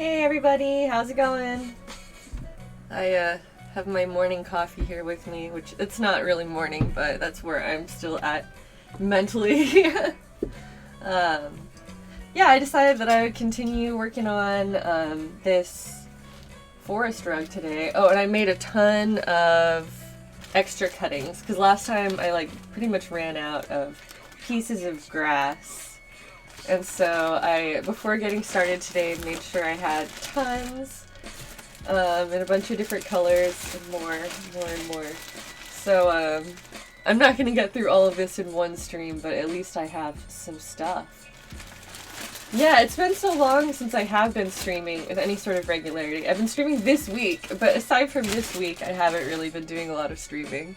Hey everybody, how's it going? I have my morning coffee here with me, which it's not really morning, but that's where I'm still at mentally. Yeah, I decided that I would continue working on this forest rug today. Oh, and I made a ton of extra cuttings, because last time I pretty much ran out of pieces of grass. And so before getting started today, made sure I had tons, in a bunch of different colors, and more and more. So, I'm not going to get through all of this in one stream, but at least I have some stuff. Yeah, it's been so long since I have been streaming with any sort of regularity. I've been streaming this week, but aside from this week, I haven't really been doing a lot of streaming.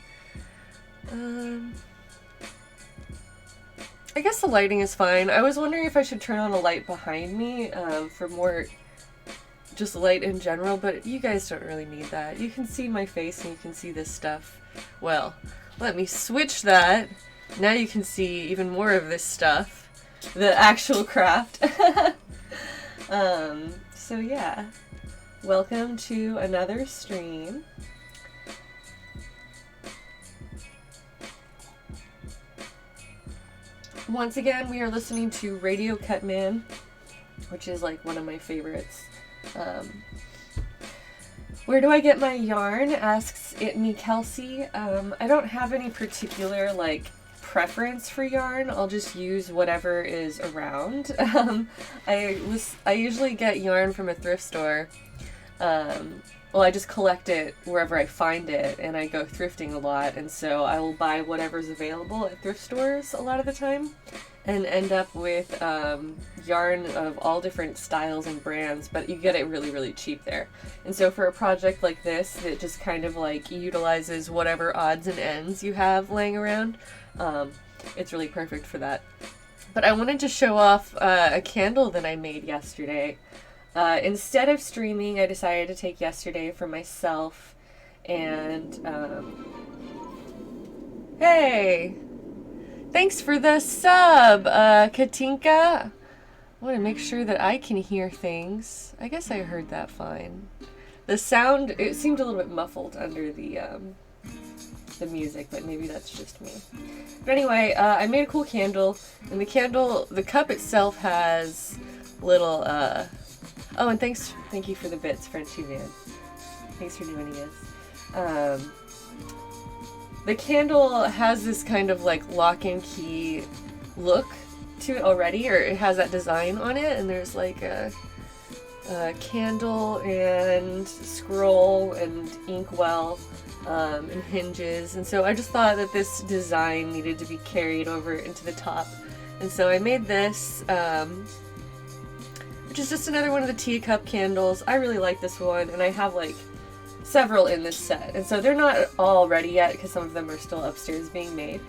I guess the lighting is fine. I was wondering if I should turn on a light behind me for more just light in general, but you guys don't really need that. You can see my face and you can see this stuff. Well, let me switch that. Now you can see even more of this stuff. The actual craft. So yeah. Welcome to another stream. Once again, we are listening to Radio Cutman, which is one of my favorites. Where do I get my yarn? Asks It Me Kelsey. I don't have any particular preference for yarn. I'll just use whatever is around. I usually get yarn from a thrift store. Well, I just collect it wherever I find it, and I go thrifting a lot, and so I will buy whatever's available at thrift stores a lot of the time, and end up with yarn of all different styles and brands, but you get it really, really cheap there. And so for a project like this, it just kind of utilizes whatever odds and ends you have laying around. It's really perfect for that. But I wanted to show off a candle that I made yesterday. Instead of streaming, I decided to take yesterday for myself, and, hey! Thanks for the sub, Katinka! I want to make sure that I can hear things. I guess I heard that fine. The sound, it seemed a little bit muffled under the music, but maybe that's just me. But anyway, I made a cool candle, and the cup itself has little, oh, and thank you for the bits, Frenchy Man. Thanks for joining us. The candle has this kind of lock and key look to it already, or it has that design on it, and there's a candle and scroll and inkwell and hinges, and so I just thought that this design needed to be carried over into the top, and so I made this, which is just another one of the teacup candles. I really like this one, and I have several in this set, and so they're not all ready yet because some of them are still upstairs being made,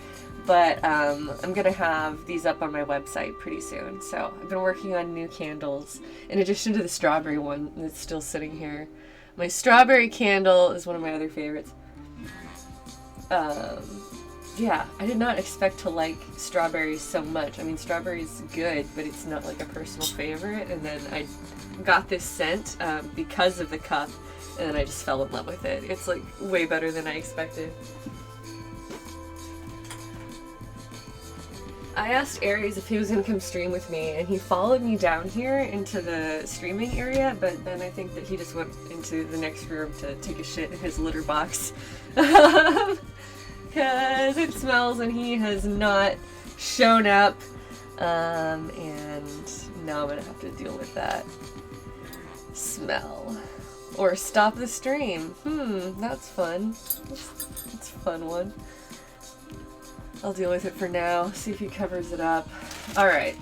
but I'm gonna have these up on my website pretty soon. So I've been working on new candles in addition to the strawberry one that's still sitting here. My strawberry candle is one of my other favorites. Yeah, I did not expect to like strawberries so much. I mean, strawberries good, but it's not a personal favorite. And then I got this scent because of the cup, and then I just fell in love with it. It's way better than I expected. I asked Aries if he was going to come stream with me, and he followed me down here into the streaming area, but then I think that he just went into the next room to take a shit in his litter box. Because it smells and he has not shown up, and now I'm gonna have to deal with that smell or stop the stream. That's fun. That's a fun one. I'll deal with it for now, see if he covers it up. All right.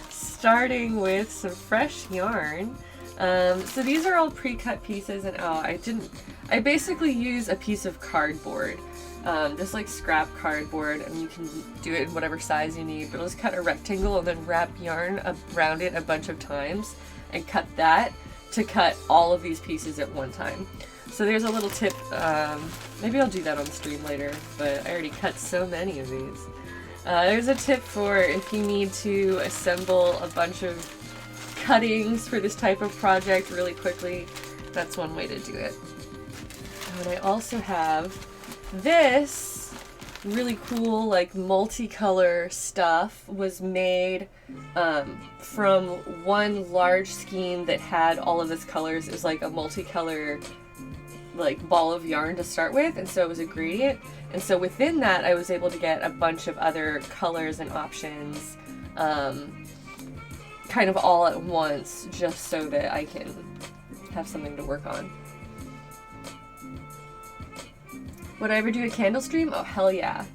Starting with some fresh yarn. So these are all pre-cut pieces, and I basically use a piece of cardboard, just scrap cardboard, and you can do it in whatever size you need, but I'll just cut a rectangle and then wrap yarn around it a bunch of times and cut that to cut all of these pieces at one time. So there's a little tip, maybe I'll do that on stream later, but I already cut so many of these. There's a tip for if you need to assemble a bunch of cuttings for this type of project really quickly, that's one way to do it. And I also have this really cool, like, multicolor stuff was made from one large skein that had all of its colors. It was like a multicolor, like, ball of yarn to start with, and so it was a gradient. And so within that, I was able to get a bunch of other colors and options, kind of all at once, just so that I can have something to work on. Would I ever do a candle stream? Oh, hell yeah.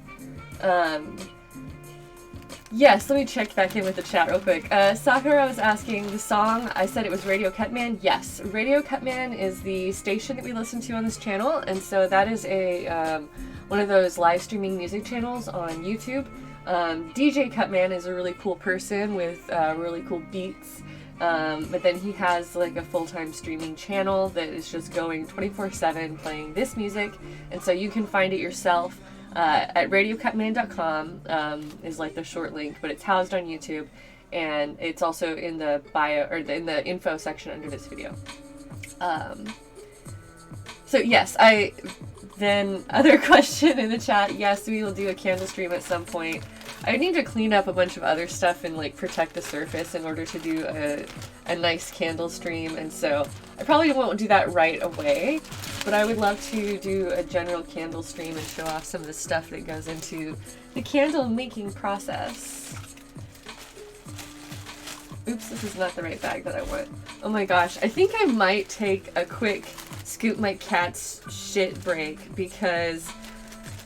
Yes, let me check back in with the chat real quick. Sakura was asking the song, I said it was Radio Cutman. Yes, Radio Cutman is the station that we listen to on this channel, and so that is a one of those live streaming music channels on YouTube. DJ Cutman is a really cool person with really cool beats, but then he has like a full-time streaming channel that is just going 24/7 playing this music, and so you can find it yourself at radiocutman.com is like the short link, but it's housed on YouTube, and it's also in the bio or in the info section under this video. So yes, then other question in the chat, yes, we will do a candle stream at some point. I need to clean up a bunch of other stuff and like protect the surface in order to do a nice candle stream, and so I probably won't do that right away, but I would love to do a general candle stream and show off some of the stuff that goes into the candle making process. Oops, this is not the right bag that I want. Oh my gosh, I think I might take a quick scoop my cat's shit break because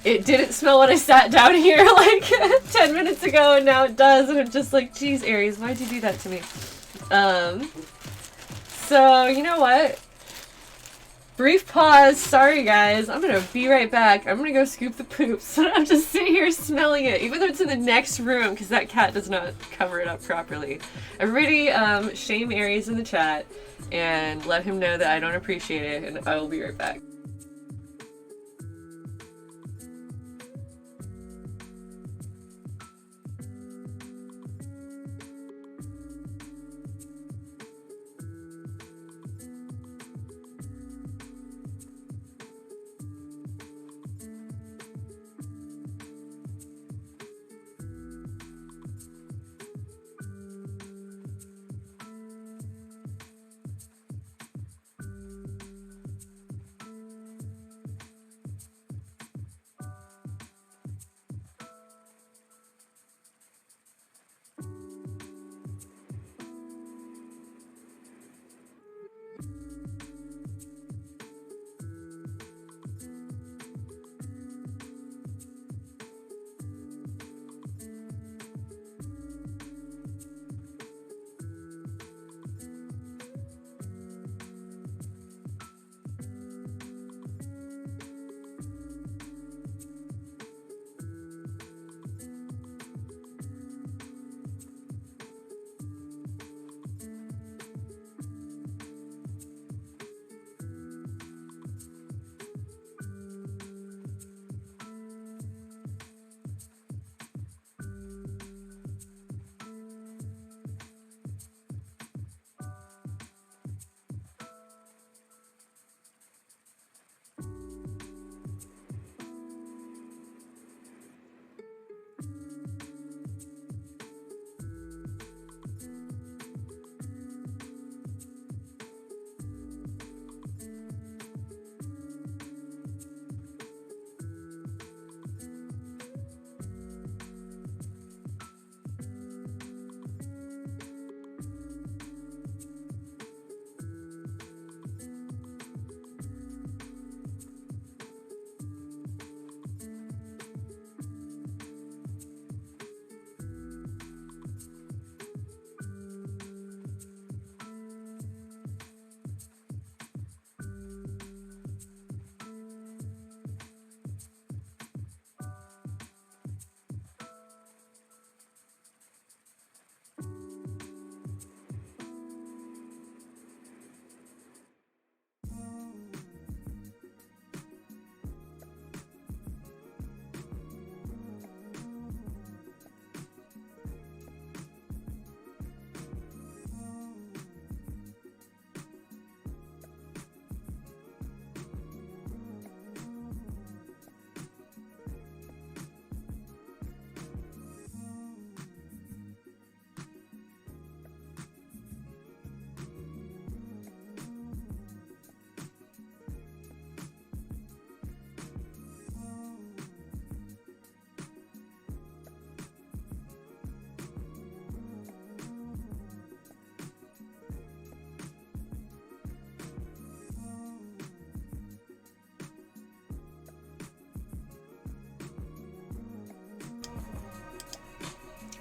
it didn't smell when I sat down here like 10 minutes ago, and now it does, and I'm just like, geez, Aries, why'd you do that to me? So, you know what? Brief pause. Sorry, guys. I'm gonna be right back. I'm gonna go scoop the poops. I'm just sitting here smelling it, even though it's in the next room, because that cat does not cover it up properly. Everybody, shame Aries in the chat, and let him know that I don't appreciate it, and I will be right back. Okay, so I got my candle, and I got my poops.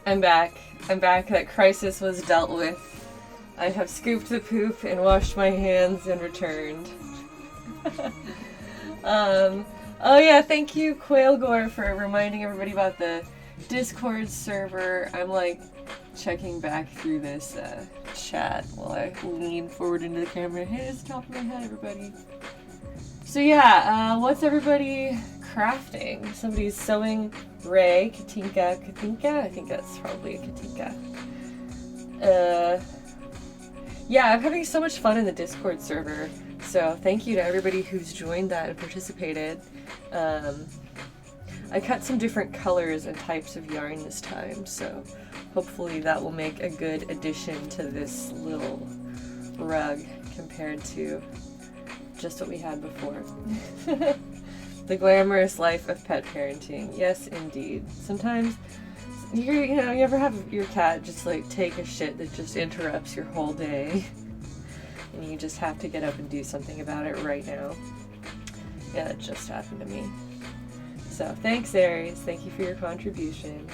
I'm back. I'm back. That crisis was dealt with. I have scooped the poop and washed my hands and returned. Oh yeah, thank you, Quailgore, for reminding everybody about the Discord server. I'm like checking back through this chat while I lean forward into the camera. Hey, it's the top of my head, everybody. So yeah, what's everybody crafting? Somebody's sewing Ray, Katinka, I think that's probably a Katinka. Yeah, I'm having so much fun in the Discord server, so thank you to everybody who's joined that and participated. I cut some different colors and types of yarn this time, so hopefully that will make a good addition to this little rug compared to just what we had before. The glamorous life of pet parenting. Yes, indeed. Sometimes, you ever have your cat just like take a shit that just interrupts your whole day, and you just have to get up and do something about it right now. Yeah, that just happened to me. So thanks, Aries. Thank you for your contribution.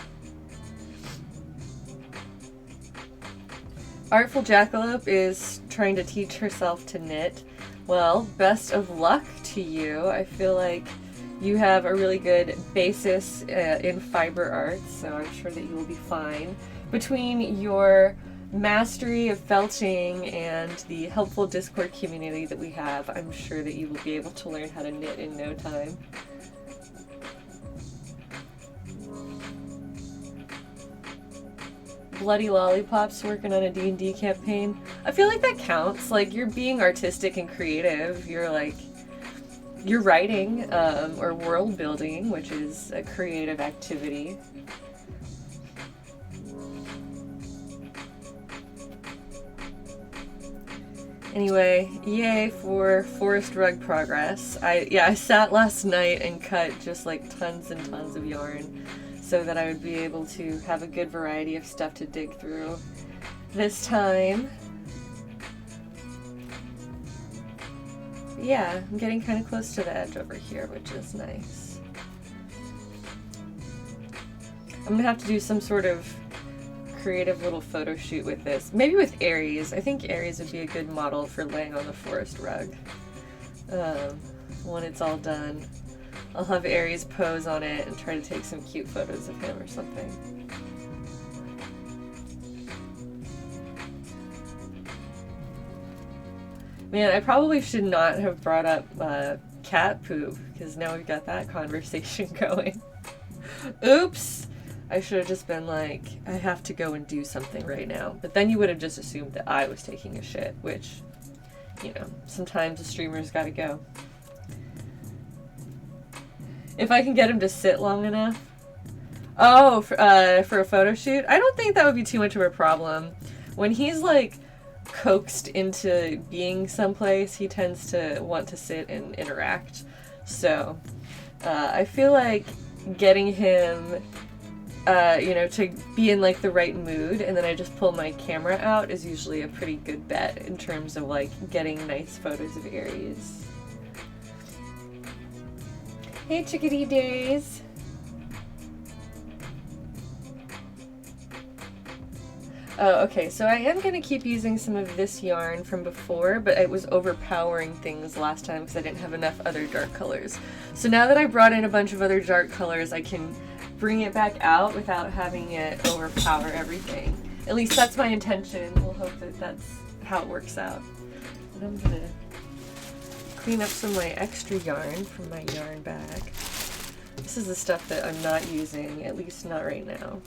Artful Jackalope is trying to teach herself to knit. Well, best of luck to you. I feel like you have a really good basis in fiber arts, so I'm sure that you will be fine. Between your mastery of felting and the helpful Discord community that we have, I'm sure that you will be able to learn how to knit in no time. Bloody Lollipops working on a D&D campaign. I feel like that counts. Like, you're being artistic and creative. You're writing or world building, which is a creative activity. Anyway, yay for forest rug progress. I sat last night and cut just like tons and tons of yarn so that I would be able to have a good variety of stuff to dig through this time. Yeah, I'm getting kind of close to the edge over here, which is nice. I'm gonna have to do some sort of creative little photo shoot with this. Maybe with Aries. I think Aries would be a good model for laying on the forest rug. When it's all done, I'll have Aries pose on it and try to take some cute photos of him or something. Man, I probably should not have brought up cat poop, because now we've got that conversation going. Oops! I should have just been like, I have to go and do something right now. But then you would have just assumed that I was taking a shit, which, you know, sometimes a streamer's gotta go. If I can get him to sit long enough. Oh, for a photo shoot? I don't think that would be too much of a problem. When he's like coaxed into being someplace, he tends to want to sit and interact. So, I feel like getting him, to be in like the right mood, and then I just pull my camera out is usually a pretty good bet in terms of like getting nice photos of Aries. Hey, Chickadee Days. Oh, okay, so I am going to keep using some of this yarn from before, but it was overpowering things last time because I didn't have enough other dark colors. So now that I brought in a bunch of other dark colors, I can bring it back out without having it overpower everything. At least that's my intention. We'll hope that that's how it works out. And I'm going to clean up some of my extra yarn from my yarn bag. This is the stuff that I'm not using, at least not right now.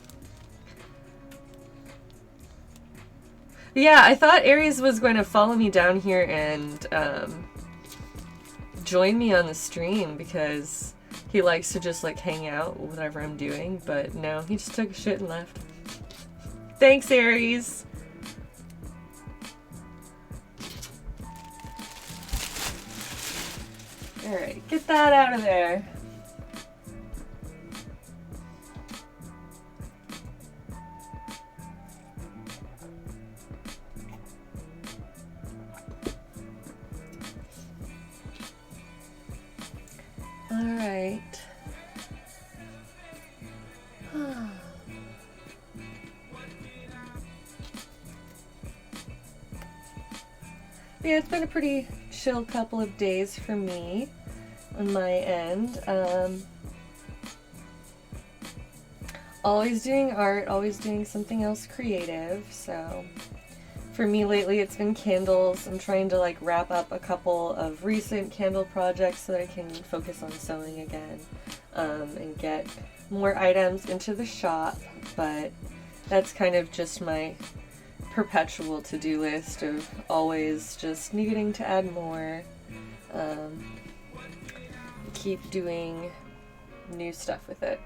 But yeah, I thought Aries was going to follow me down here and join me on the stream because he likes to just like hang out with whatever I'm doing, but no, he just took a shit and left. Thanks, Aries! Alright, get that out of there. Alright. But yeah, it's been a pretty chill couple of days for me on my end. Always doing art, always doing something else creative. So for me lately it's been candles. I'm trying to like wrap up a couple of recent candle projects so that I can focus on sewing again, and get more items into the shop. But that's kind of just my perpetual to-do list of always just needing to add more, keep doing new stuff with it.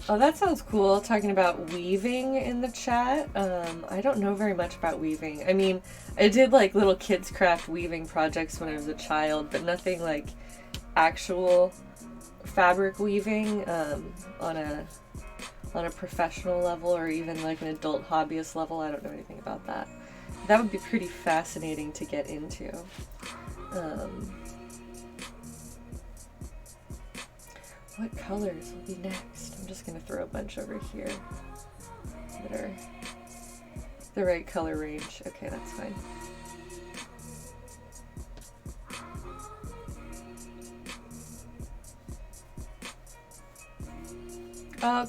Oh, that sounds cool, talking about weaving in the chat. I don't know very much about weaving. I mean, I did like little kids craft weaving projects when I was a child, but nothing like actual fabric weaving on a professional level or even like an adult hobbyist level. I don't know anything about that. That would be pretty fascinating to get into. What colors will be next? I'm just going to throw a bunch over here that are the right color range. Okay, that's fine.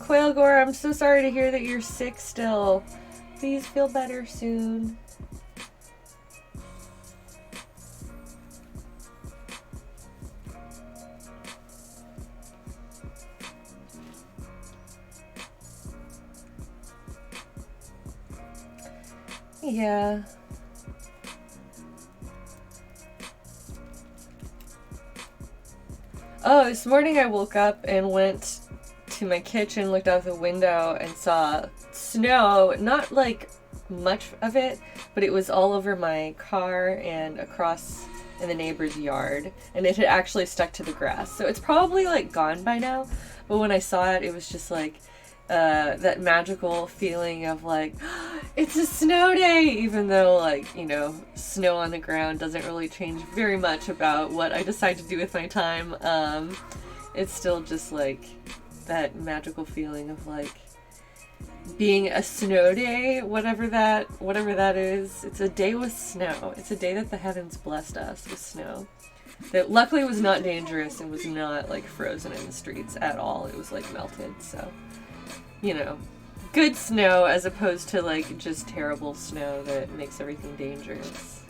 Quail Gore, I'm so sorry to hear that you're sick still. Please feel better soon. Yeah. Oh, this morning I woke up and went to my kitchen, looked out the window, and saw snow. Not like much of it, but it was all over my car and across in the neighbor's yard, and it had actually stuck to the grass. So it's probably like gone by now, but when I saw it, it was just like that magical feeling of like, it's a snow day, even though like, you know, snow on the ground doesn't really change very much about what I decide to do with my time. It's still just like that magical feeling of like being a snow day, whatever that is. It's a day with snow. It's a day that the heavens blessed us with snow. That luckily was not dangerous and was not like frozen in the streets at all. It was like melted, so you know, good snow as opposed to like just terrible snow that makes everything dangerous.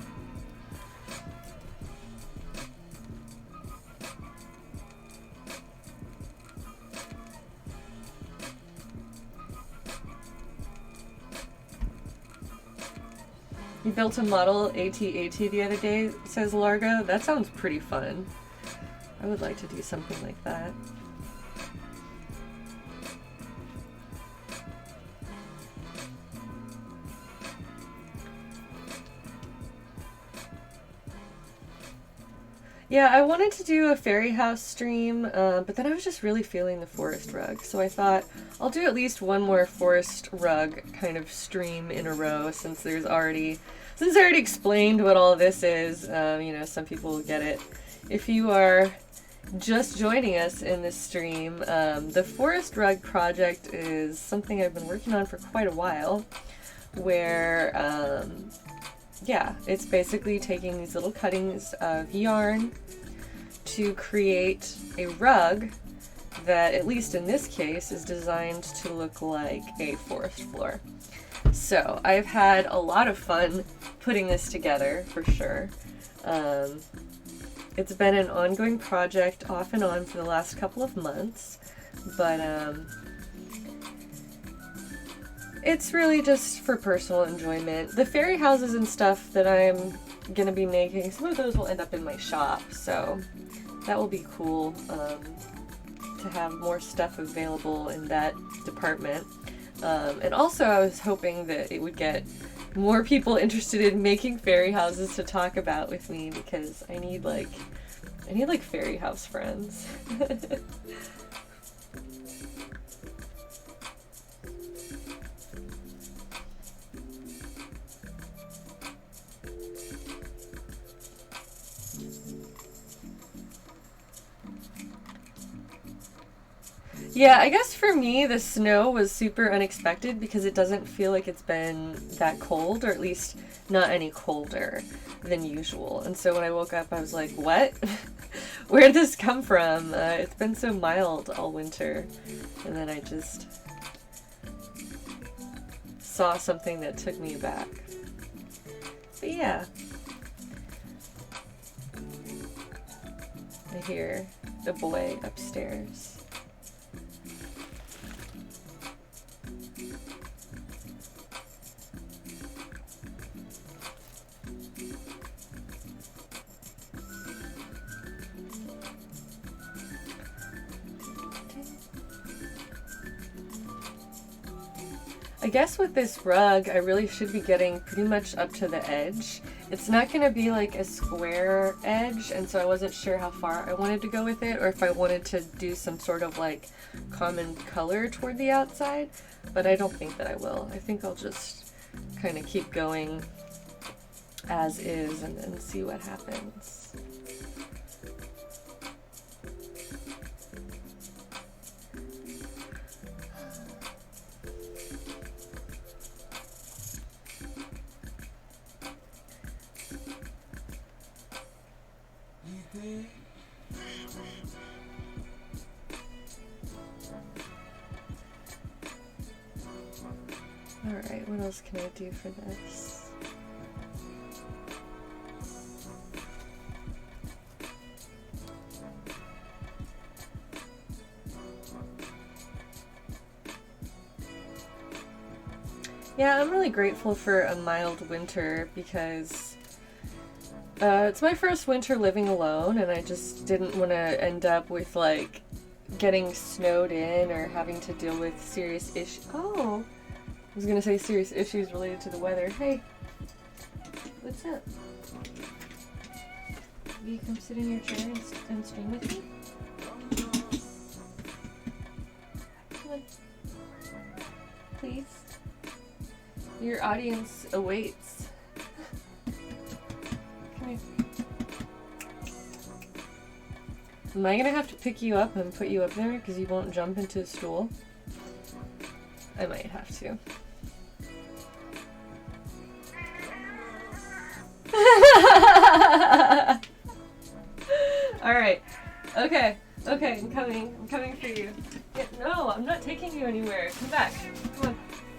You built a model AT-AT the other day, says Largo. That sounds pretty fun. I would like to do something like that. Yeah, I wanted to do a fairy house stream, but then I was just really feeling the forest rug. So I thought I'll do at least one more forest rug kind of stream in a row since I already explained what all this is. You know, some people will get it. If you are just joining us in this stream, the forest rug project is something I've been working on for quite a while, where yeah, it's basically taking these little cuttings of yarn to create a rug that, at least in this case, is designed to look like a forest floor. So I've had a lot of fun putting this together, for sure. It's been an ongoing project off and on for the last couple of months, but it's really just for personal enjoyment. The fairy houses and stuff that I'm gonna be making, some of those will end up in my shop, so that will be cool to have more stuff available in that department. And also I was hoping that it would get more people interested in making fairy houses to talk about with me, because I need like fairy house friends. Yeah, I guess for me, the snow was super unexpected because it doesn't feel like it's been that cold, or at least not any colder than usual. And so when I woke up, I was like, what? Where did this come from? It's been so mild all winter. And then I just saw something that took me back. But yeah. I hear the boy upstairs. I guess with this rug, I really should be getting pretty much up to the edge. It's not going to be like a square edge, and so I wasn't sure how far I wanted to go with it, or if I wanted to do some sort of like common color toward the outside, but I don't think that I will. I think I'll just kind of keep going as is and then see what happens. Alright, what else can I do for this? Yeah, I'm really grateful for a mild winter because it's my first winter living alone, and I just didn't want to end up with like getting snowed in or having to deal with serious issues. Oh, I was gonna say serious issues related to the weather. Hey, what's up? Will you come sit in your chair and stream with me? Come on. Please. Your audience awaits. Come here. Am I gonna have to pick you up and put you up there because you won't jump into a stool? I might have to. Alright. Okay. Okay, I'm coming. I'm coming for you. Yeah, no, I'm not taking you anywhere. Come back. Come on.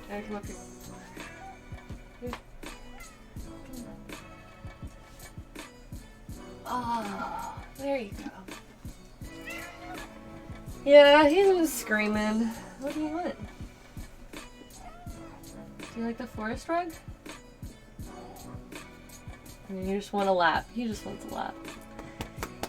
I gotta come up here. Here. Oh, there you go. Yeah, he's screaming. What do you want? Do you like the forest rug? You just want a lap. He just wants a lap.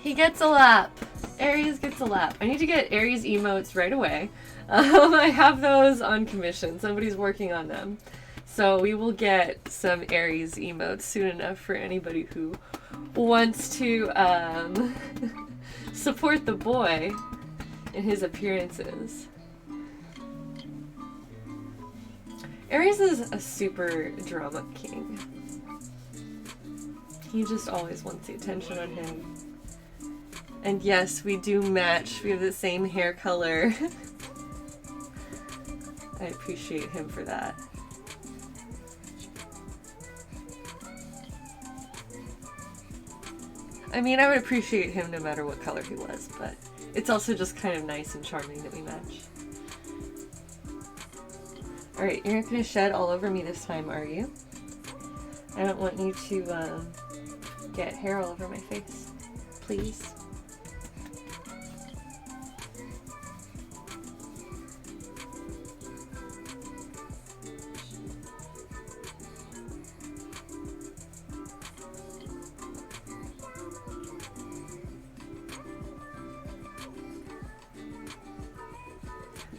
He gets a lap. Aries gets a lap. I need to get Aries emotes right away. I have those on commission. Somebody's working on them. So we will get some Aries emotes soon enough for anybody who wants to support the boy in his appearances. Aries is a super drama king. He just always wants the attention on him. And yes, we do match. We have the same hair color. I appreciate him for that. I mean, I would appreciate him no matter what color he was, but it's also just kind of nice and charming that we match. Alright, you're not going to shed all over me this time, are you? I don't want you to get hair all over my face. Please.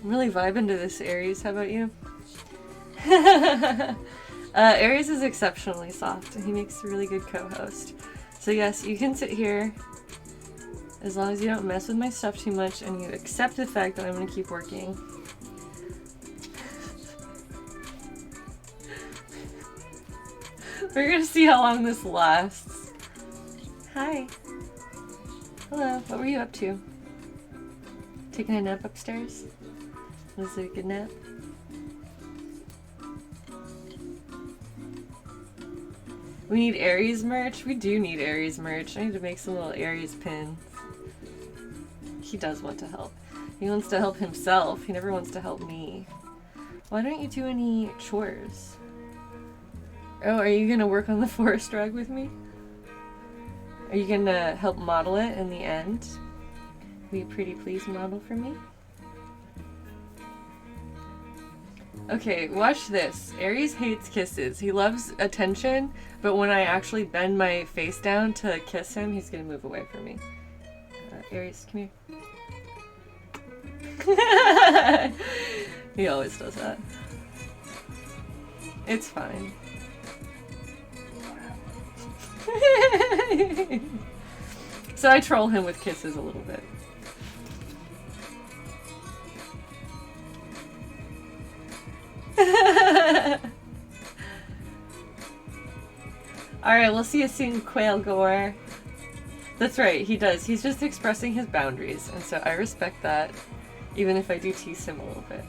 I'm really vibing to this, Aries. How about you? Aries is exceptionally soft, and he makes a really good co-host. So yes, you can sit here as long as you don't mess with my stuff too much and you accept the fact that I'm going to keep working. We're going to see how long this lasts. Hi. Hello. What were you up to? Taking a nap upstairs? Was it a good nap? We need Aries merch? We do need Aries merch. I need to make some little Aries pins. He does want to help. He wants to help himself. He never wants to help me. Why don't you do any chores? Oh, are you gonna work on the forest rug with me? Are you gonna help model it in the end? Will you pretty please model for me? Okay, watch this. Aries hates kisses. He loves attention, but when I actually bend my face down to kiss him, he's gonna move away from me. Aries, come here. He always does that. It's fine. So I troll him with kisses a little bit. Alright, we'll see you soon, Quail Gore. That's right, he does. He's just expressing his boundaries, and so I respect that, even if I do tease him a little bit.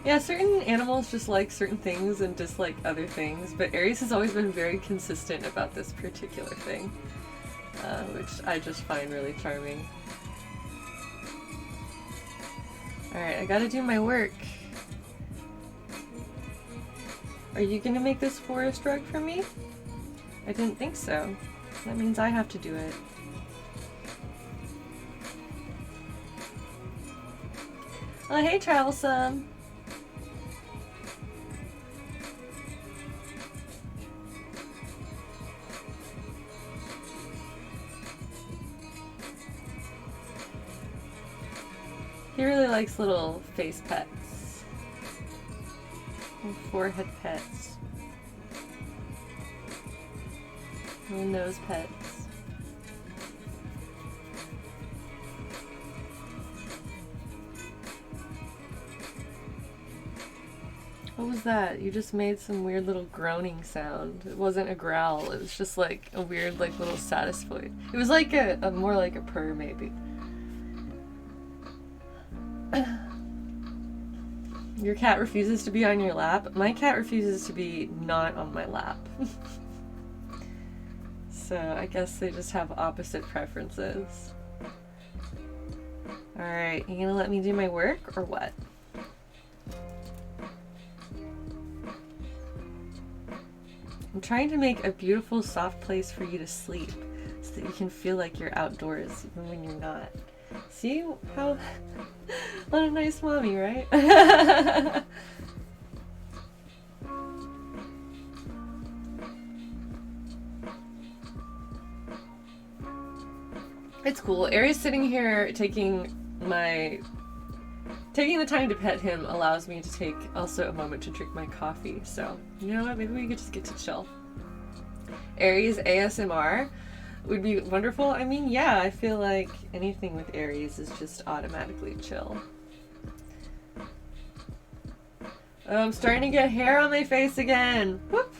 Yeah, certain animals just like certain things and dislike other things, but Aries has always been very consistent about this particular thing, which I just find really charming. Alright, I gotta do my work. Are you gonna make this forest rug for me? I didn't think so. That means I have to do it. Oh, hey, Travelsome! He really likes little face pets. Little forehead pets. Little nose pets. What was that? You just made some weird little groaning sound. It wasn't a growl, it was just like a weird like little satisfied. It was like a more like a purr maybe. Your cat refuses to be on your lap. My cat refuses to be not on my lap. So I guess they just have opposite preferences. Alright, you gonna let me do my work or what? I'm trying to make a beautiful soft place for you to sleep so that you can feel like you're outdoors even when you're not. See how... What a nice mommy, right? It's cool. Aries sitting here taking the time to pet him allows me to take also a moment to drink my coffee. So, you know what? Maybe we could just get to chill. Aries ASMR would be wonderful. I mean, yeah, I feel like anything with Aries is just automatically chill. Oh, I'm starting to get hair on my face again. Whoop!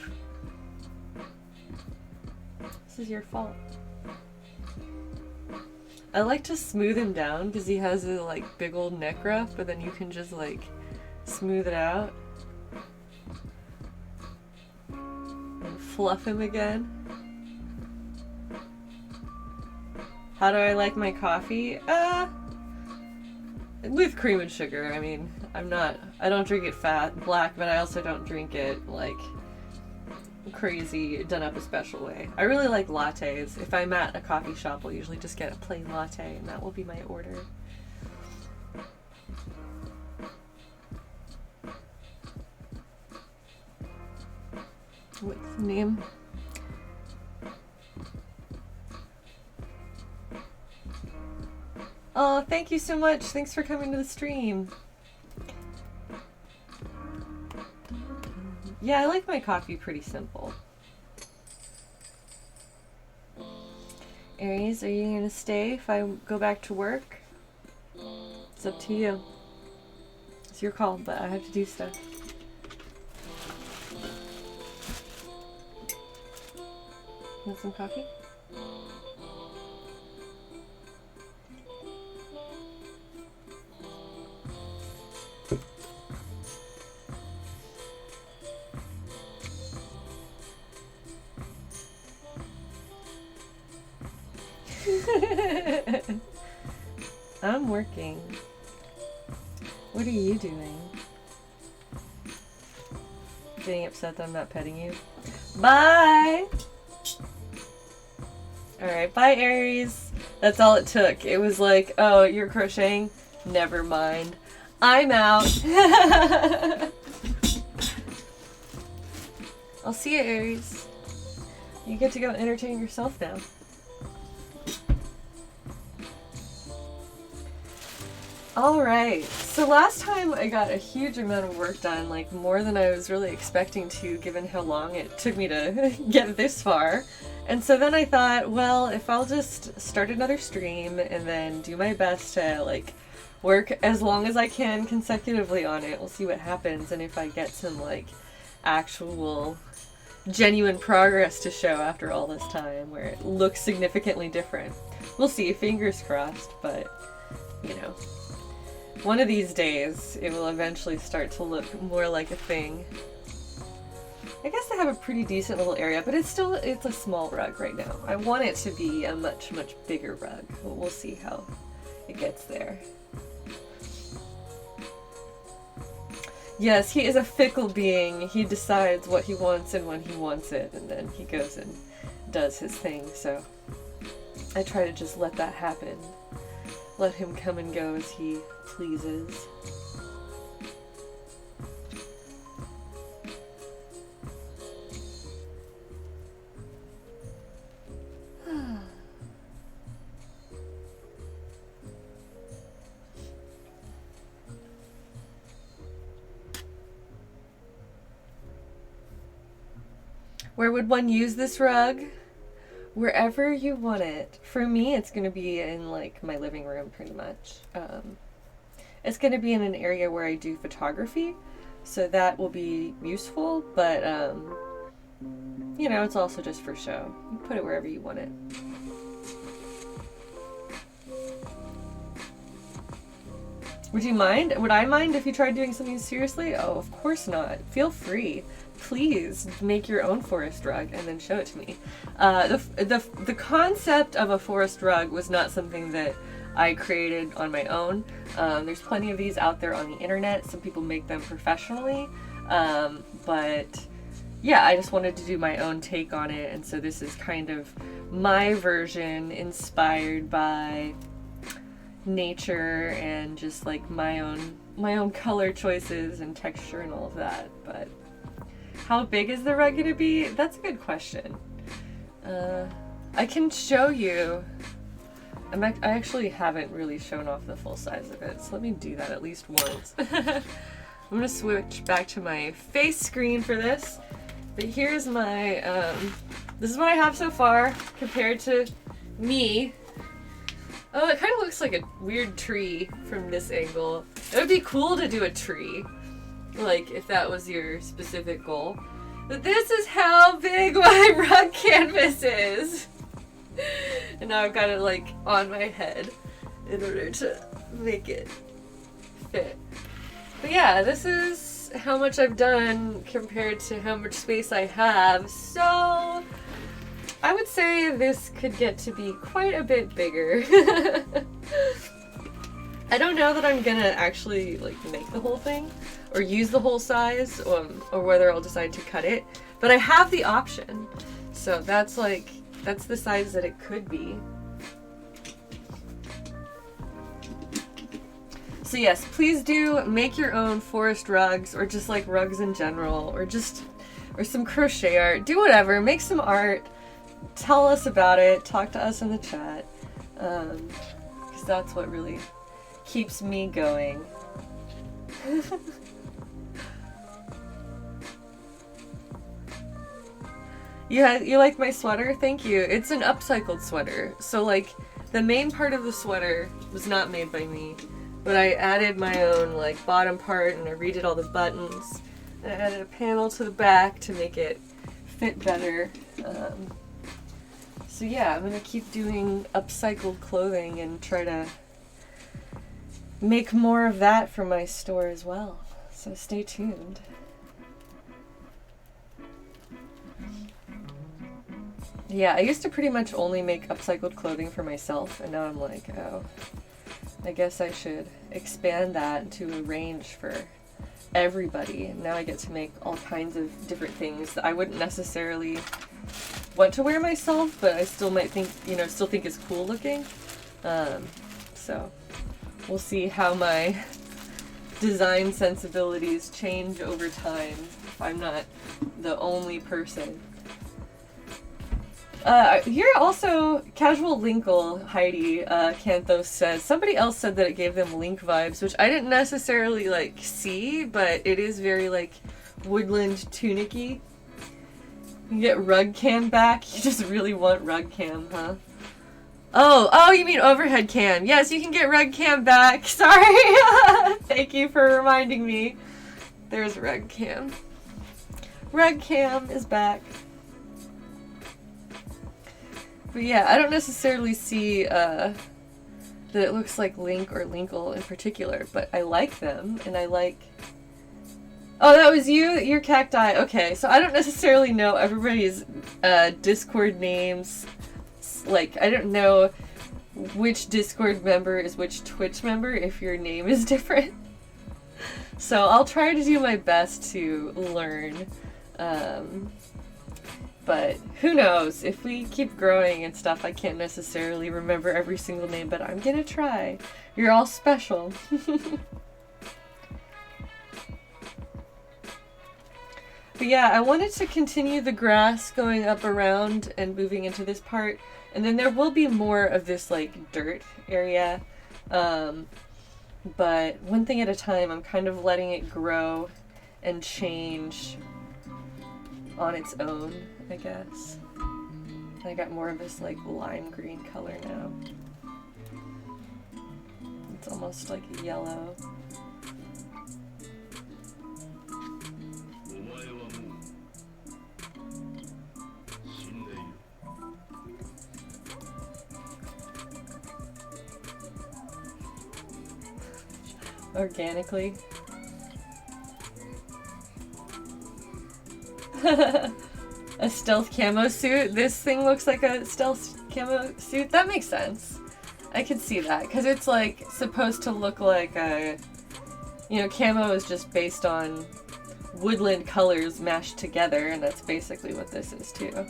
This is your fault. I like to smooth him down because he has a like big old neck ruff, but then you can just like smooth it out and fluff him again. How do I like my coffee? With cream and sugar. I mean, I don't drink it black, but I also don't drink it like crazy, done up a special way. I really like lattes. If I'm at a coffee shop, I'll usually just get a plain latte, and that will be my order. What's the name? Oh, thank you so much. Thanks for coming to the stream. Yeah, I like my coffee pretty simple. Aries, are you gonna stay if I go back to work? It's up to you. It's your call, but I have to do stuff. Want some coffee? I'm working. What are you doing? Getting upset that I'm not petting you? Bye! Alright, bye Aries. That's all it took. It was like, oh, you're crocheting? Never mind. I'm out. I'll see you, Aries. You get to go entertain yourself now. Alright, so last time I got a huge amount of work done, like more than I was really expecting to, given how long it took me to get this far. And so then I thought, well, if I'll just start another stream and then do my best to like work as long as I can consecutively on it, we'll see what happens, and if I get some like actual genuine progress to show after all this time where it looks significantly different. We'll see, fingers crossed, but you know. One of these days, it will eventually start to look more like a thing. I guess I have a pretty decent little area, but it's a small rug right now. I want it to be a much, much bigger rug, but we'll see how it gets there. Yes, he is a fickle being. He decides what he wants and when he wants it, and then he goes and does his thing, so I try to just let that happen. Let him come and go as he pleases. Where would one use this rug? Wherever you want it. For me, it's going to be in like my living room pretty much. It's going to be in an area where I do photography, so that will be useful, but you know, it's also just for show. You put it wherever you want it. Would you mind? Would I mind if you tried doing something seriously? Oh, of course not. Feel free. Please make your own forest rug and then show it to me. The concept of a forest rug was not something that I created on my own. There's plenty of these out there on the internet. Some people make them professionally, but yeah, I just wanted to do my own take on it, and so this is kind of my version inspired by nature and just like my own color choices and texture and all of that. But how big is the rug gonna be? That's a good question. I can show you. I actually haven't really shown off the full size of it, so let me do that at least once. I'm gonna switch back to my face screen for this, but here's my, this is what I have so far compared to me. Oh, it kind of looks like a weird tree from this angle. It would be cool to do a tree, like if that was your specific goal. But this is how big my rug canvas is. And now I've got it like on my head in order to make it fit. But yeah, this is how much I've done compared to how much space I have. So I would say this could get to be quite a bit bigger. I don't know that I'm gonna actually like make the whole thing or use the whole size, or whether I'll decide to cut it, but I have the option. So that's the size that it could be. So yes, please do make your own forest rugs, or just like rugs in general, or some crochet art. Do whatever, make some art. Tell us about it. Talk to us in the chat, because that's what really keeps me going. Yeah, you like my sweater? Thank you. It's an upcycled sweater. So like the main part of the sweater was not made by me, but I added my own like bottom part, and I redid all the buttons. And I added a panel to the back to make it fit better. So yeah, I'm gonna keep doing upcycled clothing and try to make more of that for my store as well. So stay tuned. Yeah, I used to pretty much only make upcycled clothing for myself, and now I'm like, oh, I guess I should expand that to a range for everybody. And now I get to make all kinds of different things that I wouldn't necessarily want to wear myself, but I still might think, still think is cool looking. So we'll see how my design sensibilities change over time if I'm not the only person. Here also, Casual Linkle, Heidi, Canthos says, somebody else said that it gave them Link vibes, which I didn't necessarily, see, but it is very, woodland tunic-y. You can get Rug Cam back. You just really want Rug Cam, huh? Oh, you mean Overhead Cam. Yes, you can get Rug Cam back. Sorry. Thank you for reminding me. There's Rug Cam. Rug Cam is back. But yeah, I don't necessarily see that it looks like Link or Linkle in particular, but I like them, and I like... Oh, that was you? Your cacti. Okay, so I don't necessarily know everybody's Discord names. I don't know which Discord member is which Twitch member if your name is different. So I'll try to do my best to learn. But who knows? If we keep growing and stuff, I can't necessarily remember every single name, but I'm gonna try. You're all special. But yeah, I wanted to continue the grass going up around and moving into this part, and then there will be more of this dirt area. But one thing at a time, I'm kind of letting it grow and change on its own, I guess. I got more of this lime green color now. It's almost like yellow. Organically. A stealth camo suit? This thing looks like a stealth camo suit? That makes sense. I could see that, because it's supposed to look like a... camo is just based on woodland colors mashed together, and that's basically what this is too.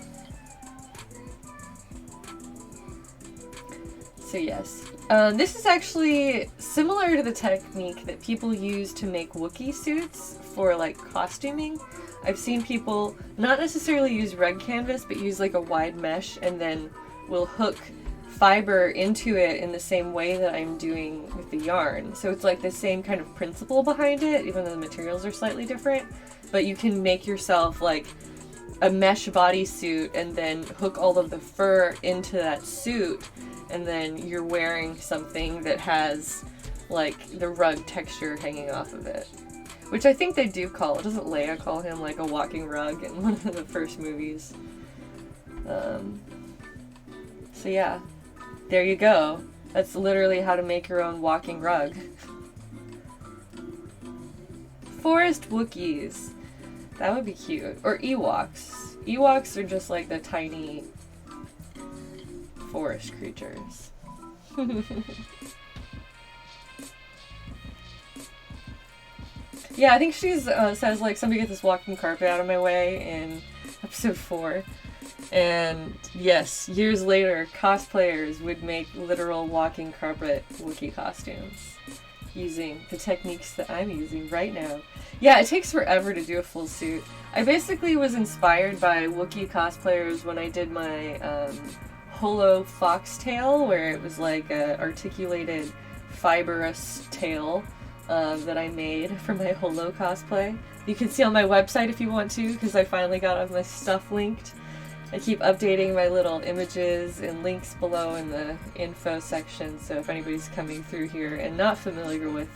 So yes. This is actually similar to the technique that people use to make Wookiee suits for costuming. I've seen people not necessarily use rug canvas, but use a wide mesh and then will hook fiber into it in the same way that I'm doing with the yarn. So it's the same kind of principle behind it, even though the materials are slightly different. But you can make yourself a mesh bodysuit and then hook all of the fur into that suit, and then you're wearing something that has the rug texture hanging off of it. Which I think they do call, doesn't Leia call him a walking rug in one of the first movies? So yeah, there you go. That's literally how to make your own walking rug. Forest Wookiees. That would be cute. Or Ewoks. Ewoks are just the tiny forest creatures. Yeah, I think she's says somebody get this walking carpet out of my way in episode 4. And yes, years later, cosplayers would make literal walking carpet Wookiee costumes using the techniques that I'm using right now. Yeah, it takes forever to do a full suit. I basically was inspired by Wookiee cosplayers when I did my holo foxtail, where it was a articulated fibrous tail that I made for my holo cosplay. You can see on my website if you want to, because I finally got all my stuff linked. I keep updating my little images and links below in the info section, so if anybody's coming through here and not familiar with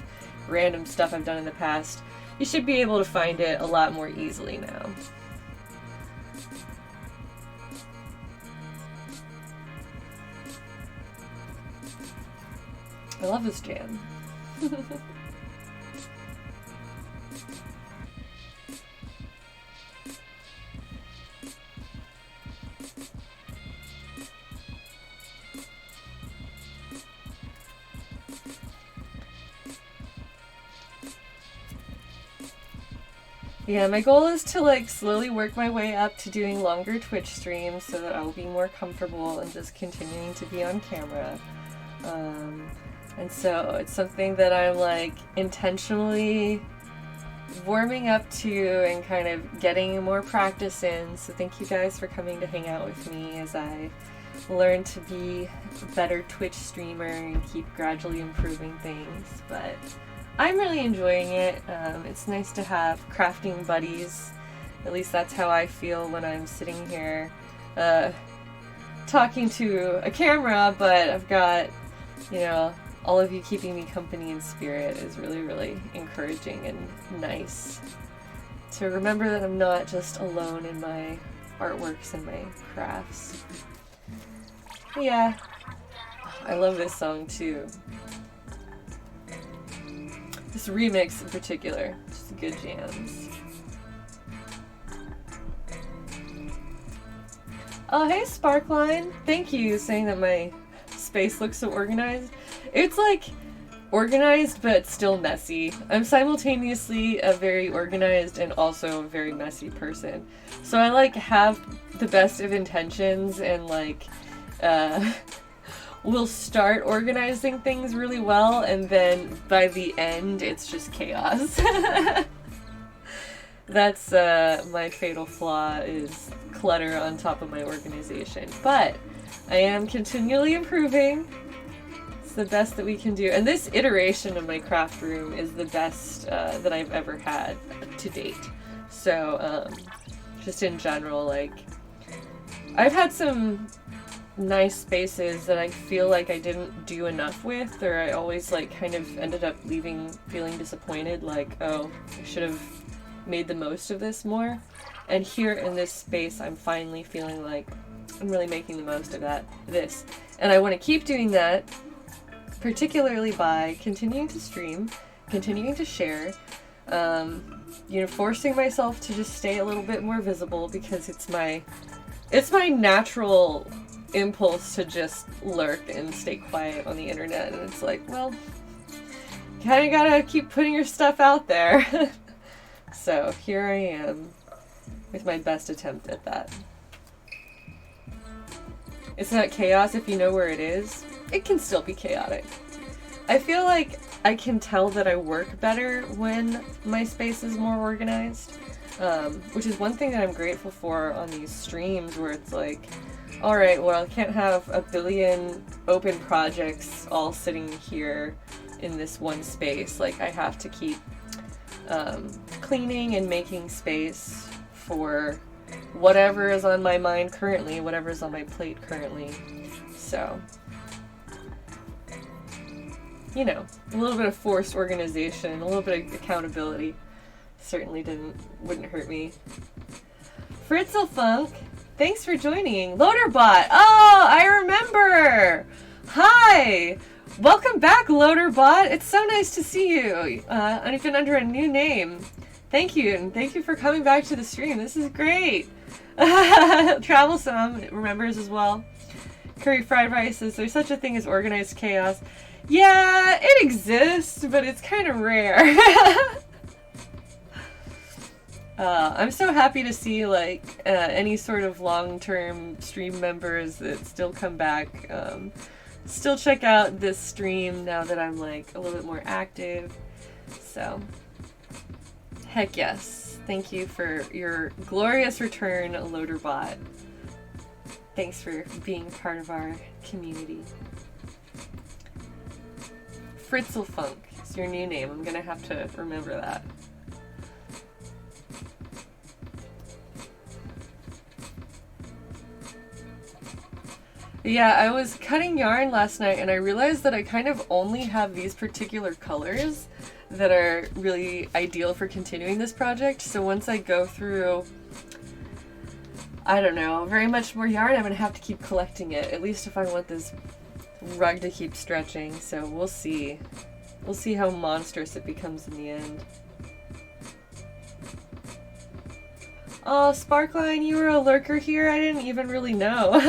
random stuff I've done in the past, you should be able to find it a lot more easily now. I love this jam. Yeah, my goal is to like slowly work my way up to doing longer Twitch streams so that I'll be more comfortable and just continuing to be on camera. And so it's something that I'm like intentionally warming up to and kind of getting more practice in. So thank you guys for coming to hang out with me as I learn to be a better Twitch streamer and keep gradually improving things. But I'm really enjoying it. It's nice to have crafting buddies. At least that's how I feel when I'm sitting here talking to a camera, but I've got, you know, all of you keeping me company in spirit is really, really encouraging and nice. To remember that I'm not just alone in my artworks and my crafts. Yeah, I love this song too. This remix in particular, just good jams. Oh, hey Sparkline. Thank you saying that my space looks so organized. It's like organized but still messy. I'm simultaneously a very organized and also a very messy person. So I like have the best of intentions and like we'll start organizing things really well, and then by the end it's just chaos. That's my fatal flaw, is clutter on top of my organization. But I am continually improving. It's the best that we can do. And this iteration of my craft room is the best that I've ever had to date. So just in general, like, I've had some nice spaces that I feel like I didn't do enough with, or I always like kind of ended up leaving feeling disappointed, like, oh, I should have made the most of this more. And here in this space I'm finally feeling like I'm really making the most of this. And I want to keep doing that, particularly by continuing to stream, continuing to share, you know, forcing myself to just stay a little bit more visible, because it's my natural impulse to just lurk and stay quiet on the internet, and it's like, well, kinda gotta keep putting your stuff out there. So here I am with my best attempt at that. It's not chaos if you know where it is. It can still be chaotic. I feel like I can tell that I work better when my space is more organized, which is one thing that I'm grateful for on these streams, where it's like, alright, well, I can't have a billion open projects all sitting here in this one space. Like, I have to keep cleaning and making space for whatever is on my mind currently, whatever is on my plate currently. So, you know, a little bit of forced organization, a little bit of accountability certainly wouldn't hurt me. Fritzelfunk, thanks for joining. Loaderbot, oh, I remember! Hi! Welcome back, Loaderbot. It's so nice to see you. I've been under a new name. Thank you, and thank you for coming back to the stream. This is great. Travel remembers as well. Curry Fried Rice says, there's such a thing as organized chaos. Yeah, it exists, but it's kind of rare. I'm so happy to see like any sort of long-term stream members that still come back. Still check out this stream now that I'm like a little bit more active. So, heck yes. Thank you for your glorious return, Loaderbot. Thanks for being part of our community. Fritzelfunk is your new name. I'm gonna have to remember that. Yeah, I was cutting yarn last night and I realized that I kind of only have these particular colors that are really ideal for continuing this project. So once I go through, I don't know, very much more yarn, I'm gonna have to keep collecting it, at least if I want this rug to keep stretching, so we'll see. We'll see how monstrous it becomes in the end. Oh, Sparkline, you were a lurker here? I didn't even really know.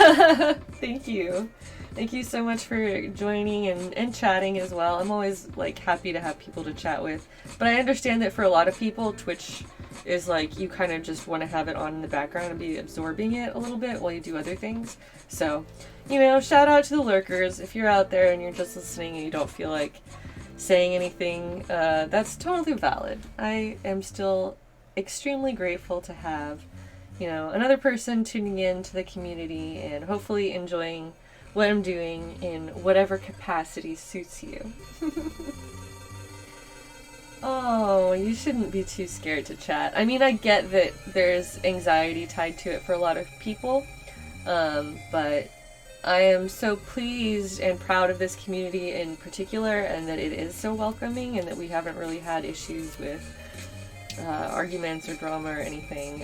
Thank you. Thank you so much for joining and chatting as well. I'm always like happy to have people to chat with. But I understand that for a lot of people, Twitch is like you kind of just want to have it on in the background and be absorbing it a little bit while you do other things. So, you know, shout out to the lurkers. If you're out there and you're just listening and you don't feel like saying anything, that's totally valid. I am still extremely grateful to have, you know, another person tuning in to the community and hopefully enjoying what I'm doing in whatever capacity suits you. Oh, you shouldn't be too scared to chat. I mean, I get that there's anxiety tied to it for a lot of people, but I am so pleased and proud of this community in particular, and that it is so welcoming, and that we haven't really had issues with arguments or drama or anything,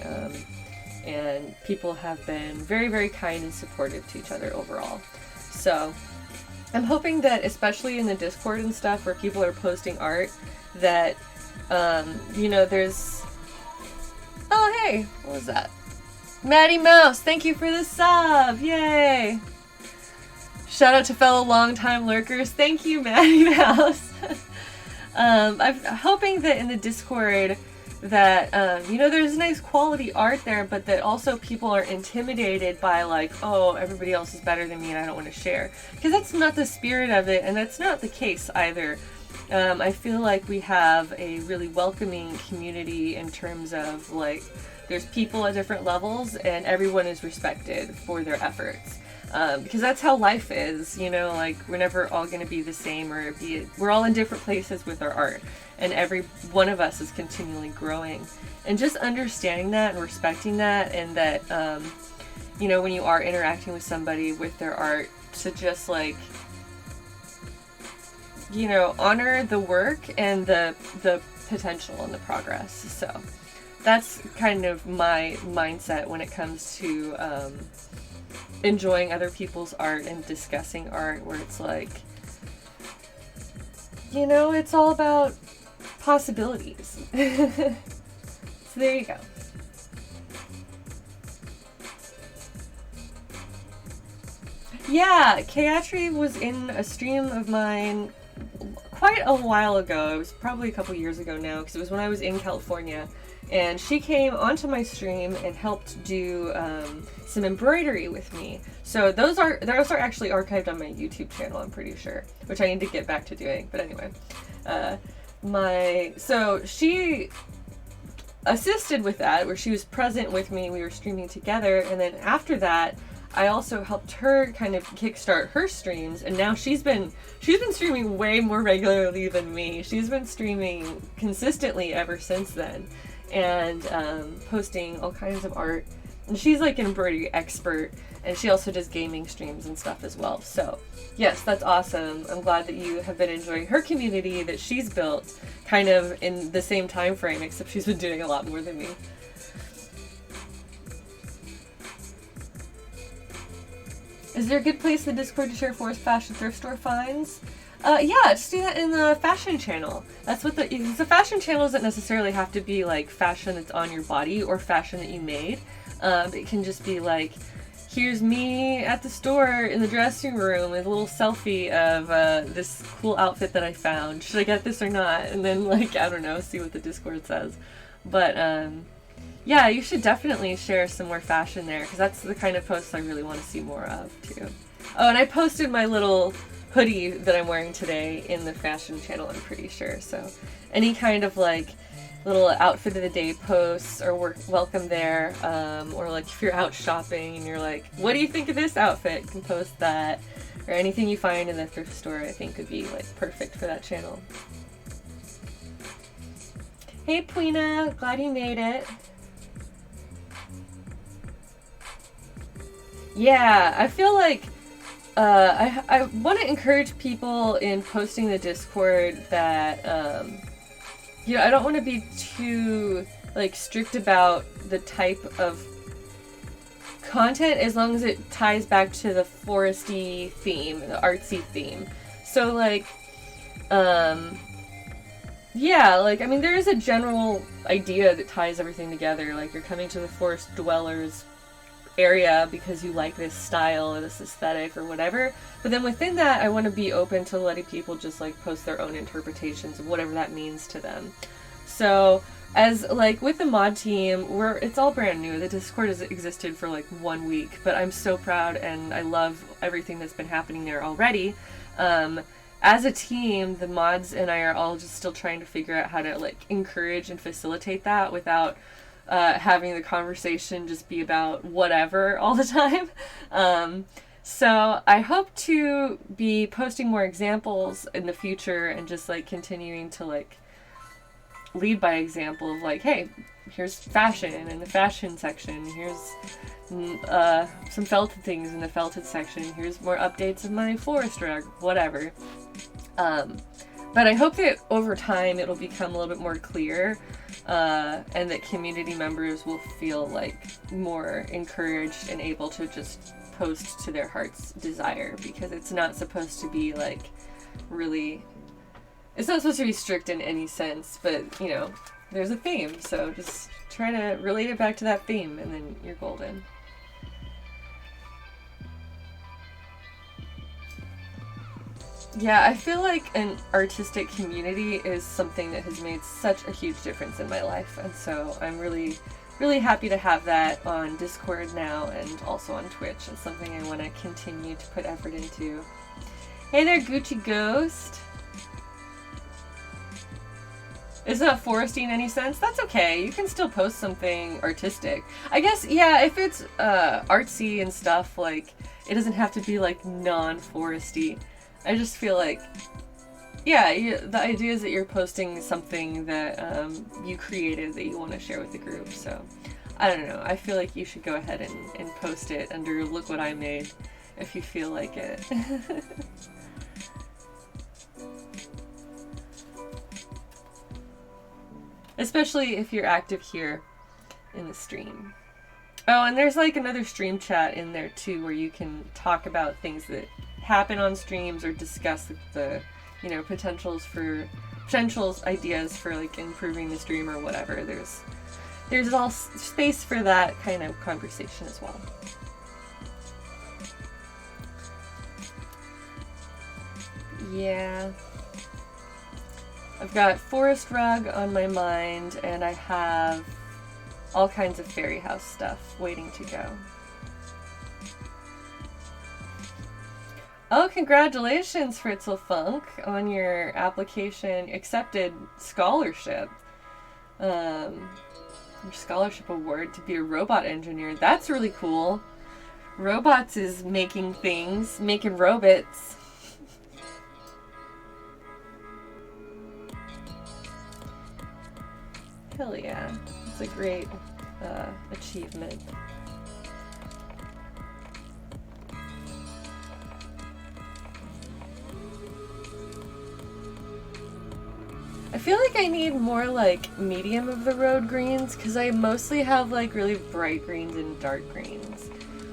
and people have been very, very kind and supportive to each other overall. So I'm hoping that, especially in the Discord and stuff where people are posting art, that, you know, there's... Oh, hey! What was that? Maddie Mouse, thank you for the sub! Yay! Shout out to fellow longtime lurkers. Thank you, Maddie Mouse! I'm hoping that in the Discord that, you know, there's nice quality art there, but that also people are intimidated by, like, oh, everybody else is better than me and I don't want to share. Because that's not the spirit of it, and that's not the case either. I feel like we have a really welcoming community in terms of, like, there's people at different levels and everyone is respected for their efforts. Because that's how life is, you know, like, we're never all going to be the same, or we're all in different places with our art, and every one of us is continually growing. And just understanding that and respecting that, and that, you know, when you are interacting with somebody with their art, to just, like, you know, honor the work and the potential and the progress. So that's kind of my mindset when it comes to enjoying other people's art and discussing art, where it's like, you know, it's all about possibilities. So there you go. Yeah, Kayatri was in a stream of mine quite a while ago. It was probably a couple years ago now, because it was when I was in California. And she came onto my stream and helped do some embroidery with me. So those are actually archived on my YouTube channel, I'm pretty sure, which I need to get back to doing. But anyway, so she assisted with that, where she was present with me. We were streaming together, and then after that, I also helped her kind of kickstart her streams, and now she's been streaming way more regularly than me. She's been streaming consistently ever since then, and posting all kinds of art. And she's like an embroidery expert, and she also does gaming streams and stuff as well. So yes, that's awesome. I'm glad that you have been enjoying her community that she's built kind of in the same time frame, except she's been doing a lot more than me. Is there a good place in the Discord to share forest fashion thrift store finds? Yeah, just do that in the fashion channel. That's what the fashion channel doesn't necessarily have to be like fashion that's on your body or fashion that you made. It can just be like, here's me at the store in the dressing room with a little selfie of this cool outfit that I found. Should I get this or not? And then, like, I don't know, see what the Discord says. But yeah, you should definitely share some more fashion there, because that's the kind of posts I really want to see more of too. Oh, and I posted my little hoodie that I'm wearing today in the fashion channel, I'm pretty sure. So any kind of like little outfit of the day posts are welcome there. Or like if you're out shopping and you're like, what do you think of this outfit? You can post that. Or anything you find in the thrift store, I think would be like perfect for that channel. Hey Puina, glad you made it. Yeah, I feel like I want to encourage people in posting the Discord that, you know, I don't want to be too, like, strict about the type of content as long as it ties back to the foresty theme, the artsy theme. So, like, yeah, like, I mean, there is a general idea that ties everything together. Like, you're coming to the forest dwellers area because you like this style or this aesthetic or whatever. But then within that, I want to be open to letting people just, like, post their own interpretations of whatever that means to them. So, as, like, with the mod team, it's all brand new. The Discord has existed for, like, 1 week, but I'm so proud and I love everything that's been happening there already. As a team, the mods and I are all just still trying to figure out how to, like, encourage and facilitate that without having the conversation just be about whatever all the time. So I hope to be posting more examples in the future and just, like, continuing to, like, lead by example of, like, hey, here's fashion in the fashion section, here's some felted things in the felted section, here's more updates of my forest rug, whatever. But I hope that over time it'll become a little bit more clear, and that community members will feel, like, more encouraged and able to just post to their heart's desire, because it's not supposed to be, like, really, it's not supposed to be strict in any sense, but, you know, there's a theme, so just try to relate it back to that theme, and then you're golden. Yeah, I feel like an artistic community is something that has made such a huge difference in my life, and so I'm really, really happy to have that on Discord now and also on Twitch. It's something I want to continue to put effort into. Hey there, Gucci Ghost! It's not foresty in any sense? That's okay. You can still post something artistic. I guess, yeah, if it's artsy and stuff, like, it doesn't have to be, like, non-foresty. I just feel like, yeah, the idea is that you're posting something that you created that you want to share with the group. So, I don't know. I feel like you should go ahead and post it under Look What I Made if you feel like it. Especially if you're active here in the stream. Oh, and there's, like, another stream chat in there too where you can talk about things that happen on streams or discuss the you know, potential ideas for, like, improving the stream or whatever. There's all space for that kind of conversation as well. Yeah. I've got Forest Rug on my mind, and I have all kinds of fairy house stuff waiting to go. Oh, congratulations, Fritzl Funk, on your application accepted scholarship. Your scholarship award to be a robot engineer. That's really cool. Robots is making things, making robots. Hell yeah. It's a great achievement. I feel like I need more, like, medium of the road greens, because I mostly have, like, really bright greens and dark greens,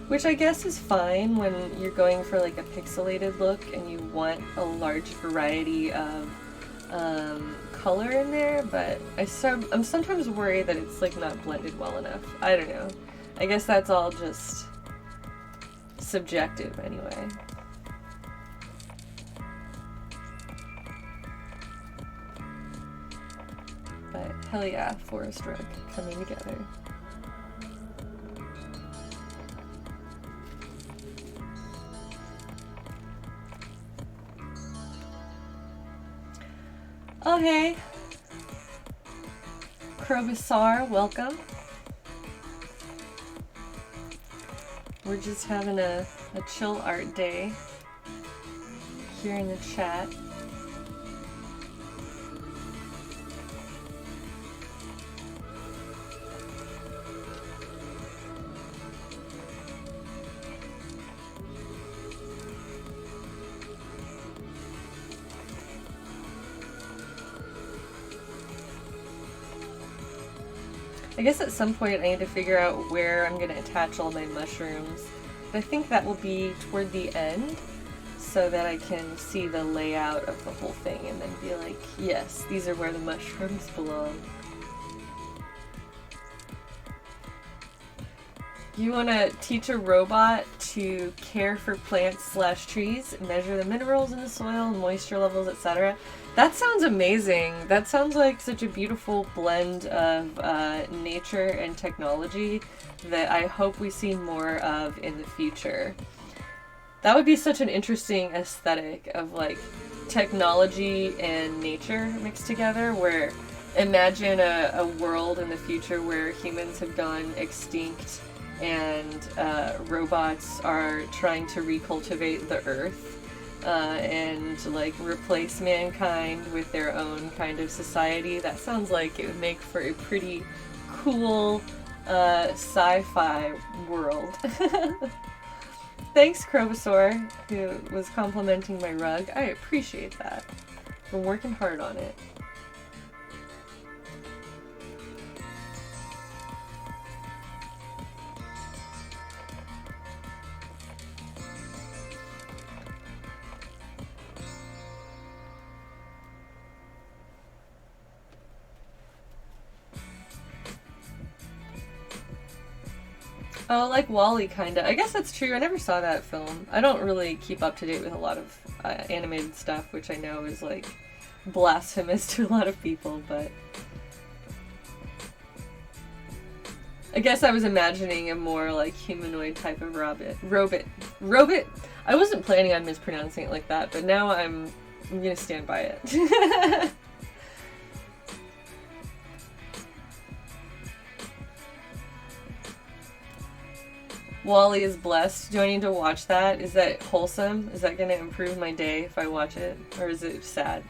which I guess is fine when you're going for, like, a pixelated look and you want a large variety of color in there, but I'm sometimes worried that it's, like, not blended well enough. I don't know. I guess that's all just subjective anyway. But hell yeah, Forest Rug coming together. Oh hey, Crobusar, welcome. We're just having a chill art day here in the chat. I guess at some point I need to figure out where I'm going to attach all my mushrooms. But I think that will be toward the end, so that I can see the layout of the whole thing and then be like, yes, these are where the mushrooms belong. You want to teach a robot to care for plants/trees, measure the minerals in the soil, moisture levels, etc. That sounds amazing. That sounds like such a beautiful blend of nature and technology that I hope we see more of in the future. That would be such an interesting aesthetic of like technology and nature mixed together, where imagine a world in the future where humans have gone extinct and robots are trying to recultivate the earth and like replace mankind with their own kind of society. That sounds like it would make for a pretty cool sci-fi world. Thanks, Crobosaur, who was complimenting my rug. I appreciate that. Been working hard on it. Oh, like WALL-E, kinda. I guess that's true. I never saw that film. I don't really keep up to date with a lot of animated stuff, which I know is, like, blasphemous to a lot of people, but... I guess I was imagining a more, like, humanoid type of robot. I wasn't planning on mispronouncing it like that, but now I'm gonna stand by it. WALL-E is blessed. Do I need to watch that? Is that wholesome? Is that going to improve my day if I watch it? Or is it sad?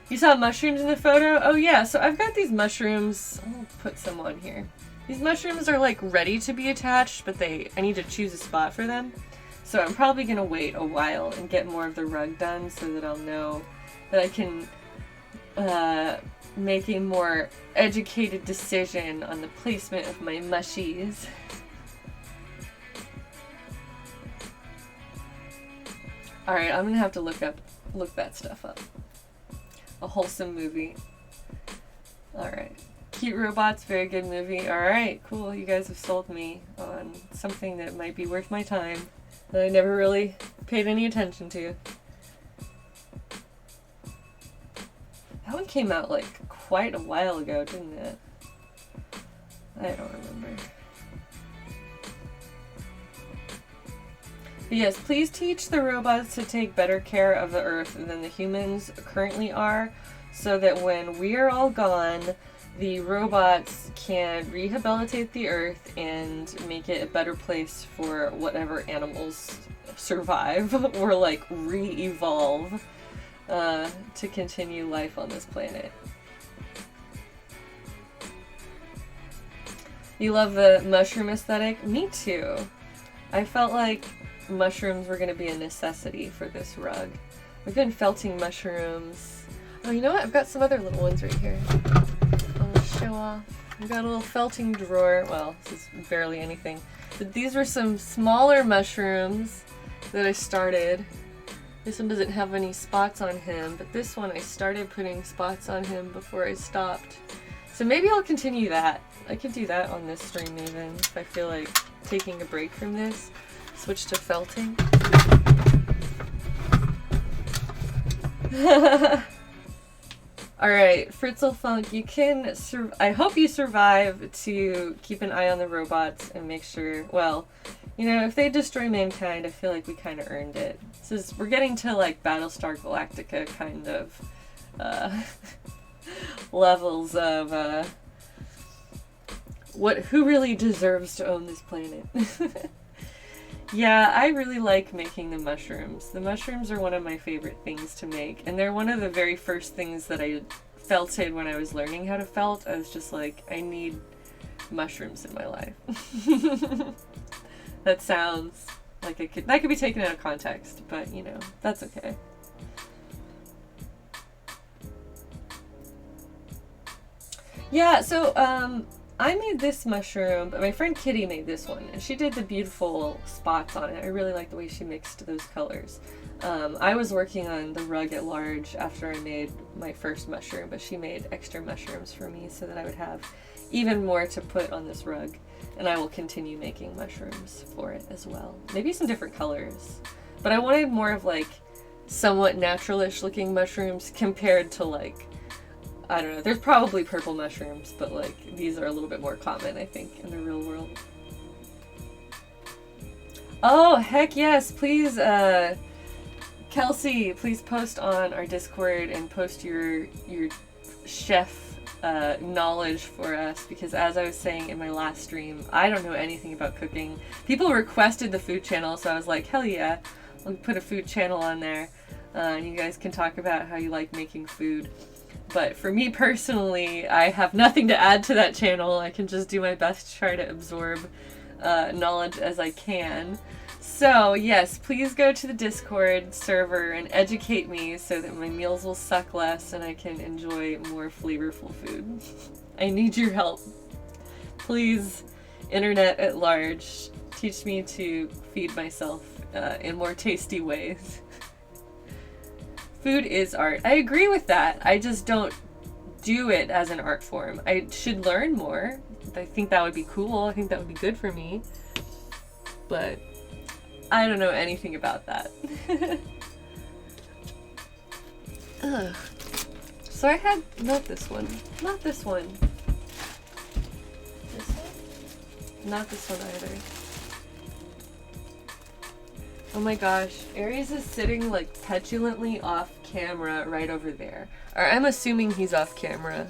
You saw mushrooms in the photo? Oh yeah, so I've got these mushrooms. I'll put some on here. These mushrooms are like ready to be attached, but I need to choose a spot for them. So I'm probably going to wait a while and get more of the rug done so that I'll know that I can make a more educated decision on the placement of my mushies. Alright, I'm gonna have to look that stuff up. A wholesome movie. Alright. Cute Robots, very good movie. Alright, cool. You guys have sold me on something that might be worth my time that I never really paid any attention to. That one came out like quite a while ago, didn't it? I don't remember. But yes, please teach the robots to take better care of the Earth than the humans currently are, so that when we are all gone, the robots can rehabilitate the Earth and make it a better place for whatever animals survive or like re-evolve to continue life on this planet. You love the mushroom aesthetic? Me too. I felt like mushrooms were going to be a necessity for this rug. We've been felting mushrooms. Oh, you know what? I've got some other little ones right here. I'll show off. I've got a little felting drawer. Well, this is barely anything. But these were some smaller mushrooms that I started. This one doesn't have any spots on him, but this one I started putting spots on him before I stopped. So maybe I'll continue that. I could do that on this stream even, if I feel like taking a break from this. Switch to felting. Alright, Fritzelfunk, you can I hope you survive to keep an eye on the robots and make sure, well, you know, if they destroy mankind, I feel like we kind of earned it. We're getting to like Battlestar Galactica kind of levels of who really deserves to own this planet. Yeah, I really like making the mushrooms. The mushrooms are one of my favorite things to make, and they're one of the very first things that I felted when I was learning how to felt. I was just like, I need mushrooms in my life. That sounds like that could be taken out of context, but you know, that's okay. Yeah, so I made this mushroom, but my friend Kitty made this one, and she did the beautiful spots on it. I really like the way she mixed those colors. I was working on the rug at large after I made my first mushroom, but she made extra mushrooms for me so that I would have even more to put on this rug. And I will continue making mushrooms for it as well. Maybe some different colors. But I wanted more of like somewhat naturalish looking mushrooms compared to like, I don't know, there's probably purple mushrooms, but like these are a little bit more common, I think, in the real world. Oh, heck yes, please, Kelsey, please post on our Discord and post your chef knowledge for us, because as I was saying in my last stream, I don't know anything about cooking. People requested the food channel, so I was like, hell yeah, I'll put a food channel on there, and you guys can talk about how you like making food. But for me personally, I have nothing to add to that channel. I can just do my best to try to absorb knowledge as I can. So yes, please go to the Discord server and educate me so that my meals will suck less and I can enjoy more flavorful food. I need your help. Please, internet at large, teach me to feed myself in more tasty ways. Food is art. I agree with that. I just don't do it as an art form. I should learn more. I think that would be cool. I think that would be good for me. But I don't know anything about that. Ugh. So I had not this one. Not this one. This one? Not this one either. Oh my gosh, Aries is sitting like petulantly off camera right over there. Or I'm assuming he's off camera.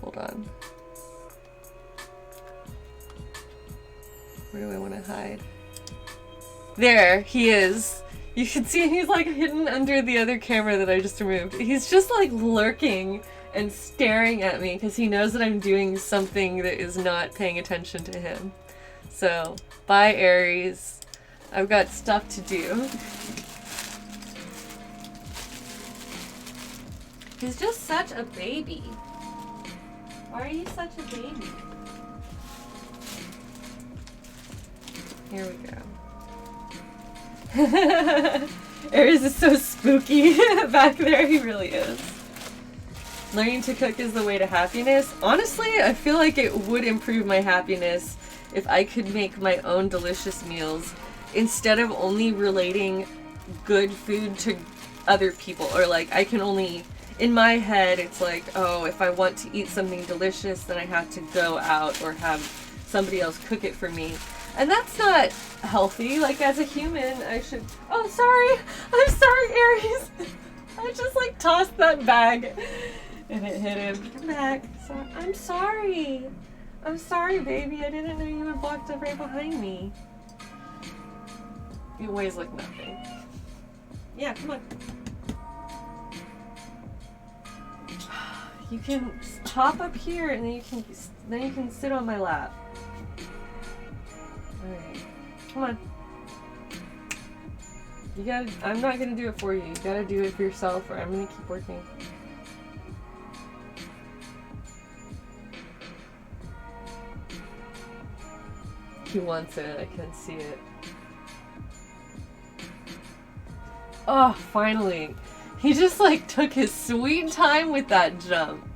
Hold on. Where do I want to hide? There, he is. You can see he's like hidden under the other camera that I just removed. He's just like lurking and staring at me because he knows that I'm doing something that is not paying attention to him. So, bye Aries. I've got stuff to do. He's just such a baby. Why are you such a baby? Here we go. Aries is so spooky back there, he really is. Learning to cook is the way to happiness. Honestly, I feel like it would improve my happiness if I could make my own delicious meals instead of only relating good food to other people. Or like, I can only, in my head, it's like, oh, if I want to eat something delicious, then I have to go out or have somebody else cook it for me. And that's not healthy. Like, as a human, I should... Oh, sorry! I'm sorry, Aries! I just, like, tossed that bag and it hit him. Come back. I'm sorry. I'm sorry, baby. I didn't know you were blocked up right behind me. It weighs like nothing. Yeah, come on. You can hop up here and then you can sit on my lap. Alright. Come on. You gotta... I'm not gonna do it for you. You gotta do it for yourself or I'm gonna keep working. He wants it. I can see it. Oh, finally. He just like took his sweet time with that jump.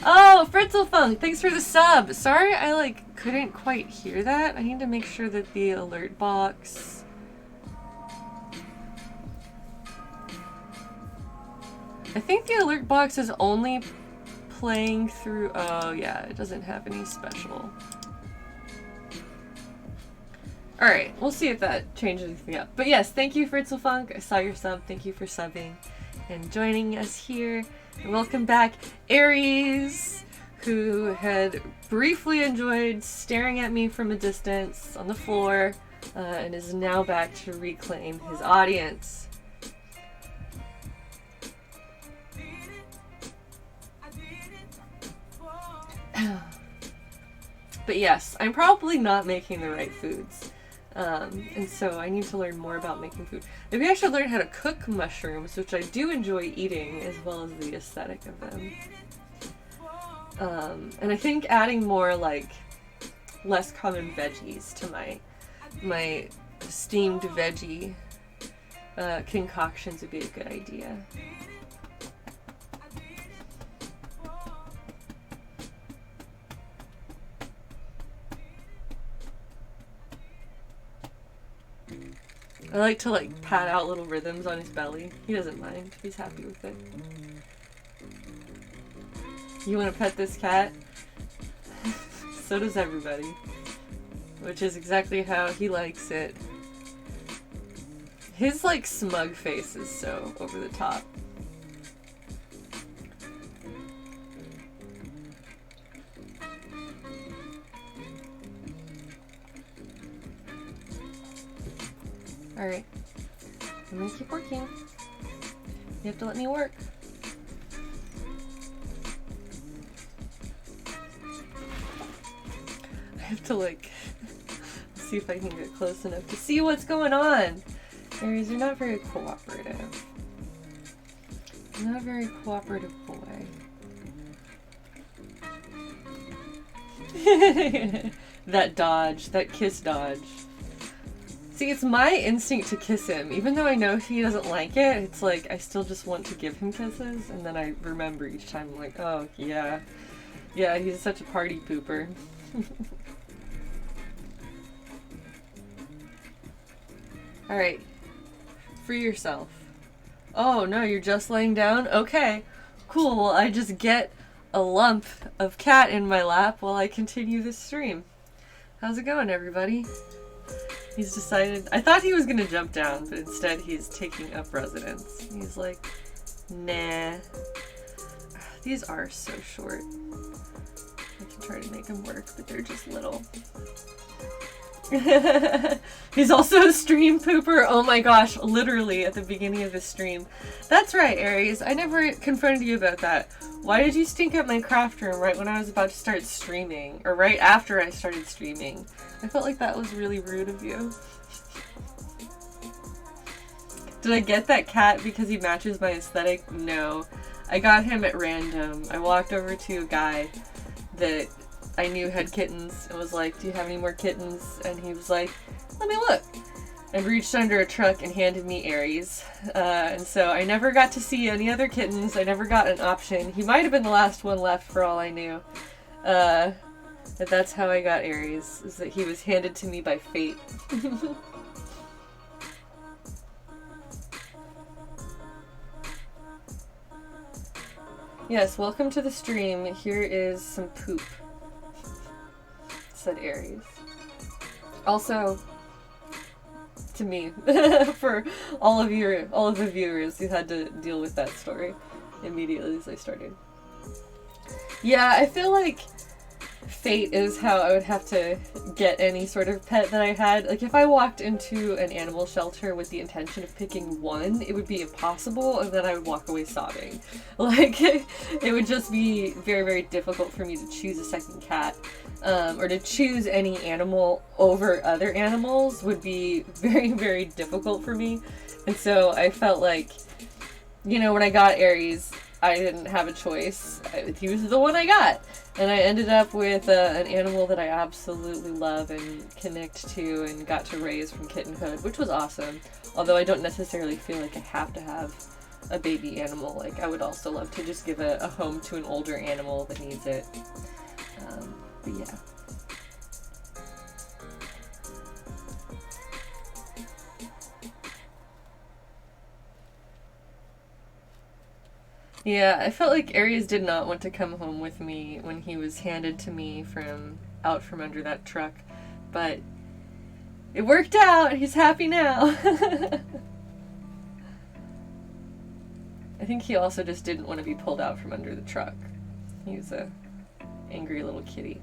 Oh, Fritzelfunk, thanks for the sub. Sorry I like couldn't quite hear that. I need to make sure that the alert box... I think the alert box is only playing through... Oh yeah, it doesn't have any special. Alright, we'll see if that changes anything up. But yes, thank you Fritzelfunk. I saw your sub. Thank you for subbing and joining us here. And welcome back Aries, who had briefly enjoyed staring at me from a distance on the floor and is now back to reclaim his audience. But yes, I'm probably not making the right foods. And so I need to learn more about making food. Maybe I should learn how to cook mushrooms, which I do enjoy eating, as well as the aesthetic of them. And I think adding more, like, less common veggies to my steamed veggie concoctions would be a good idea. I like to, like, pat out little rhythms on his belly. He doesn't mind. He's happy with it. You want to pet this cat? So does everybody. Which is exactly how he likes it. His, like, smug face is so over the top. Alright. I'm gonna keep working. You have to let me work. I have to, like, see if I can get close enough to see what's going on. Aries, you're not very cooperative. You're not a very cooperative boy. That dodge, that kiss dodge. See, it's my instinct to kiss him. Even though I know he doesn't like it, it's like I still just want to give him kisses, and then I remember each time, I'm like, oh, yeah. Yeah, he's such a party pooper. Alright. Free yourself. Oh, no, you're just laying down? Okay. Cool, well, I just get a lump of cat in my lap while I continue this stream. How's it going, everybody? He's decided... I thought he was gonna jump down, but instead he's taking up residence. He's like, nah. These are so short. I can try to make them work, but they're just little. He's also a stream pooper. Oh my gosh, literally at the beginning of the stream. That's right, Aries. I never confronted you about that. Why did you stink up my craft room right when I was about to start streaming? Or right after I started streaming? I felt like that was really rude of you. Did I get that cat because he matches my aesthetic? No. I got him at random. I walked over to a guy that I knew had kittens and was like, do you have any more kittens? And he was like, let me look. And reached under a truck and handed me Aries. And so I never got to see any other kittens. I never got an option. He might have been the last one left for all I knew. But that's how I got Aries, is that he was handed to me by fate. Yes, welcome to the stream. Here is some poop, said Aries. Also, to me, for all of the viewers who had to deal with that story immediately as I started. Yeah, I feel like fate is how I would have to get any sort of pet that I had. Like, if I walked into an animal shelter with the intention of picking one, it would be impossible, and then I would walk away sobbing. Like, it would just be very, very difficult for me to choose a second cat. Or to choose any animal over other animals would be very, very difficult for me. And so I felt like, you know, when I got Aries, I didn't have a choice. He was the one I got. And I ended up with an animal that I absolutely love and connect to and got to raise from kittenhood, which was awesome. Although I don't necessarily feel like I have to have a baby animal. Like, I would also love to just give a home to an older animal that needs it. But yeah. Yeah, I felt like Aries did not want to come home with me when he was handed to me from out from under that truck, but it worked out. He's happy now. I think he also just didn't want to be pulled out from under the truck. He was a angry little kitty.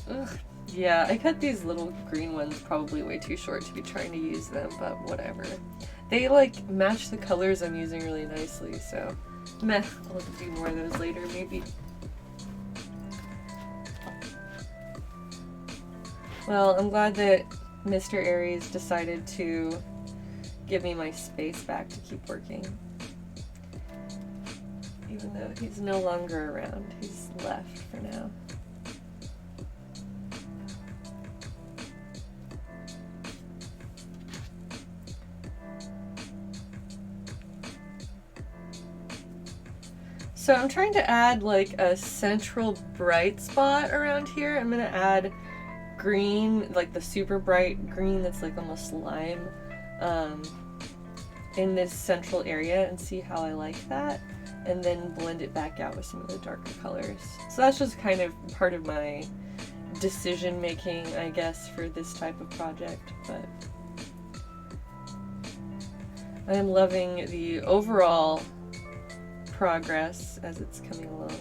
Ugh. Yeah, I cut these little green ones probably way too short to be trying to use them, but whatever. They, like, match the colors I'm using really nicely, so meh, I'll do more of those later, maybe. Well, I'm glad that Mr. Aries decided to give me my space back to keep working. Even though he's no longer around, he's left for now. So I'm trying to add like a central bright spot around here. I'm gonna add green, like the super bright green that's like almost lime, in this central area and see how I like that, and then blend it back out with some of the darker colors. So that's just kind of part of my decision making, I guess, for this type of project, but I am loving the overall progress as it's coming along.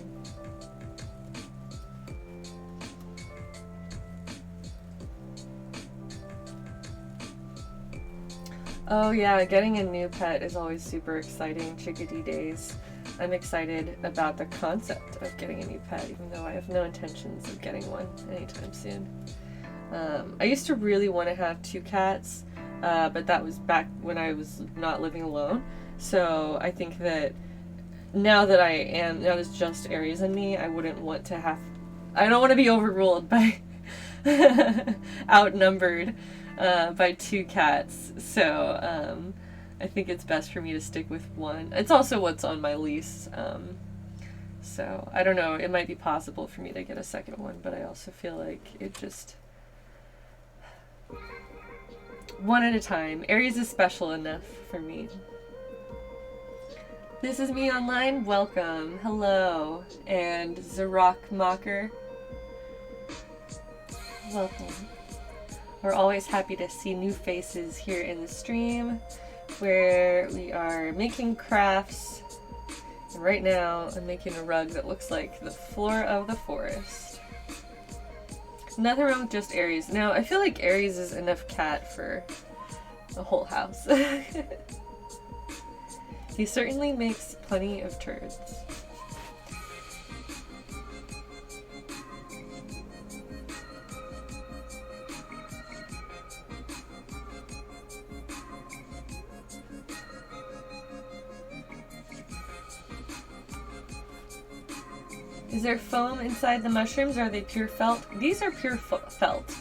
Oh yeah, getting a new pet is always super exciting. Chickadee days. I'm excited about the concept of getting a new pet, even though I have no intentions of getting one anytime soon. I used to really want to have 2 cats, but that was back when I was not living alone. So I think that now there's just Aries in me, I don't want to be overruled by outnumbered by 2 cats. So I think it's best for me to stick with 1. It's also what's on my lease. So I don't know, it might be possible for me to get a second one, but I also feel like it just one at a time. Aries is special enough for me. This is me online. Welcome. Hello. And Zarok Mocker. Welcome. We're always happy to see new faces here in the stream where we are making crafts. And right now I'm making a rug that looks like the floor of the forest. Nothing wrong with just Aries. Now, I feel like Aries is enough cat for the whole house. He certainly makes plenty of turds. Is there foam inside the mushrooms? Are they pure felt? These are pure felt,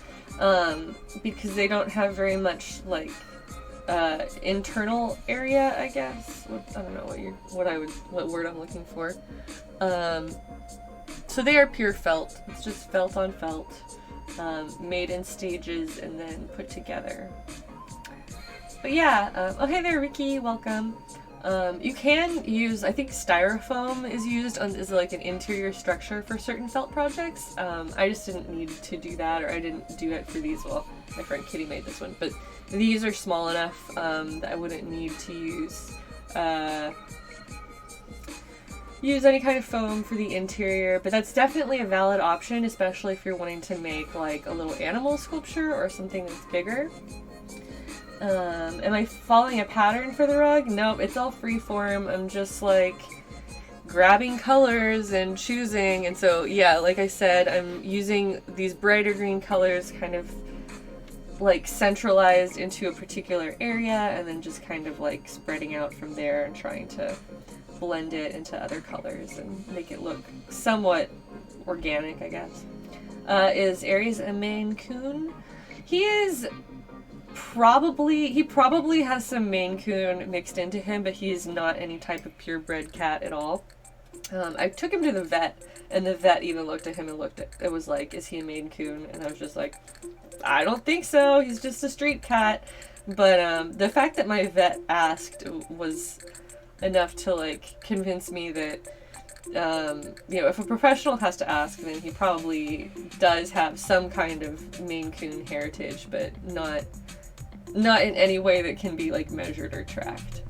because they don't have very much like internal area, I guess. I don't know what word I'm looking for. So they are pure felt. It's just felt on felt, made in stages and then put together. But yeah, oh hey there, Ricky, welcome. You can use, I think styrofoam is used as like an interior structure for certain felt projects. I just didn't need to do that, or I didn't do it for these. Well, my friend Kitty made this one, but these are small enough that I wouldn't need to use any kind of foam for the interior, but that's definitely a valid option, especially if you're wanting to make like a little animal sculpture or something that's bigger. Am I following a pattern for the rug? Nope, it's all freeform. I'm just like grabbing colors and choosing, and so yeah, like I said, I'm using these brighter green colors kind of like centralized into a particular area and then just kind of like spreading out from there and trying to blend it into other colors and make it look somewhat organic, I guess. Is Aries a Maine Coon? He probably has some Maine Coon mixed into him, but he is not any type of purebred cat at all. I took him to the vet, and the vet even looked at him and it was like, is he a Maine Coon? And I was just like, I don't think so, he's just a street cat. But the fact that my vet asked was enough to like convince me that if a professional has to ask, then he probably does have some kind of Maine Coon heritage, but not in any way that can be like measured or tracked.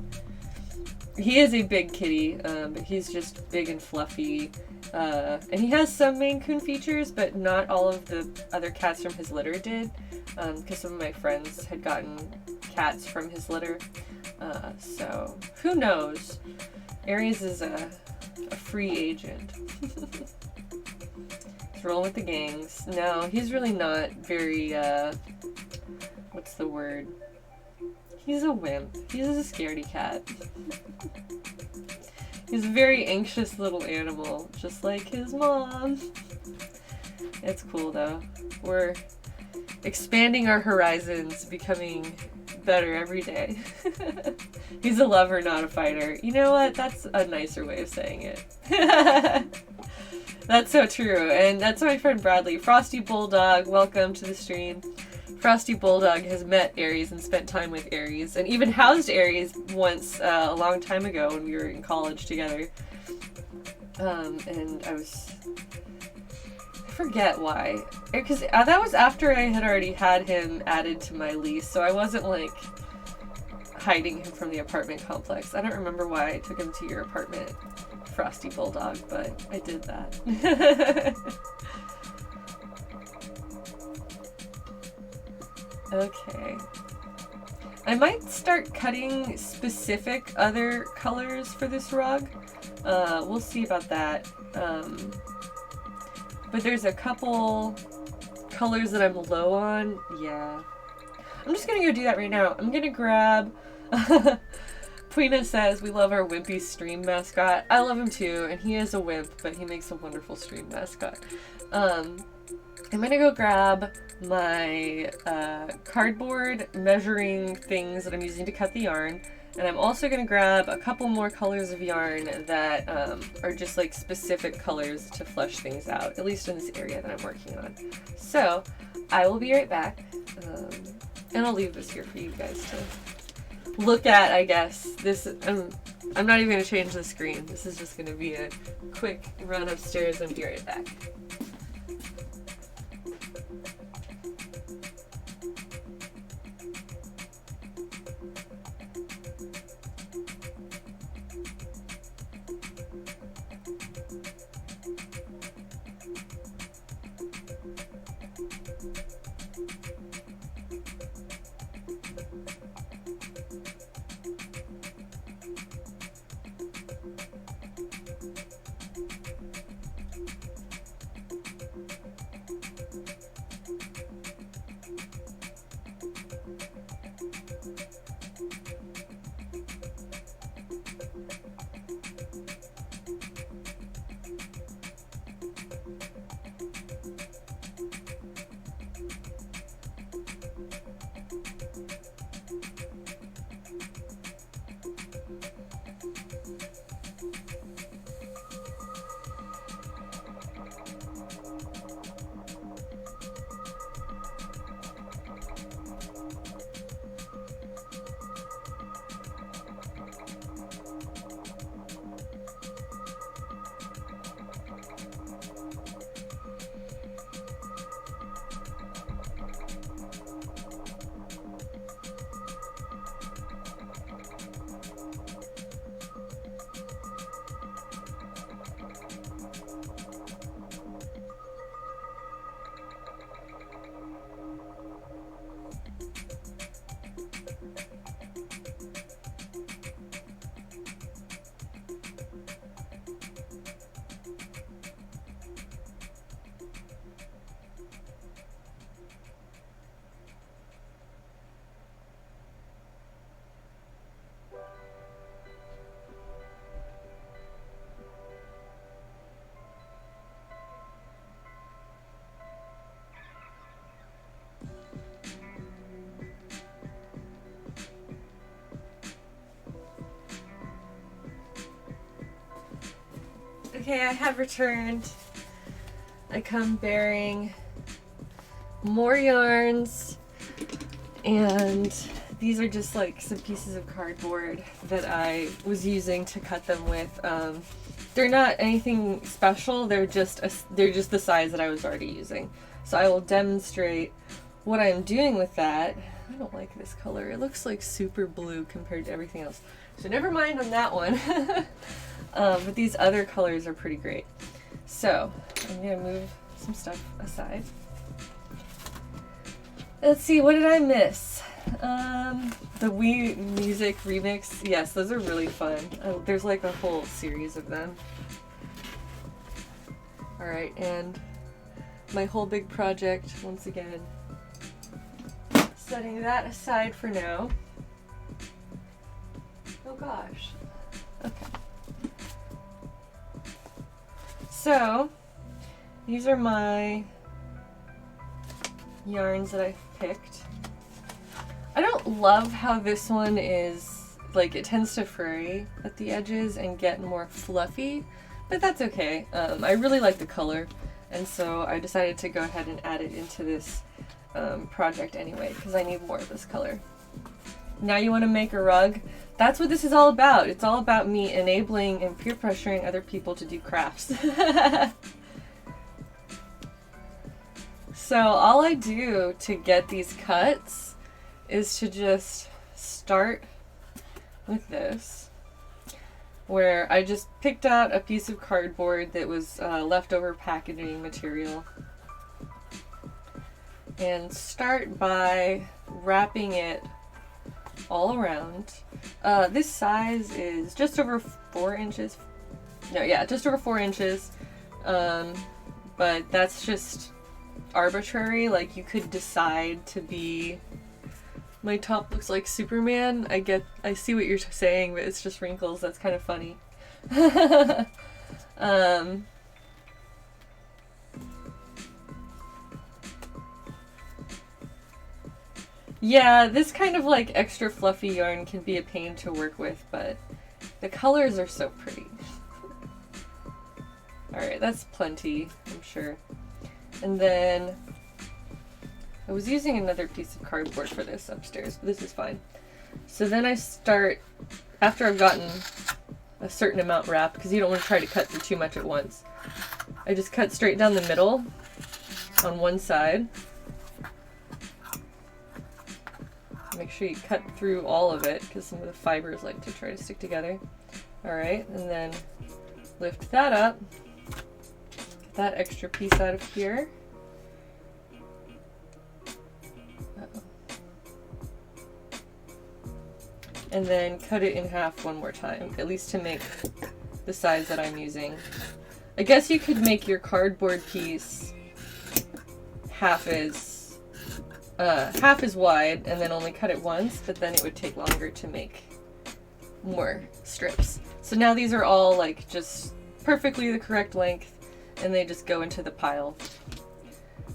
He is a big kitty, but he's just big and fluffy, and he has some Maine Coon features, but not all of the other cats from his litter did, because some of my friends had gotten cats from his litter, so who knows? Aries is a free agent. He's rolling with the gangs. No, he's really not very, what's the word? He's a wimp. He's a scaredy cat. He's a very anxious little animal, just like his mom. It's cool though. We're expanding our horizons, becoming better every day. He's a lover, not a fighter. You know what? That's a nicer way of saying it. That's so true. And that's my friend Bradley. Frosty Bulldog, welcome to the stream. Frosty Bulldog has met Aries and spent time with Aries, and even housed Aries once a long time ago when we were in college together. And I forget why. Because that was after I had already had him added to my lease, so I wasn't like hiding him from the apartment complex. I don't remember why I took him to your apartment, Frosty Bulldog, but I did that. Okay. I might start cutting specific other colors for this rug. We'll see about that. But there's a couple colors that I'm low on. Yeah. I'm just gonna go do that right now. I'm gonna grab... Puina says, we love our wimpy stream mascot. I love him too, and he is a wimp, but he makes a wonderful stream mascot. I'm gonna go grab my cardboard measuring things that I'm using to cut the yarn, and I'm also going to grab a couple more colors of yarn that are just like specific colors to flesh things out, at least in this area that I'm working on. So I will be right back, and I'll leave this here for you guys to look at, I guess. I'm not even going to change the screen. This is just going to be a quick run upstairs and be right back. Okay, I have returned. I come bearing more yarns, and these are just like some pieces of cardboard that I was using to cut them with. They're not anything special, they're just the size that I was already using. So I will demonstrate what I'm doing with that. I don't like this color. It looks like super blue compared to everything else. So never mind on that one. But these other colors are pretty great. So I'm gonna move some stuff aside. Let's see, what did I miss? The Wii Music remix. Yes, those are really fun. There's like a whole series of them. Alright, and my whole big project once again. Setting that aside for now. Oh gosh. Okay. So, these are my yarns that I've picked. I don't love how this one is, like, it tends to fray at the edges and get more fluffy, but that's okay. I really like the color, and so I decided to go ahead and add it into this project anyway, because I need more of this color. Now you want to make a rug? That's what this is all about. It's all about me enabling and peer pressuring other people to do crafts. So all I do to get these cuts is to just start with this, where I just picked out a piece of cardboard that was leftover packaging material, and start by wrapping it all around. This size is just over 4 inches. No, yeah, just over 4 inches. But that's just arbitrary. Like, you could decide to be, my top looks like Superman. I see what you're saying, but it's just wrinkles. That's kind of funny. Yeah, this kind of like extra fluffy yarn can be a pain to work with, but the colors are so pretty. Alright, that's plenty, I'm sure. And then I was using another piece of cardboard for this upstairs, but this is fine. So then I start, after I've gotten a certain amount wrapped, because you don't want to try to cut through too much at once, I just cut straight down the middle on one side. Make sure you cut through all of it, because some of the fibers like to try to stick together. Alright, and then lift that up. Get that extra piece out of here. Uh-oh. And then cut it in half one more time, at least to make the size that I'm using. I guess you could make your cardboard piece half as wide and then only cut it once, but then it would take longer to make more strips. So now these are all like just perfectly the correct length, and they just go into the pile.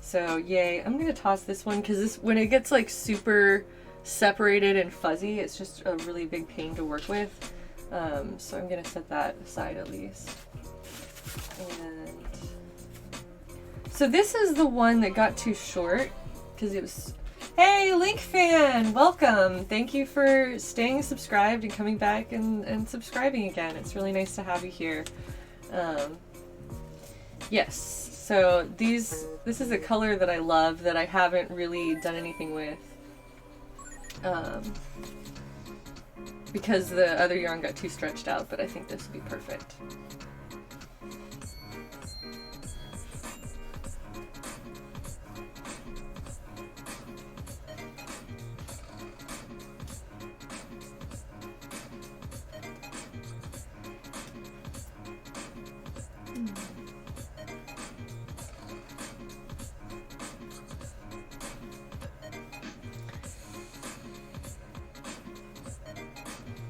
So yay. I'm gonna toss this one because this, when it gets like super separated and fuzzy, it's just a really big pain to work with. So I'm gonna set that aside at least. And so this is the one that got too short because it was, hey Link fan, welcome. Thank you for staying subscribed and coming back and subscribing again. It's really nice to have you here. Yes, so this is a color that I love that I haven't really done anything with. Because the other yarn got too stretched out, but I think this will be perfect.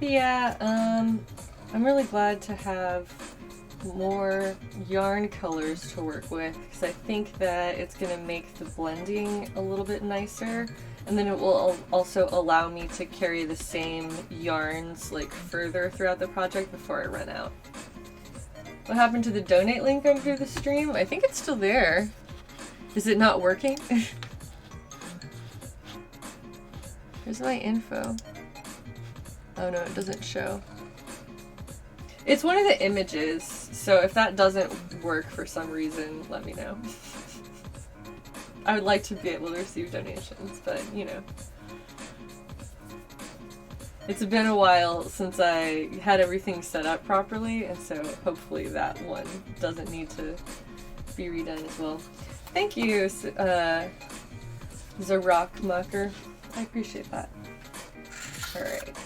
Yeah, I'm really glad to have more yarn colors to work with because I think that it's going to make the blending a little bit nicer, and then it will also allow me to carry the same yarns like further throughout the project before I run out. What happened to the donate link under the stream? I think it's still there. Is it not working? Here's my info. Oh no, it doesn't show. It's one of the images, so if that doesn't work for some reason, let me know. I would like to be able to receive donations, but you know. It's been a while since I had everything set up properly, and so hopefully that one doesn't need to be redone as well. Thank you, Zarok Mucker. I appreciate that. Alright.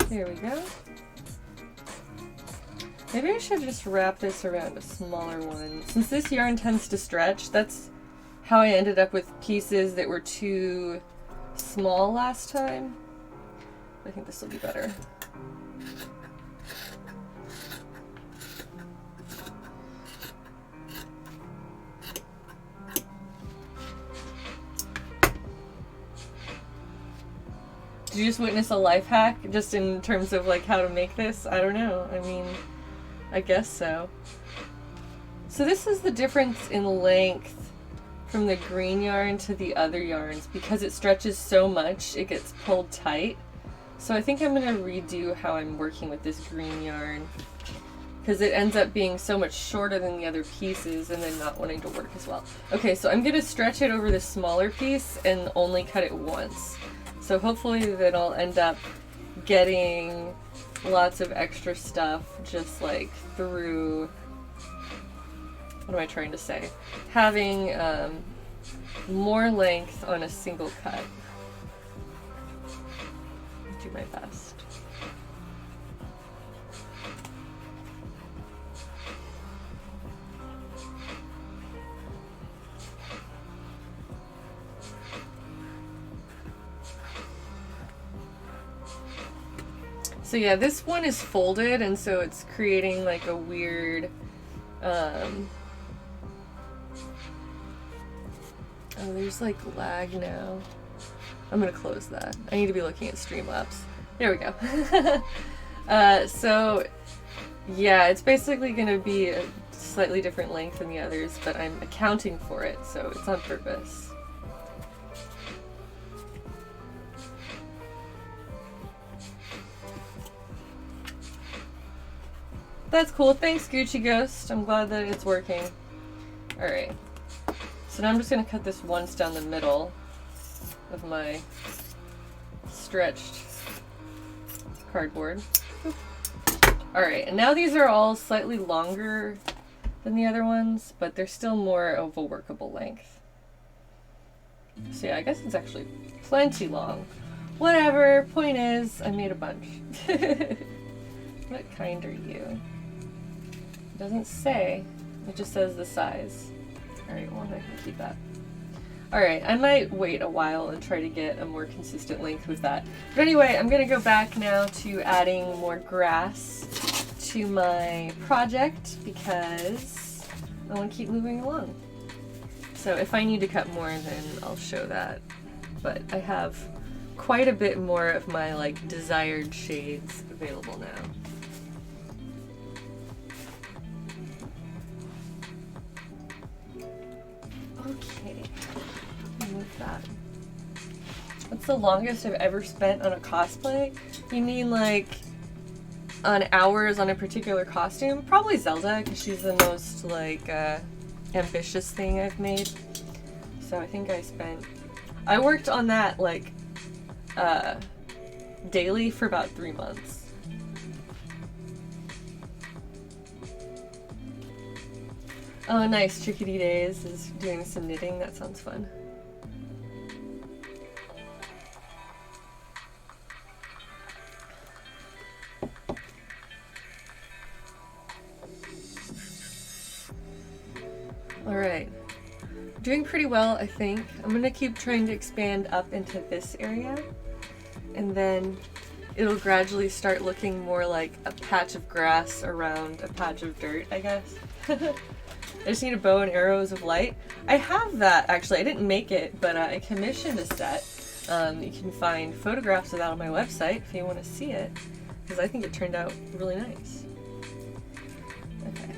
Here we go. Maybe I should just wrap this around a smaller one. Since this yarn tends to stretch, that's how I ended up with pieces that were too small last time. I think this will be better. Did you just witness a life hack just in terms of like how to make this? I don't know. I mean, I guess so. So this is the difference in length from the green yarn to the other yarns. Because it stretches so much, it gets pulled tight. So I think I'm going to redo how I'm working with this green yarn, because it ends up being so much shorter than the other pieces and then not wanting to work as well. Okay, so I'm going to stretch it over the smaller piece and only cut it once. So hopefully that I'll end up getting lots of extra stuff just like through, what am I trying to say? Having more length on a single cut. Do my best. So yeah, this one is folded, and so it's creating like a weird, oh, there's like lag now. I'm gonna close that. I need to be looking at Streamlabs. There we go. So yeah, it's basically gonna be a slightly different length than the others, but I'm accounting for it, so it's on purpose. That's cool. Thanks, Gucci Ghost. I'm glad that it's working. Alright. So now I'm just going to cut this once down the middle of my stretched cardboard. Alright, and now these are all slightly longer than the other ones, but they're still more of a workable length. So yeah, I guess it's actually plenty long. Whatever. Point is, I made a bunch. What kind are you? It doesn't say, it just says the size. Alright, well I can keep that. Alright, I might wait a while and try to get a more consistent length with that. But anyway, I'm gonna go back now to adding more grass to my project because I want to keep moving along. So if I need to cut more, then I'll show that. But I have quite a bit more of my like desired shades available now. Okay, move that. What's the longest I've ever spent on a cosplay? You mean like on hours on a particular costume? Probably Zelda, because she's the most like ambitious thing I've made. So I think I worked on that like daily for about 3 months. Oh nice, Chickadee Days is doing some knitting, that sounds fun. Alright, doing pretty well I think. I'm gonna keep trying to expand up into this area, and then it'll gradually start looking more like a patch of grass around a patch of dirt, I guess. I just need a bow and arrows of light. I have that actually. I didn't make it, but I commissioned a set. You can find photographs of that on my website if you want to see it, because I think it turned out really nice. Okay.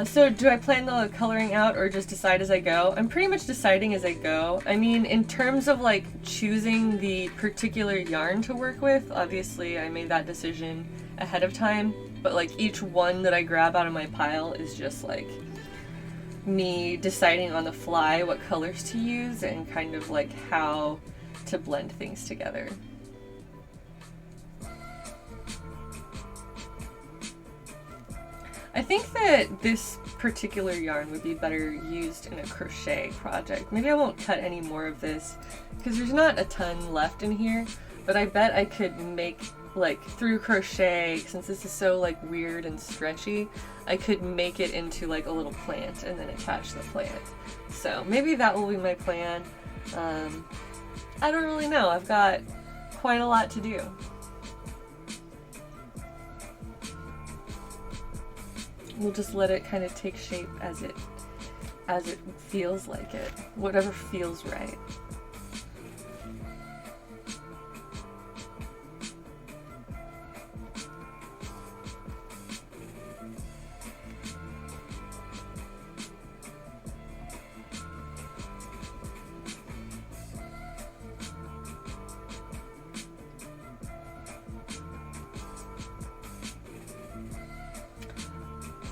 So do I plan the coloring out or just decide as I go? I'm pretty much deciding as I go. I mean, in terms of like choosing the particular yarn to work with, obviously I made that decision ahead of time, but like each one that I grab out of my pile is just like me deciding on the fly what colors to use and kind of like how to blend things together. I think that this particular yarn would be better used in a crochet project. Maybe I won't cut any more of this because there's not a ton left in here, but I bet I could make, like, through crochet, since this is so, like, weird and stretchy, I could make it into, like, a little plant and then attach the plant. So maybe that will be my plan. I don't really know. I've got quite a lot to do. We'll just let it kind of take shape as it feels like it. Whatever feels right.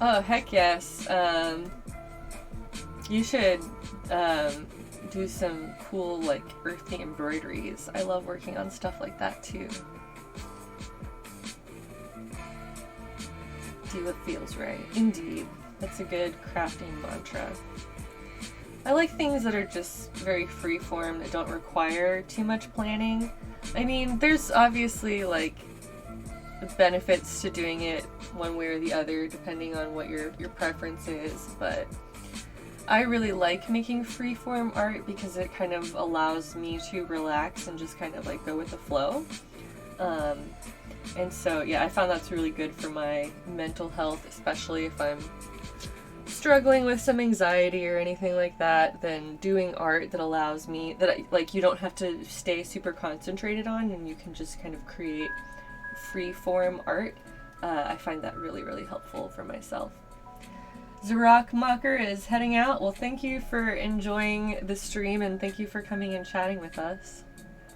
Oh, heck yes. You should do some cool, like, earthy embroideries. I love working on stuff like that, too. Do what feels right. Indeed. That's a good crafting mantra. I like things that are just very freeform, that don't require too much planning. I mean, there's obviously, like, benefits to doing it one way or the other, depending on what your preference is, but I really like making freeform art because it kind of allows me to relax and just kind of like go with the flow. And so, yeah, I found that's really good for my mental health, especially if I'm struggling with some anxiety or anything like that. Then doing art that allows me, like, you don't have to stay super concentrated on, and you can just kind of create free-form art. I find that really, really helpful for myself. Zorak Mocker is heading out. Well, thank you for enjoying the stream, and thank you for coming and chatting with us.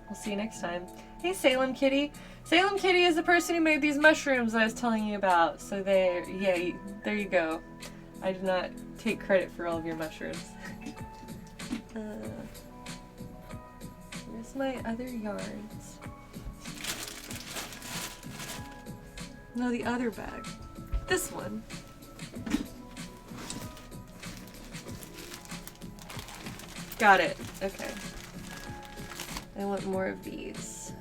We'll see you next time. Hey, Salem Kitty. Salem Kitty is the person who made these mushrooms that I was telling you about. So there you go. I did not take credit for all of your mushrooms. Where's my other yarns? No, the other bag. This one. Got it. Okay. I want more of these.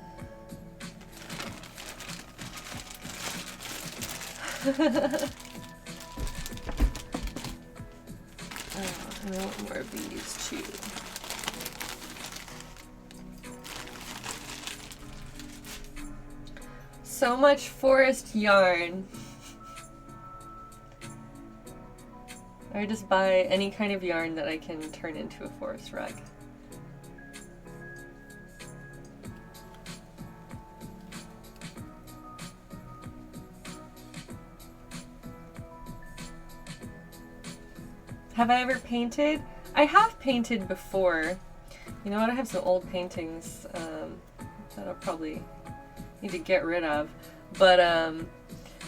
I want more of these too. So much forest yarn. I just buy any kind of yarn that I can turn into a forest rug. Have I ever painted? I have painted before. You know what? I have some old paintings that I'll probably need to get rid of. But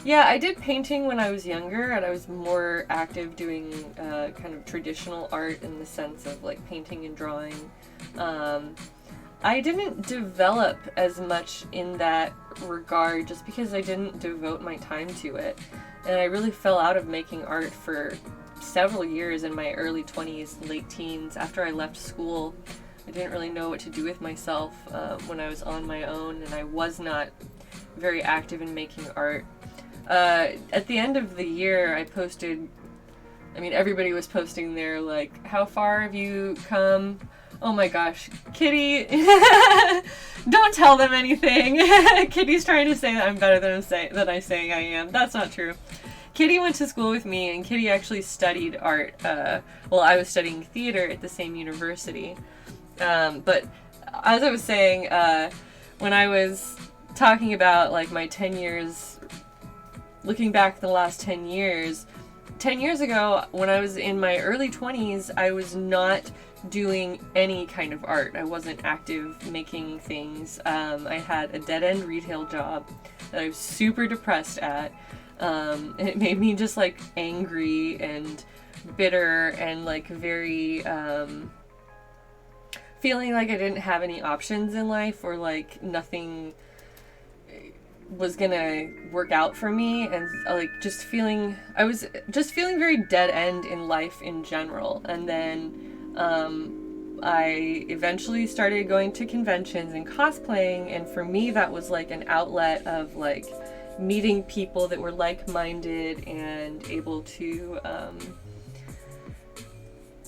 yeah, I did painting when I was younger, and I was more active doing kind of traditional art in the sense of like painting and drawing. I didn't develop as much in that regard just because I didn't devote my time to it. And I really fell out of making art for several years in my early 20s, late teens. After I left school, I didn't really know what to do with myself when I was on my own, and I was not very active in making art. At the end of the year, I posted, I mean, everybody was posting their, like, how far have you come? Oh my gosh, Kitty, don't tell them anything. Kitty's trying to say that I'm better than I say I am. That's not true. Kitty went to school with me, and Kitty actually studied art. Well, I was studying theater at the same university. But as I was saying, when I was talking about like my 10 years, looking back the last 10 years, 10 years ago, when I was in my early 20s, I was not doing any kind of art. I wasn't active making things. I had a dead-end retail job that I was super depressed at. And it made me just like angry and bitter and like very feeling like I didn't have any options in life, or like nothing was gonna work out for me, and like I was just feeling very dead end in life in general. And then I eventually started going to conventions and cosplaying, and for me that was like an outlet of like meeting people that were like-minded and able to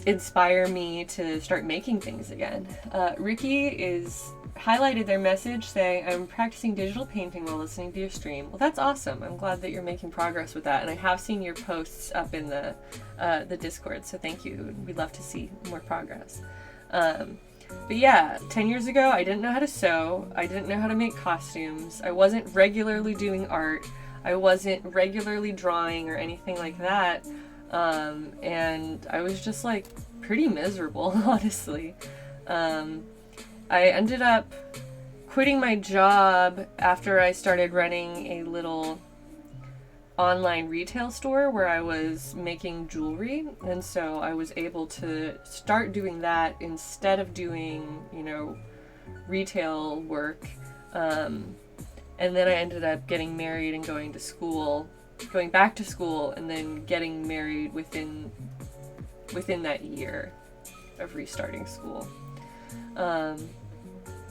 inspire me to start making things again. Ricky is highlighted their message saying, I'm practicing digital painting while listening to your stream. Well, that's awesome. I'm glad that you're making progress with that, and I have seen your posts up in the Discord, so thank you. We'd love to see more progress. But yeah, 10 years ago, I didn't know how to sew. I didn't know how to make costumes. I wasn't regularly doing art. I wasn't regularly drawing or anything like that. And I was just like pretty miserable, honestly. I ended up quitting my job after I started running a little online retail store where I was making jewelry, and so I was able to start doing that instead of doing, you know, retail work. And then I ended up getting married and going back to school, and then getting married within that year of restarting school.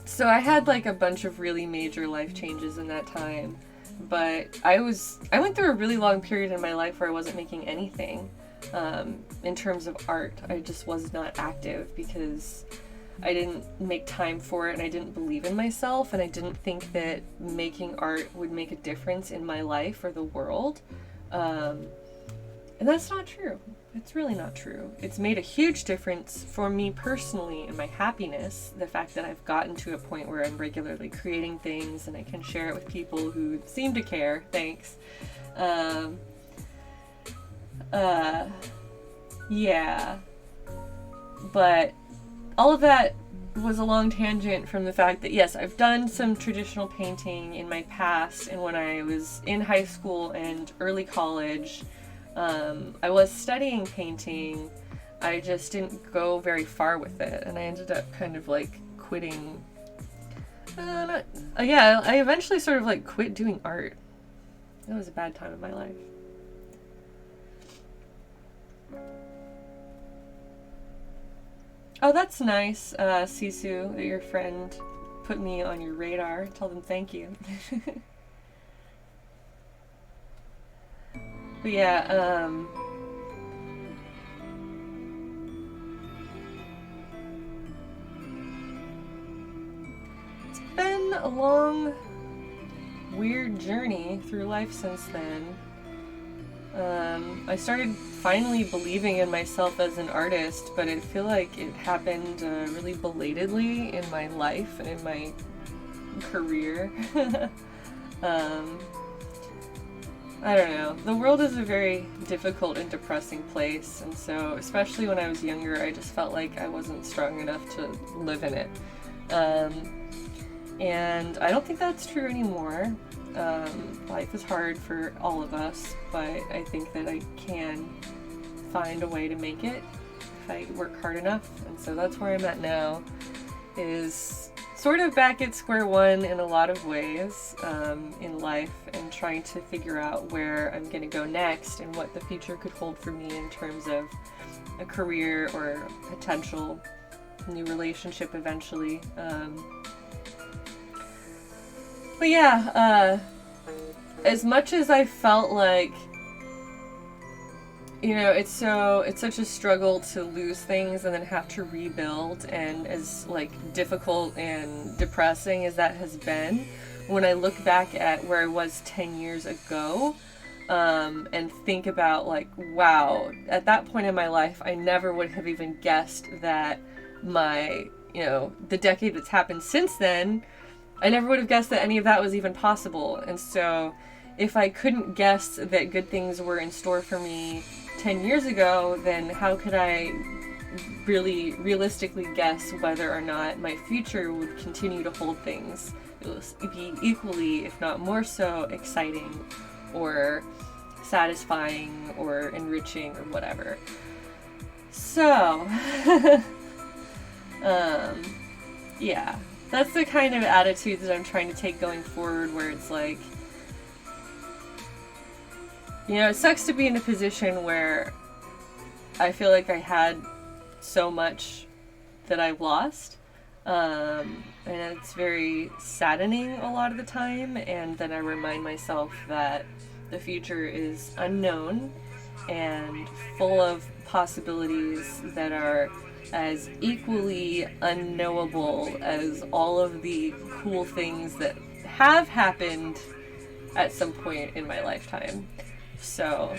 So I had like a bunch of really major life changes in that time. But I went through a really long period in my life where I wasn't making anything in terms of art. I just was not active because I didn't make time for it, and I didn't believe in myself, and I didn't think that making art would make a difference in my life or the world. And that's not true. It's really not true. It's made a huge difference for me personally in my happiness, the fact that I've gotten to a point where I'm regularly creating things and I can share it with people who seem to care. Thanks. Yeah. But all of that was a long tangent from the fact that, yes, I've done some traditional painting in my past, and when I was in high school and early college, I was studying painting. I just didn't go very far with it, and I ended up kind of like quitting. I eventually sort of like quit doing art. That was a bad time in my life. Oh, that's nice, Sisu, that your friend put me on your radar. Tell them thank you. But yeah, it's been a long, weird journey through life since then. I started finally believing in myself as an artist, but I feel like it happened really belatedly in my life and in my career. I don't know. The world is a very difficult and depressing place, and so, especially when I was younger, I just felt like I wasn't strong enough to live in it. And I don't think that's true anymore. Life is hard for all of us, but I think that I can find a way to make it if I work hard enough, and so that's where I'm at now, is sort of back at square one in a lot of ways in life, and trying to figure out where I'm going to go next and what the future could hold for me in terms of a career or potential new relationship eventually. But yeah, as much as I felt like, you know, it's such a struggle to lose things and then have to rebuild, and as like difficult and depressing as that has been, when I look back at where I was 10 years ago, and think about like, wow, at that point in my life, I never would have even guessed that the decade that's happened since then, I never would have guessed that any of that was even possible. And so if I couldn't guess that good things were in store for me 10 years ago, then how could I really realistically guess whether or not my future would continue to hold things? It would be equally, if not more so, exciting or satisfying or enriching or whatever. So, yeah, that's the kind of attitude that I'm trying to take going forward, where it's like, you know, it sucks to be in a position where I feel like I had so much that I've lost. And it's very saddening a lot of the time, and then I remind myself that the future is unknown and full of possibilities that are as equally unknowable as all of the cool things that have happened at some point in my lifetime. So,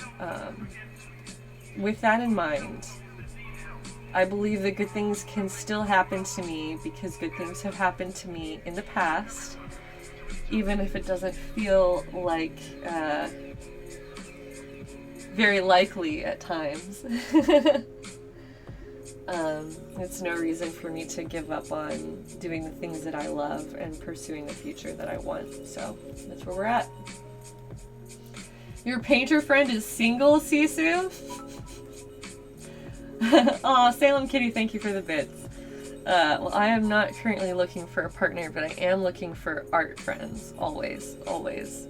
with that in mind, I believe that good things can still happen to me because good things have happened to me in the past, even if it doesn't feel like very likely at times. It's no reason for me to give up on doing the things that I love and pursuing the future that I want. So that's where we're at. Your painter friend is single, Sisu? Aw, Salem Kitty, thank you for the bits. Well, I am not currently looking for a partner, but I am looking for art friends. Always, always.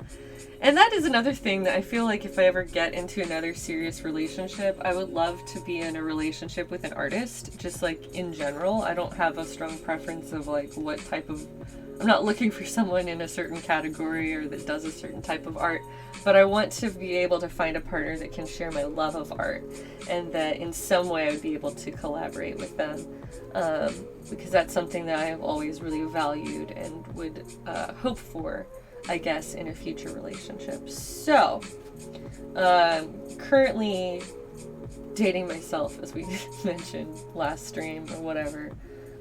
And that is another thing that I feel like if I ever get into another serious relationship, I would love to be in a relationship with an artist, just like in general. I don't have a strong preference of like what type of... I'm not looking for someone in a certain category or that does a certain type of art, but I want to be able to find a partner that can share my love of art and that in some way I would be able to collaborate with them, because that's something that I have always really valued and would hope for, I guess, in a future relationship. So, currently dating myself, as we mentioned last stream or whatever.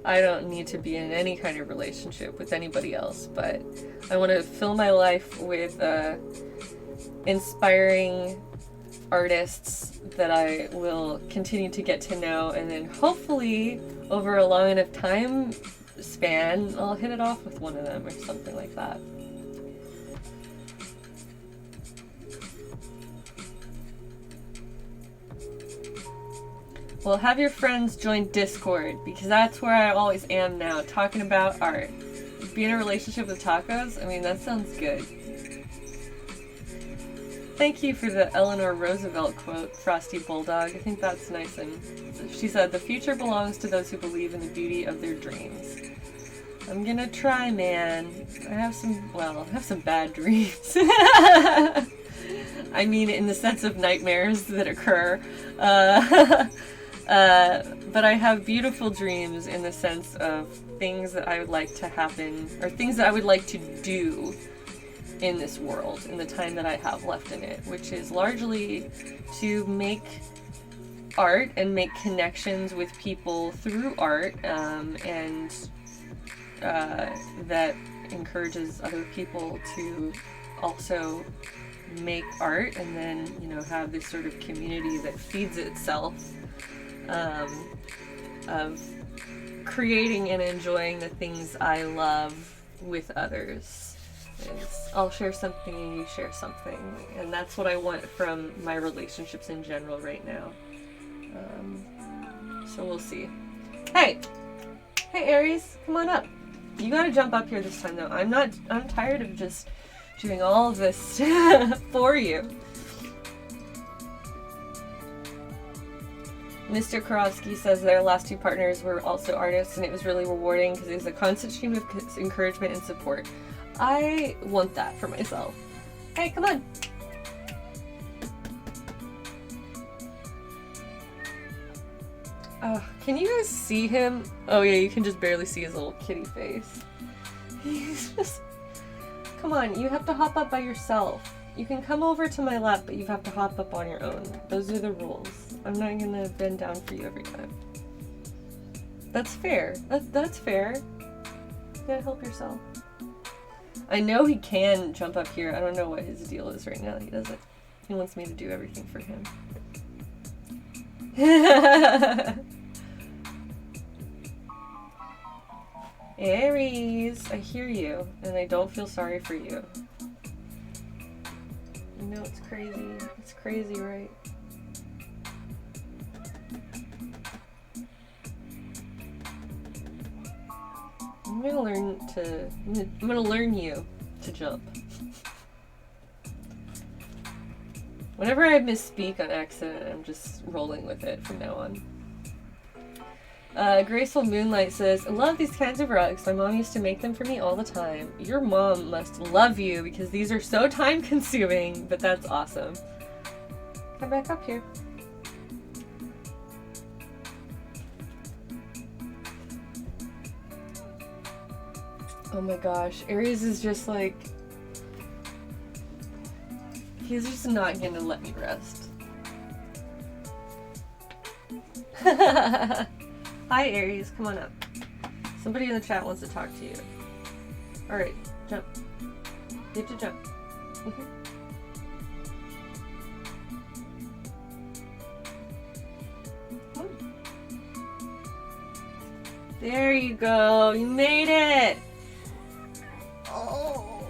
I don't need to be in any kind of relationship with anybody else, but I want to fill my life with inspiring artists that I will continue to get to know, and then hopefully over a long enough time span, I'll hit it off with one of them or something like that. Well, have your friends join Discord, because that's where I always am now, talking about art. Be in a relationship with tacos? I mean, that sounds good. Thank you for the Eleanor Roosevelt quote, Frosty Bulldog. I think that's nice. And she said, "The future belongs to those who believe in the beauty of their dreams." I'm gonna try, man. I have some bad dreams. I mean, in the sense of nightmares that occur. But I have beautiful dreams in the sense of things that I would like to happen, or things that I would like to do in this world, in the time that I have left in it, which is largely to make art and make connections with people through art, and that encourages other people to also make art, and then, you know, have this sort of community that feeds itself, of creating and enjoying the things I love with others. I'll share something and you share something, and that's what I want from my relationships in general right now. So we'll see. Hey Aries, come on up. You gotta jump up here this time though. I'm tired of just doing all of this for you. Mr. Karofsky says their last two partners were also artists, and it was really rewarding because it was a constant stream of encouragement and support. I want that for myself. Hey, come on. Can you guys see him? Oh yeah, you can just barely see his little kitty face. He's just... Come on, you have to hop up by yourself. You can come over to my lap, but you have to hop up on your own. Those are the rules. I'm not gonna bend down for you every time. That's fair. That's fair. You gotta help yourself. I know he can jump up here. I don't know what his deal is right now. He doesn't. He wants me to do everything for him. Aries, I hear you, and I don't feel sorry for you. You know, it's crazy. It's crazy, right? I'm gonna learn you to jump. Whenever I misspeak on accident, I'm just rolling with it from now on. Graceful Moonlight says, I love these kinds of rugs. My mom used to make them for me all the time. Your mom must love you because these are so time consuming, but that's awesome. Come back up here. Oh my gosh, Aries is just like, he's just not gonna let me rest. Hi Aries, come on up. Somebody in the chat wants to talk to you. Alright, jump. You have to jump. There you go, you made it! Oh.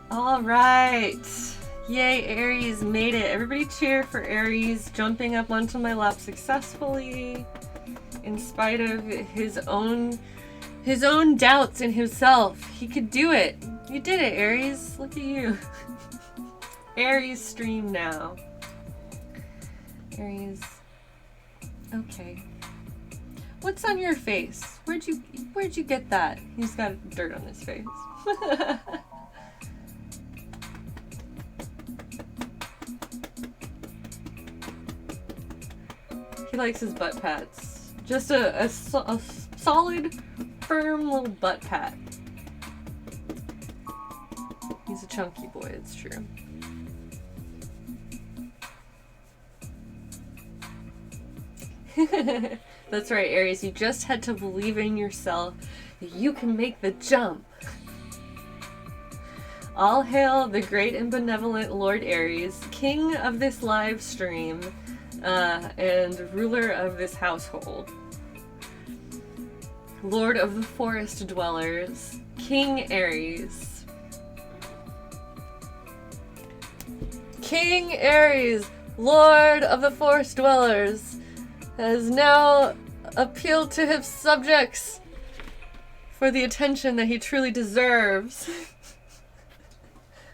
All right. Yay, Aries made it. Everybody cheer for Aries jumping up onto my lap successfully in spite of his own doubts in himself. He could do it. You did it, Aries. Look at you. Aries stream now. Aries. Okay. What's on your face? Where'd you get that? He's got dirt on his face. He likes his butt pats. Just a solid, firm little butt pat. He's a chunky boy, it's true. That's right, Aries. You just had to believe in yourself that you can make the jump. All hail the great and benevolent Lord Aries, king of this live stream, and ruler of this household. Lord of the forest dwellers, King Aries. King Aries, Lord of the forest dwellers, has now appealed to his subjects for the attention that he truly deserves.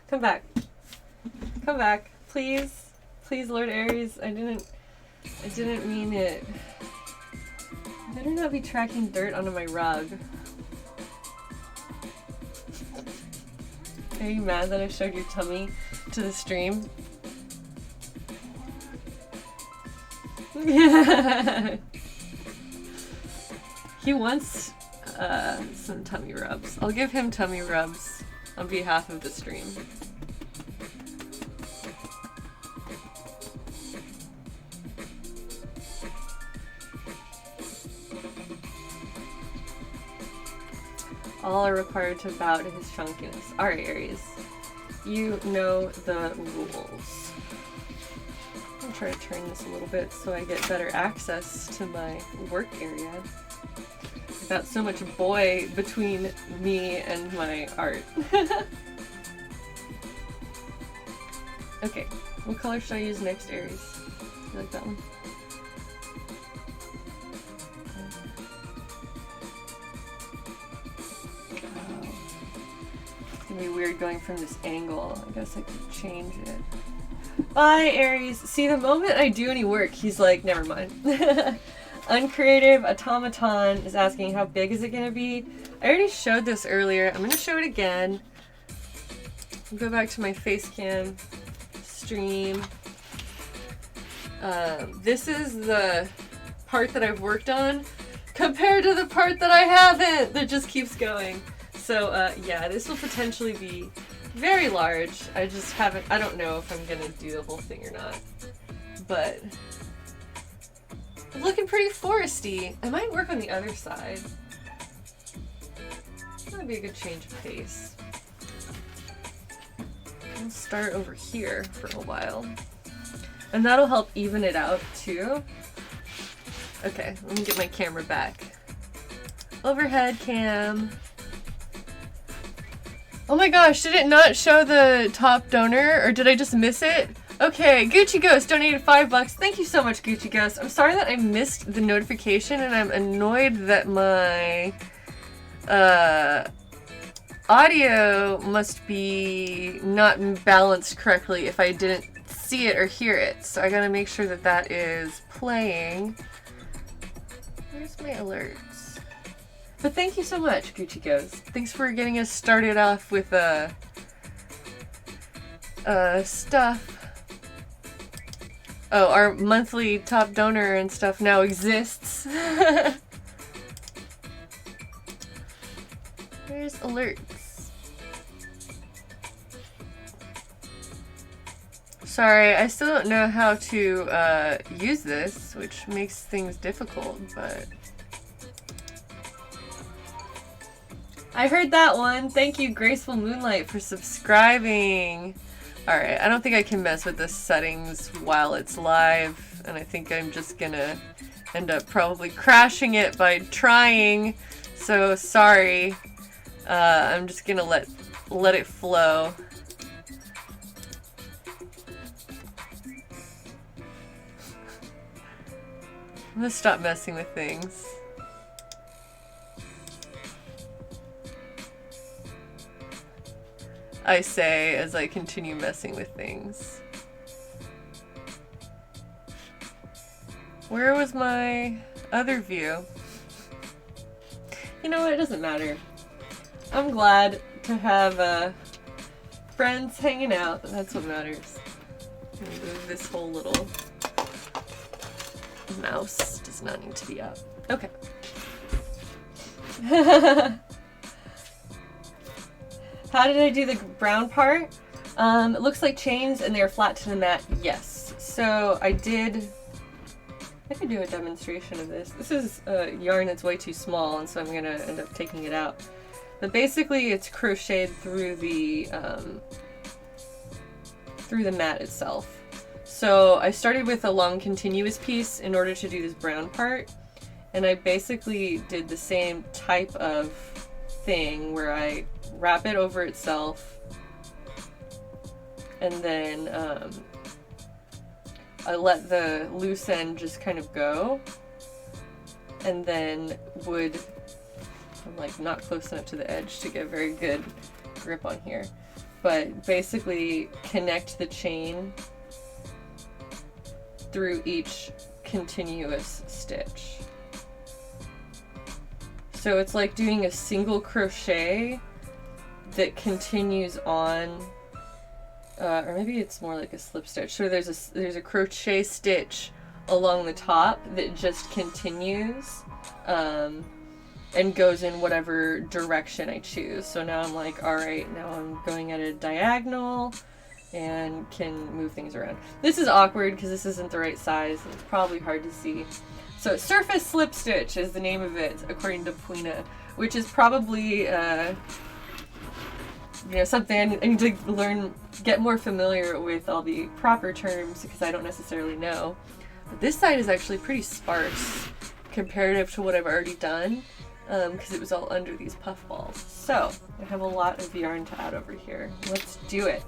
Come back. Come back. Please. Please, Lord Aries. I didn't mean it. I better not be tracking dirt onto my rug. Are you mad that I showed your tummy to the stream? He wants some tummy rubs. I'll give him tummy rubs on behalf of the stream. All are required to bow to his chunkiness. Alright, Aries. You know the rules. I'm try to turn this a little bit so I get better access to my work area. I've got so much boy between me and my art. Okay, what color should I use next, Aries? You like that one? Oh. It's gonna be weird going from this angle. I guess I could change it. Bye, Aries. See, the moment I do any work, he's like, never mind. Uncreative Automaton is asking, how big is it going to be? I already showed this earlier. I'm going to show it again. I'll go back to my Facecam stream. This is the part that I've worked on compared to the part that I haven't that just keeps going. So, yeah, this will potentially be very large. I just haven't, I don't know if I'm gonna do the whole thing or not. But, looking pretty foresty. I might work on the other side. That'd be a good change of pace. I'll start over here for a while. And that'll help even it out too. Okay, let me get my camera back. Overhead cam. Oh my gosh, did it not show the top donor, or did I just miss it? Okay, Gucci Ghost donated $5. Thank you so much, Gucci Ghost. I'm sorry that I missed the notification, and I'm annoyed that my audio must be not balanced correctly if I didn't see it or hear it. So I gotta make sure that that is playing. Where's my alerts? But thank you so much, Gucci Goes. Thanks for getting us started off with stuff. Oh, our monthly top donor and stuff now exists. There's alerts. Sorry, I still don't know how to use this, which makes things difficult, but... I heard that one. Thank you, Graceful Moonlight, for subscribing. Alright, I don't think I can mess with the settings while it's live, and I think I'm just gonna end up probably crashing it by trying, so sorry. I'm just gonna let it flow. I'm gonna stop messing with things. I say as I continue messing with things. Where was my other view? You know what? It doesn't matter. I'm glad to have friends hanging out. That's what matters. Move this whole little mouse. Does not need to be up. Okay. How did I do the brown part? It looks like chains and they're flat to the mat. Yes. So I could do a demonstration of this. This is a yarn that's way too small, and so I'm gonna end up taking it out. But basically it's crocheted through the mat itself. So I started with a long continuous piece in order to do this brown part, and I basically did the same type of thing where I wrap it over itself, and then I let the loose end just kind of go, and then I'm like not close enough to the edge to get a very good grip on here, but basically connect the chain through each continuous stitch. So it's like doing a single crochet that continues on, or maybe it's more like a slip stitch. So there's a crochet stitch along the top that just continues and goes in whatever direction I choose. So now I'm like, all right, now I'm going at a diagonal and can move things around. This is awkward because this isn't the right size. It's probably hard to see. So surface slip stitch is the name of it, according to Puina, which is probably something I need to get more familiar with all the proper terms, because I don't necessarily know. But this side is actually pretty sparse comparative to what I've already done, because it was all under these puff balls. So I have a lot of yarn to add over here. Let's do it.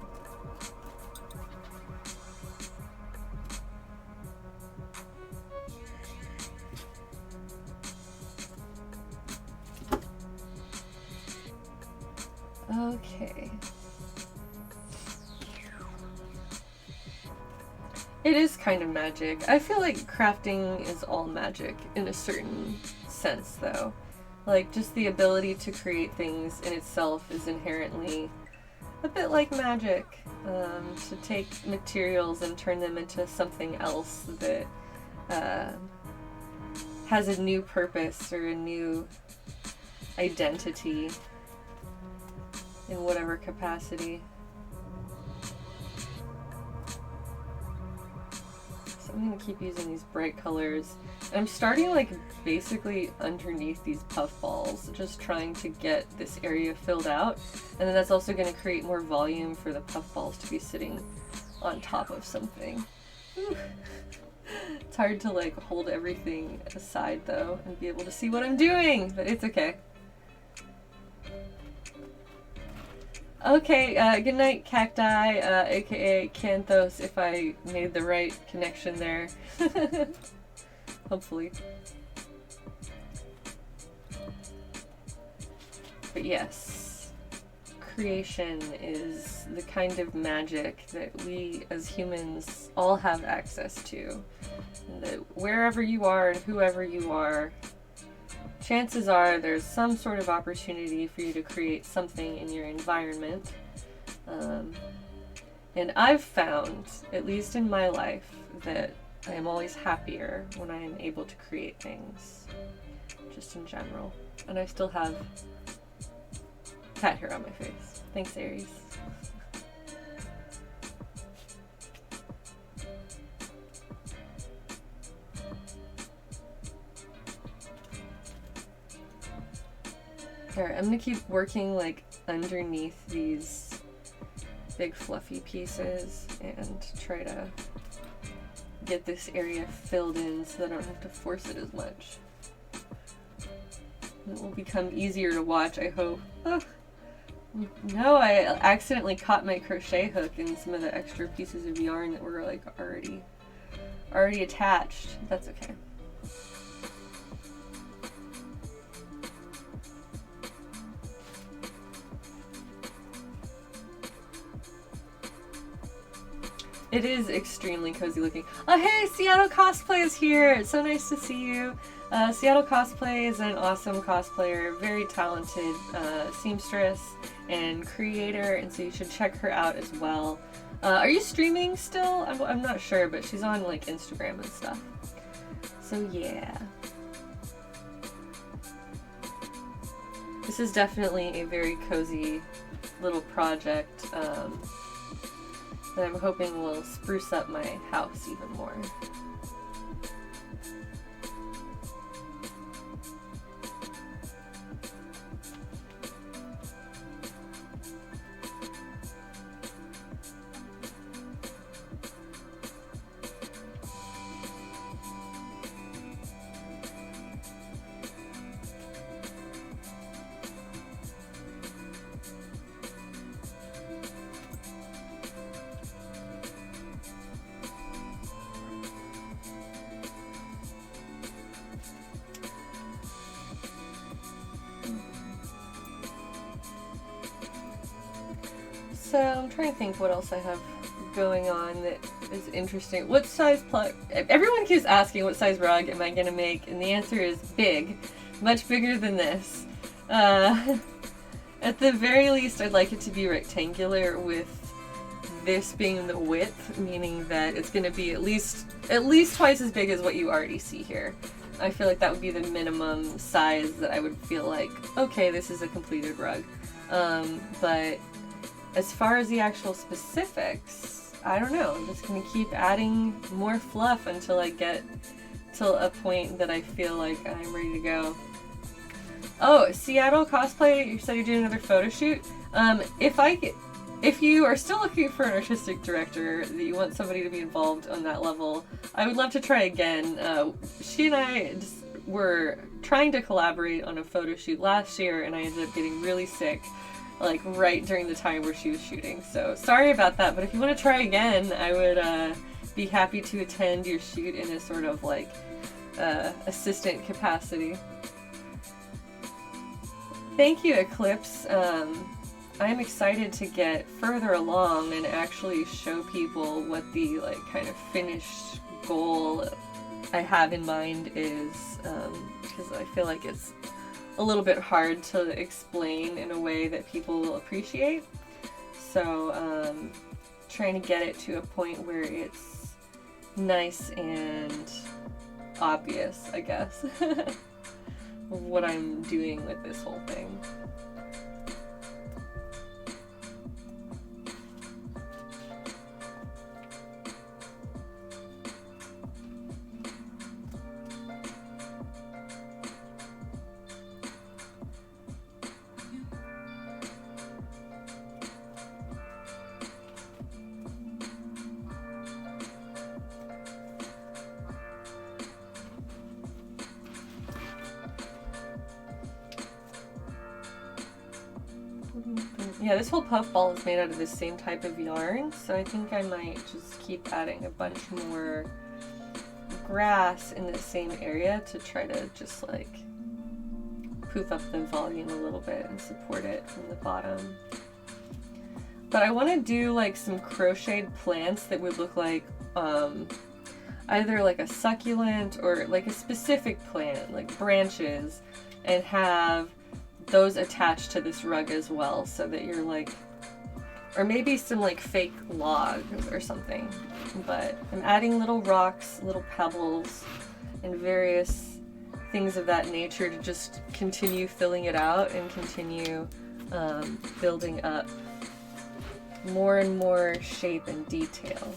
Okay. It is kind of magic. I feel like crafting is all magic in a certain sense, though. Like, just the ability to create things in itself is inherently a bit like magic. To take materials and turn them into something else that has a new purpose or a new identity in whatever capacity. So I'm gonna keep using these bright colors. And I'm starting like basically underneath these puff balls, just trying to get this area filled out. And then that's also gonna create more volume for the puff balls to be sitting on top of something. It's hard to like hold everything aside though and be able to see what I'm doing, but it's okay. Okay, good night, Cacti, aka Canthos, if I made the right connection there. Hopefully. But yes. creation is the kind of magic that we as humans all have access to. And that wherever you are and whoever you are, chances are there's some sort of opportunity for you to create something in your environment. And I've found, at least in my life, that I am always happier when I am able to create things, just in general. And I still have cat hair on my face. Thanks, Aries. Alright, I'm gonna keep working like underneath these big fluffy pieces and try to get this area filled in so that I don't have to force it as much. It will become easier to watch, I hope. Oh. No, I accidentally caught my crochet hook in some of the extra pieces of yarn that were like already attached. That's okay. It is extremely cozy looking. Oh hey, Seattle Cosplay is here! It's so nice to see you. Seattle Cosplay is an awesome cosplayer, very talented seamstress and creator, and so you should check her out as well. Are you streaming still? I'm not sure, but she's on like Instagram and stuff. So yeah. This is definitely a very cozy little project that I'm hoping will spruce up my house even more. So I'm trying to think what else I have going on that is interesting. What size plug? Everyone keeps asking what size rug am I gonna make, and the answer is big, much bigger than this. At the very least, I'd like it to be rectangular, with this being the width, meaning that it's gonna be at least twice as big as what you already see here. I feel like that would be the minimum size that I would feel like, okay, this is a completed rug. But as far as the actual specifics, I don't know. I'm just gonna keep adding more fluff until I get to a point that I feel like I'm ready to go. Oh, Seattle Cosplay, you said you're doing another photo shoot. If you are still looking for an artistic director, that you want somebody to be involved on that level, I would love to try again. She and I just were trying to collaborate on a photo shoot last year, and I ended up getting really sick, like right during the time where she was shooting. So sorry about that, but if you want to try again, I would be happy to attend your shoot in a sort of like assistant capacity. Thank you, Eclipse. I'm excited to get further along and actually show people what the like kind of finished goal I have in mind is, because I feel like it's a little bit hard to explain in a way that people will appreciate. So trying to get it to a point where it's nice and obvious, I guess, what I'm doing with this whole thing. Yeah, this whole puff ball is made out of the same type of yarn, so I think I might just keep adding a bunch more grass in the same area to try to just like poof up the volume a little bit and support it from the bottom. But I want to do like some crocheted plants that would look like either like a succulent or like a specific plant, like branches, and have those attached to this rug as well, so that you're like, or maybe some like fake logs or something. But I'm adding little rocks, little pebbles, and various things of that nature to just continue filling it out and continue building up more and more shape and detail.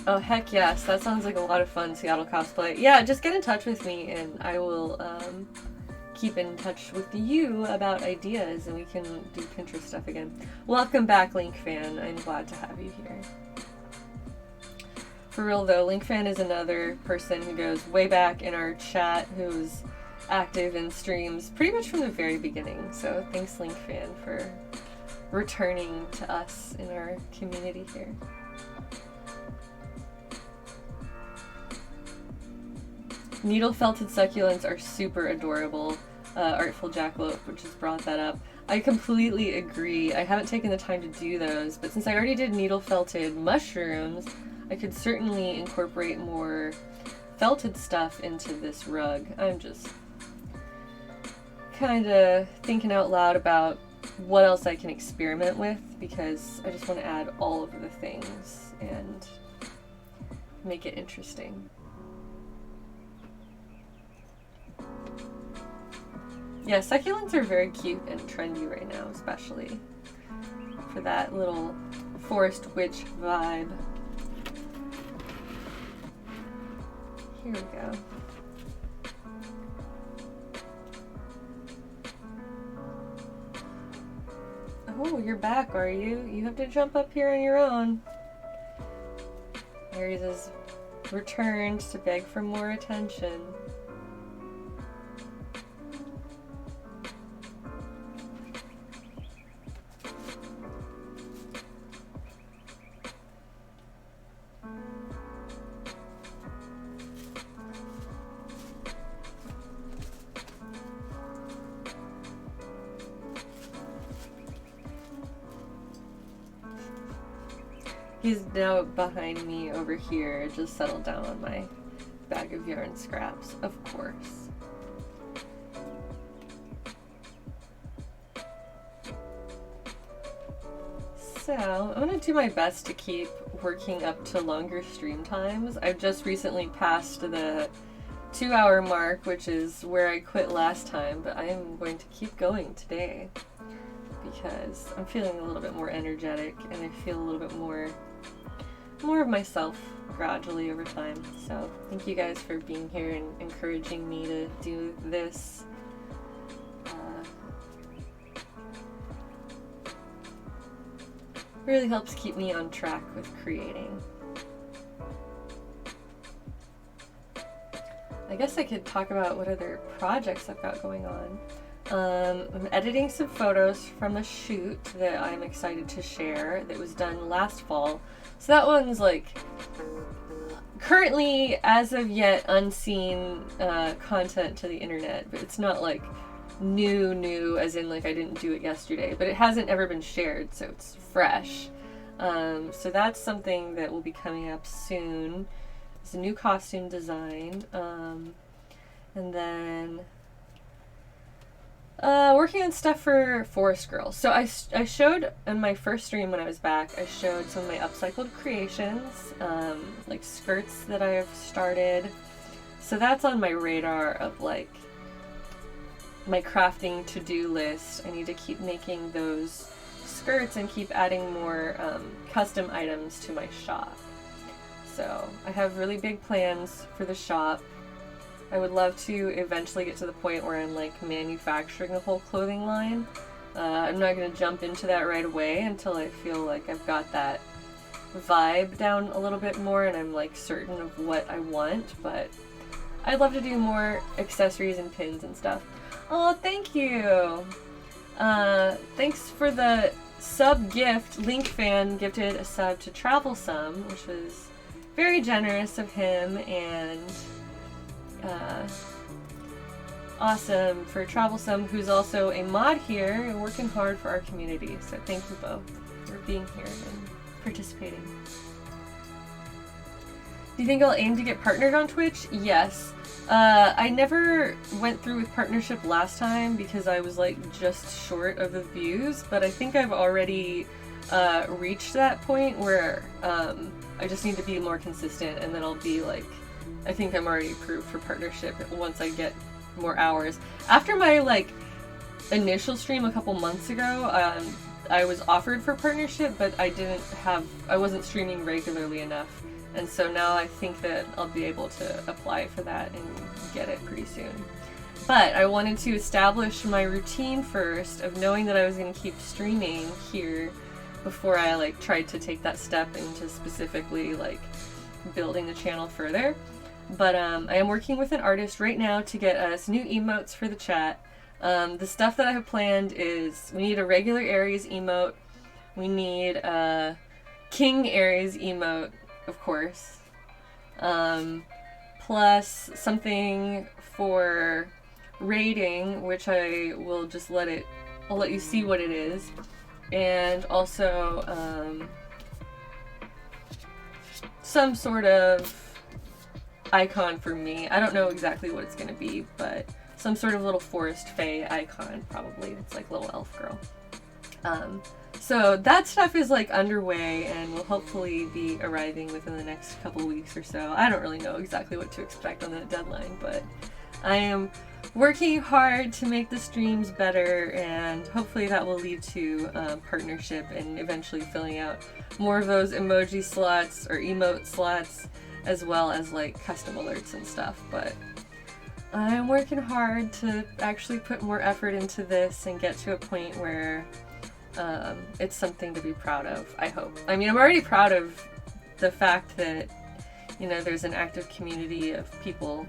Oh, heck yes. That sounds like a lot of fun, Seattle cosplay. Yeah, just get in touch with me and I will keep in touch with you about ideas and we can do Pinterest stuff again. Welcome back, Link Fan. I'm glad to have you here. For real though, Link Fan is another person who goes way back in our chat, who's active in streams pretty much from the very beginning. So thanks, Link Fan, for returning to us in our community here. Needle felted succulents are super adorable. Artful Jackalope, which has brought that up. I completely agree. I haven't taken the time to do those, but since I already did needle felted mushrooms, I could certainly incorporate more felted stuff into this rug. I'm just kind of thinking out loud about what else I can experiment with, because I just want to add all of the things and make it interesting. Yeah, succulents are very cute and trendy right now, especially for that little forest witch vibe. Here we go. Oh, you're back, are you? You have to jump up here on your own. Aries has returned to beg for more attention. He's now behind me over here, just settled down on my bag of yarn scraps, of course. So, I'm gonna do my best to keep working up to longer stream times. I've just recently passed the 2-hour mark, which is where I quit last time, but I am going to keep going today because I'm feeling a little bit more energetic and I feel a little bit more of myself gradually over time. So thank you guys for being here and encouraging me to do this. Really helps keep me on track with creating. I guess I could talk about what other projects I've got going on. I'm editing some photos from a shoot that I'm excited to share that was done last fall. So that one's like currently, as of yet, unseen content to the internet, but it's not like new as in like I didn't do it yesterday, but it hasn't ever been shared, so it's fresh. So that's something that will be coming up soon. It's a new costume design, and then working on stuff for Forest Girls. So I showed in my first stream when I was back, I showed some of my upcycled creations, like skirts that I have started. So that's on my radar of like my crafting to-do list. I need to keep making those skirts and keep adding more custom items to my shop. So I have really big plans for the shop. I would love to eventually get to the point where I'm like manufacturing a whole clothing line. I'm not going to jump into that right away until I feel like I've got that vibe down a little bit more and I'm like certain of what I want, but I'd love to do more accessories and pins and stuff. Oh, thank you! Thanks for the sub gift. Link Fan gifted a sub to Travel Some, which was very generous of him, and Awesome for Troublesome, who's also a mod here and working hard for our community. So thank you both for being here and participating. Do you think I'll aim to get partnered on Twitch? Yes. I never went through with partnership last time because I was like just short of the views, but I think I've already reached that point where I just need to be more consistent, and then I'll be like, I think I'm already approved for partnership once I get more hours. After my like initial stream a couple months ago, I was offered for partnership, but I wasn't streaming regularly enough. And so now I think that I'll be able to apply for that and get it pretty soon. But I wanted to establish my routine first of knowing that I was going to keep streaming here before I like tried to take that step into specifically like building the channel further. But I am working with an artist right now to get us new emotes for the chat. The stuff that I have planned is we need a regular Aries emote. We need a King Aries emote, of course. Plus something for rating, which I will just I'll let you see what it is. And also some sort of icon for me. I don't know exactly what it's going to be, but some sort of little forest fae icon, probably. It's like little elf girl. So that stuff is like underway and will hopefully be arriving within the next couple weeks or so. I don't really know exactly what to expect on that deadline, but I am working hard to make the streams better, and hopefully that will lead to partnership and eventually filling out more of those emoji slots or emote slots, as well as like custom alerts and stuff. But I'm working hard to actually put more effort into this and get to a point where it's something to be proud of, I hope. I mean, I'm already proud of the fact that, you know, there's an active community of people.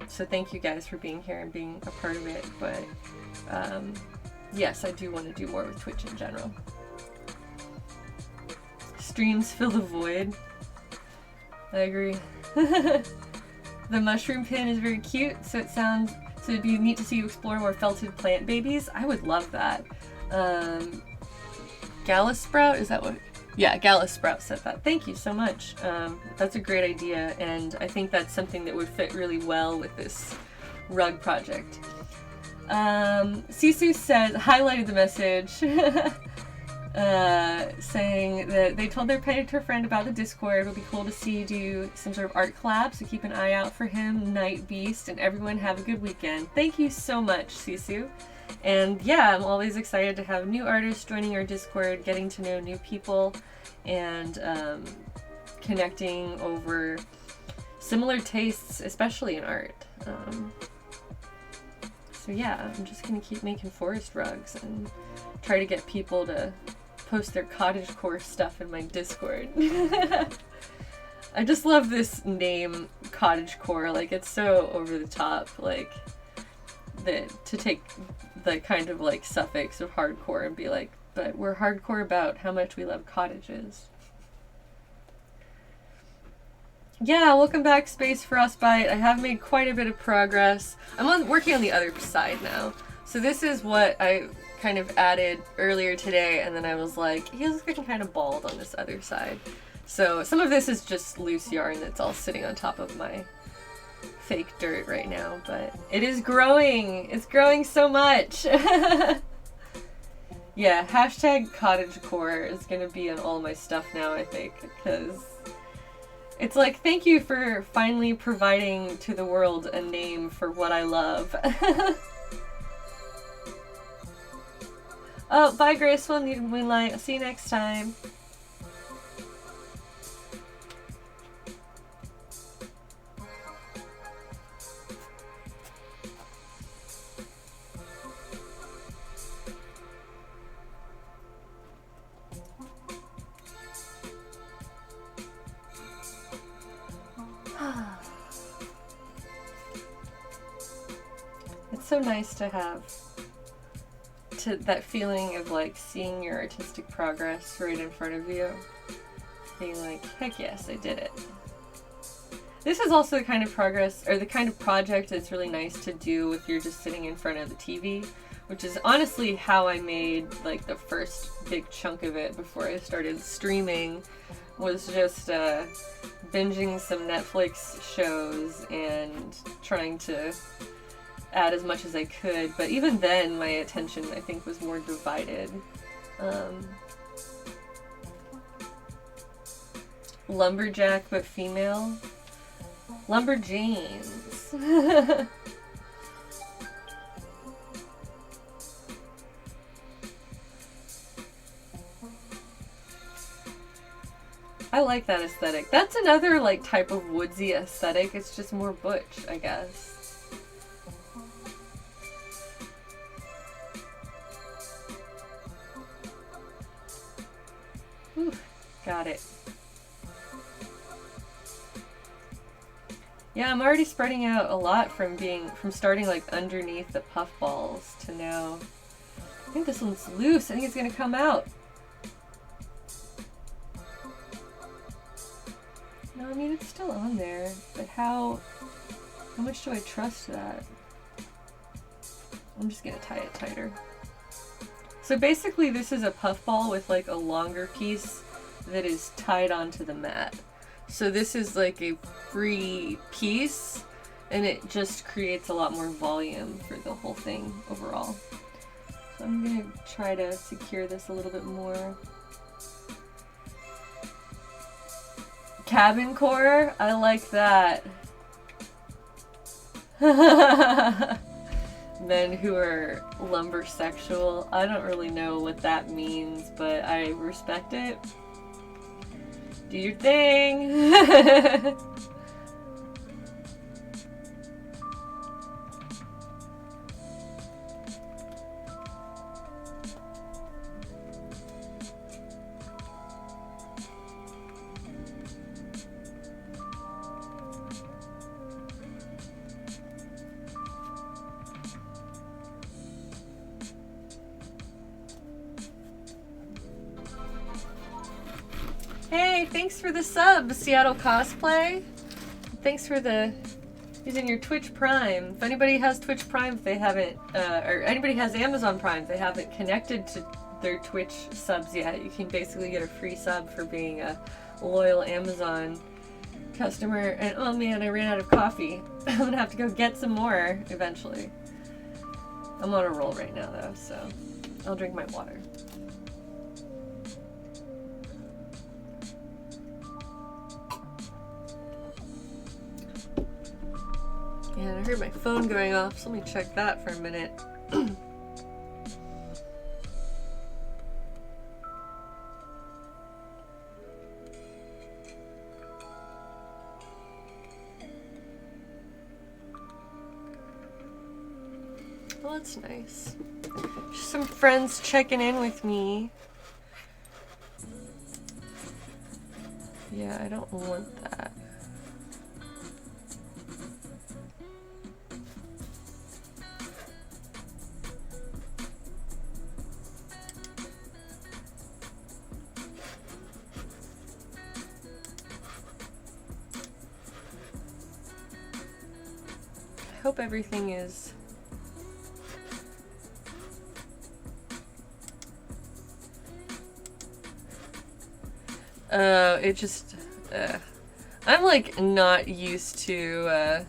So thank you guys for being here and being a part of it. But yes, I do want to do more with Twitch in general. Streams fill the void. I agree. The mushroom pin is very cute, so it'd be neat to see you explore more felted plant babies. I would love that. Gallus Sprout, is that what? Yeah, Gallus Sprout said that. Thank you so much. That's a great idea, and I think that's something that would fit really well with this rug project. Sisu said, highlighted the message, saying that they told their Predator friend about the Discord. It would be cool to see you do some sort of art collab, so keep an eye out for him, Night Beast, and everyone have a good weekend. Thank you so much, Sisu. And yeah, I'm always excited to have new artists joining our Discord, getting to know new people, and connecting over similar tastes, especially in art. So yeah, I'm just gonna keep making forest rugs and try to get people to post their cottagecore stuff in my Discord. I just love this name, cottagecore. Like, it's so over the top. Like, to take the kind of like suffix of hardcore and be like, but we're hardcore about how much we love cottages. Yeah, welcome back, Space Frostbite. I have made quite a bit of progress. I'm working on the other side now. So this is what I kind of added earlier today, and then I was like, he looks like I'm kind of bald on this other side. So some of this is just loose yarn that's all sitting on top of my fake dirt right now, but it is growing. It's growing so much. Yeah, hashtag cottagecore is gonna be on all my stuff now, I think, because it's like, thank you for finally providing to the world a name for what I love. Oh, bye, Graceful Moonlight. I'll see you next time. It's so nice to have that feeling of like seeing your artistic progress right in front of you. Being like, heck yes, I did it. This is also the kind of progress, or the kind of project that's really nice to do if you're just sitting in front of the TV, which is honestly how I made like the first big chunk of it before I started streaming, was just binging some Netflix shows and trying to add as much as I could. But even then, my attention, I think, was more divided. Lumberjack, but female. Lumberjanes. I like that aesthetic. That's another like type of woodsy aesthetic. It's just more butch, I guess. Whew, got it. Yeah, I'm already spreading out a lot from starting like underneath the puff balls to now. I think this one's loose. I think it's gonna come out. No, I mean, it's still on there, but how much do I trust that? I'm just gonna tie it tighter. So basically this is a puffball with like a longer piece that is tied onto the mat. So this is like a free piece, and it just creates a lot more volume for the whole thing overall. So I'm gonna try to secure this a little bit more. Cabin core? I like that. Men who are lumber sexual. I don't really know what that means, but I respect it. Do your thing. Hey, thanks for the sub, Seattle Cosplay. Thanks for using your Twitch Prime. If anybody has Twitch Prime, if they haven't, or anybody has Amazon Prime, if they haven't connected to their Twitch subs yet, you can basically get a free sub for being a loyal Amazon customer. And oh man, I ran out of coffee. I'm gonna have to go get some more eventually. I'm on a roll right now though, so I'll drink my water. And I heard my phone going off, so let me check that for a minute. Well, that's nice. Just some friends checking in with me. Yeah, I don't want that. I hope everything is it just I'm like not used to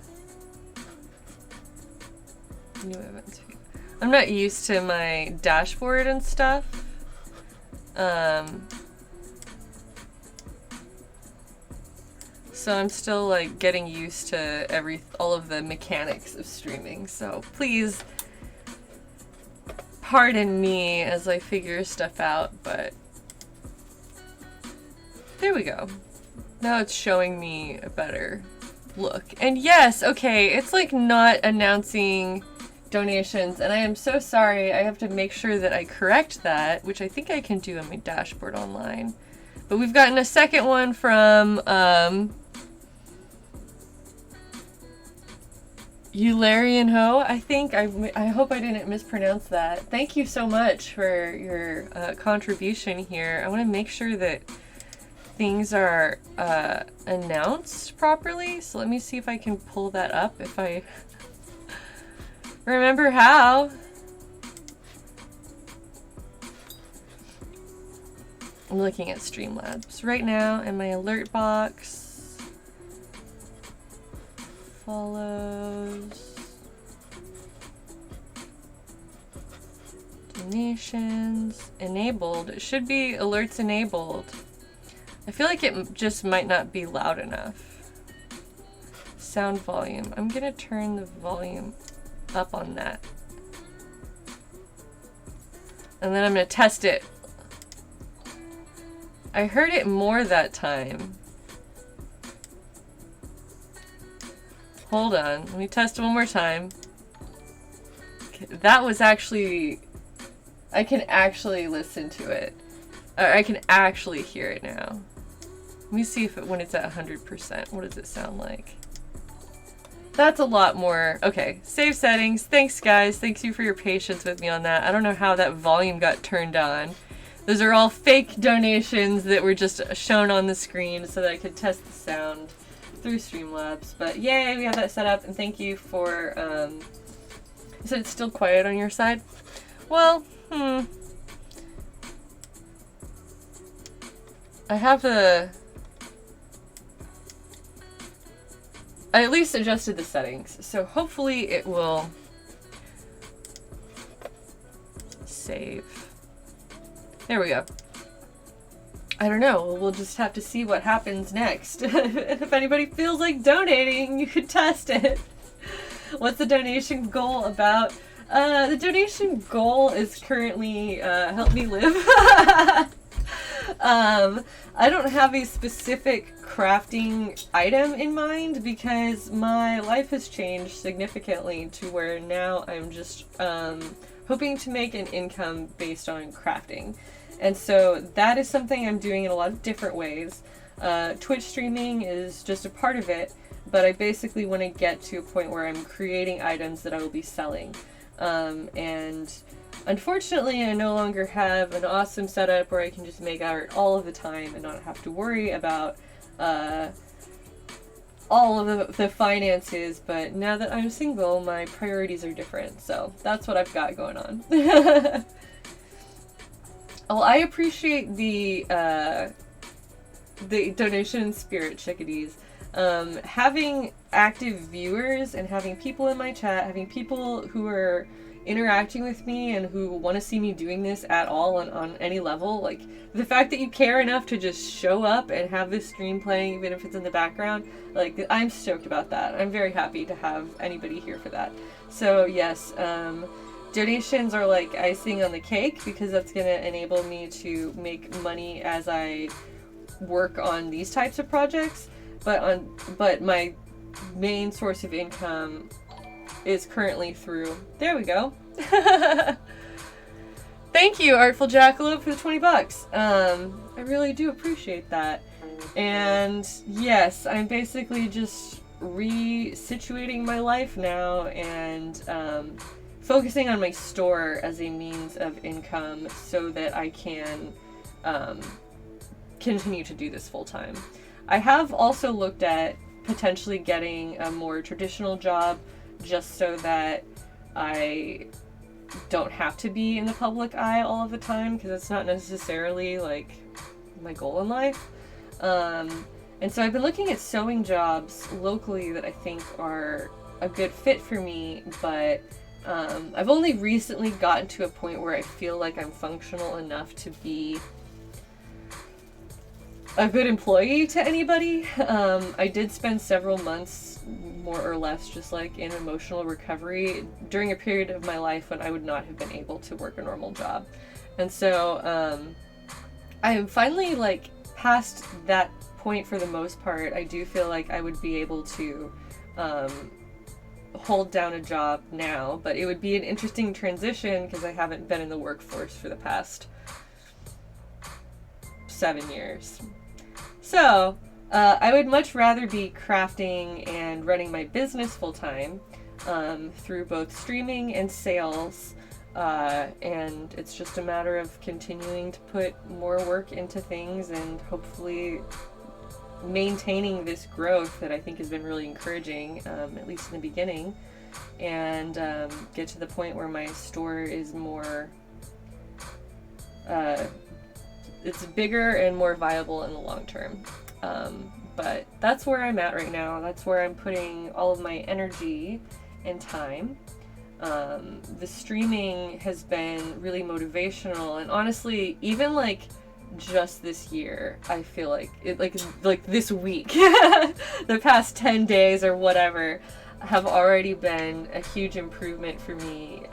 new events. I'm not used to my dashboard and stuff. So I'm still like getting used to all of the mechanics of streaming. So please pardon me as I figure stuff out, but there we go. Now it's showing me a better look. And yes, okay, it's like not announcing donations, and I am so sorry. I have to make sure that I correct that, which I think I can do on my dashboard online. But we've gotten a second one from Eularian Ho, I think. I hope I didn't mispronounce that. Thank you so much for your contribution here. I want to make sure that things are announced properly. So let me see if I can pull that up if I remember how. I'm looking at Streamlabs right now, and my alert box follows donations enabled. It should be alerts enabled. I feel like it just might not be loud enough. Sound volume. I'm gonna turn the volume up on that, and then I'm gonna test it. I heard it more that time. Hold on, let me test it one more time. Okay, that was actually, I can actually listen to it. Or I can actually hear it now. Let me see if when it's at 100%, what does it sound like? That's a lot more. Okay, save settings. Thanks guys, thanks you for your patience with me on that. I don't know how that volume got turned on. Those are all fake donations that were just shown on the screen so that I could test the sound through Streamlabs. But yay, we have that set up, and thank you for, you said it's still quiet on your side? Well, I have I at least adjusted the settings, so hopefully it will save. There we go. I don't know. We'll just have to see what happens next. If anybody feels like donating, you could test it. What's the donation goal about? The donation goal is currently help me live. I don't have a specific crafting item in mind because my life has changed significantly to where now I'm just hoping to make an income based on crafting. And so that is something I'm doing in a lot of different ways. Twitch streaming is just a part of it, but I basically want to get to a point where I'm creating items that I will be selling. And unfortunately, I no longer have an awesome setup where I can just make art all of the time and not have to worry about all of the finances, but now that I'm single, my priorities are different, so that's what I've got going on. Well, I appreciate the donation spirit, chickadees. Having active viewers and having people in my chat, having people who are interacting with me and who want to see me doing this at all on any level, like the fact that you care enough to just show up and have this stream playing even if it's in the background, like I'm stoked about that. I'm very happy to have anybody here for that. So yes, donations are like icing on the cake because that's going to enable me to make money as I work on these types of projects, but my main source of income is currently through, there we go. Thank you, Artful Jackalope, for the 20 bucks. I really do appreciate that. And yes, I'm basically just resituating my life now and focusing on my store as a means of income so that I can continue to do this full time. I have also looked at potentially getting a more traditional job just so that I don't have to be in the public eye all of the time, because it's not necessarily like my goal in life. And so I've been looking at sewing jobs locally that I think are a good fit for me, but I've only recently gotten to a point where I feel like I'm functional enough to be a good employee to anybody. I did spend several months, more or less, just like in emotional recovery during a period of my life when I would not have been able to work a normal job. And so I am finally like past that point for the most part. I do feel like I would be able to hold down a job now, but it would be an interesting transition because I haven't been in the workforce for the past 7 years. So I would much rather be crafting and running my business full time through both streaming and sales And it's just a matter of continuing to put more work into things and hopefully maintaining this growth that I think has been really encouraging, at least in the beginning, and get to the point where my store is more, it's bigger and more viable in the long term. But that's where I'm at right now. That's where I'm putting all of my energy and time. The streaming has been really motivational, and honestly, even like just this year, I feel like it, like this week, the past 10 days or whatever, have already been a huge improvement for me,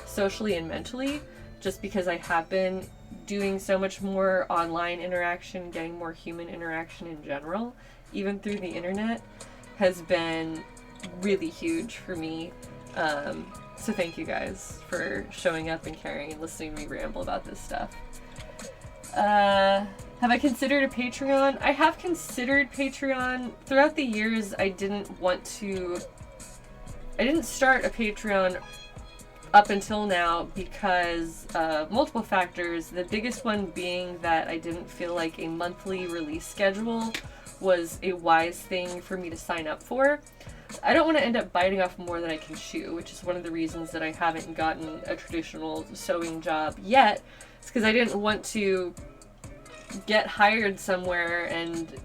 socially and mentally, just because I have been doing so much more online interaction, getting more human interaction in general, even through the internet, has been really huge for me. So thank you guys for showing up and caring and listening to me ramble about this stuff. Have I considered a Patreon? I have considered Patreon. Throughout the years, I didn't start a Patreon up until now because of multiple factors. The biggest one being that I didn't feel like a monthly release schedule was a wise thing for me to sign up for. I don't want to end up biting off more than I can chew, which is one of the reasons that I haven't gotten a traditional sewing job yet. It's because I didn't want to get hired somewhere and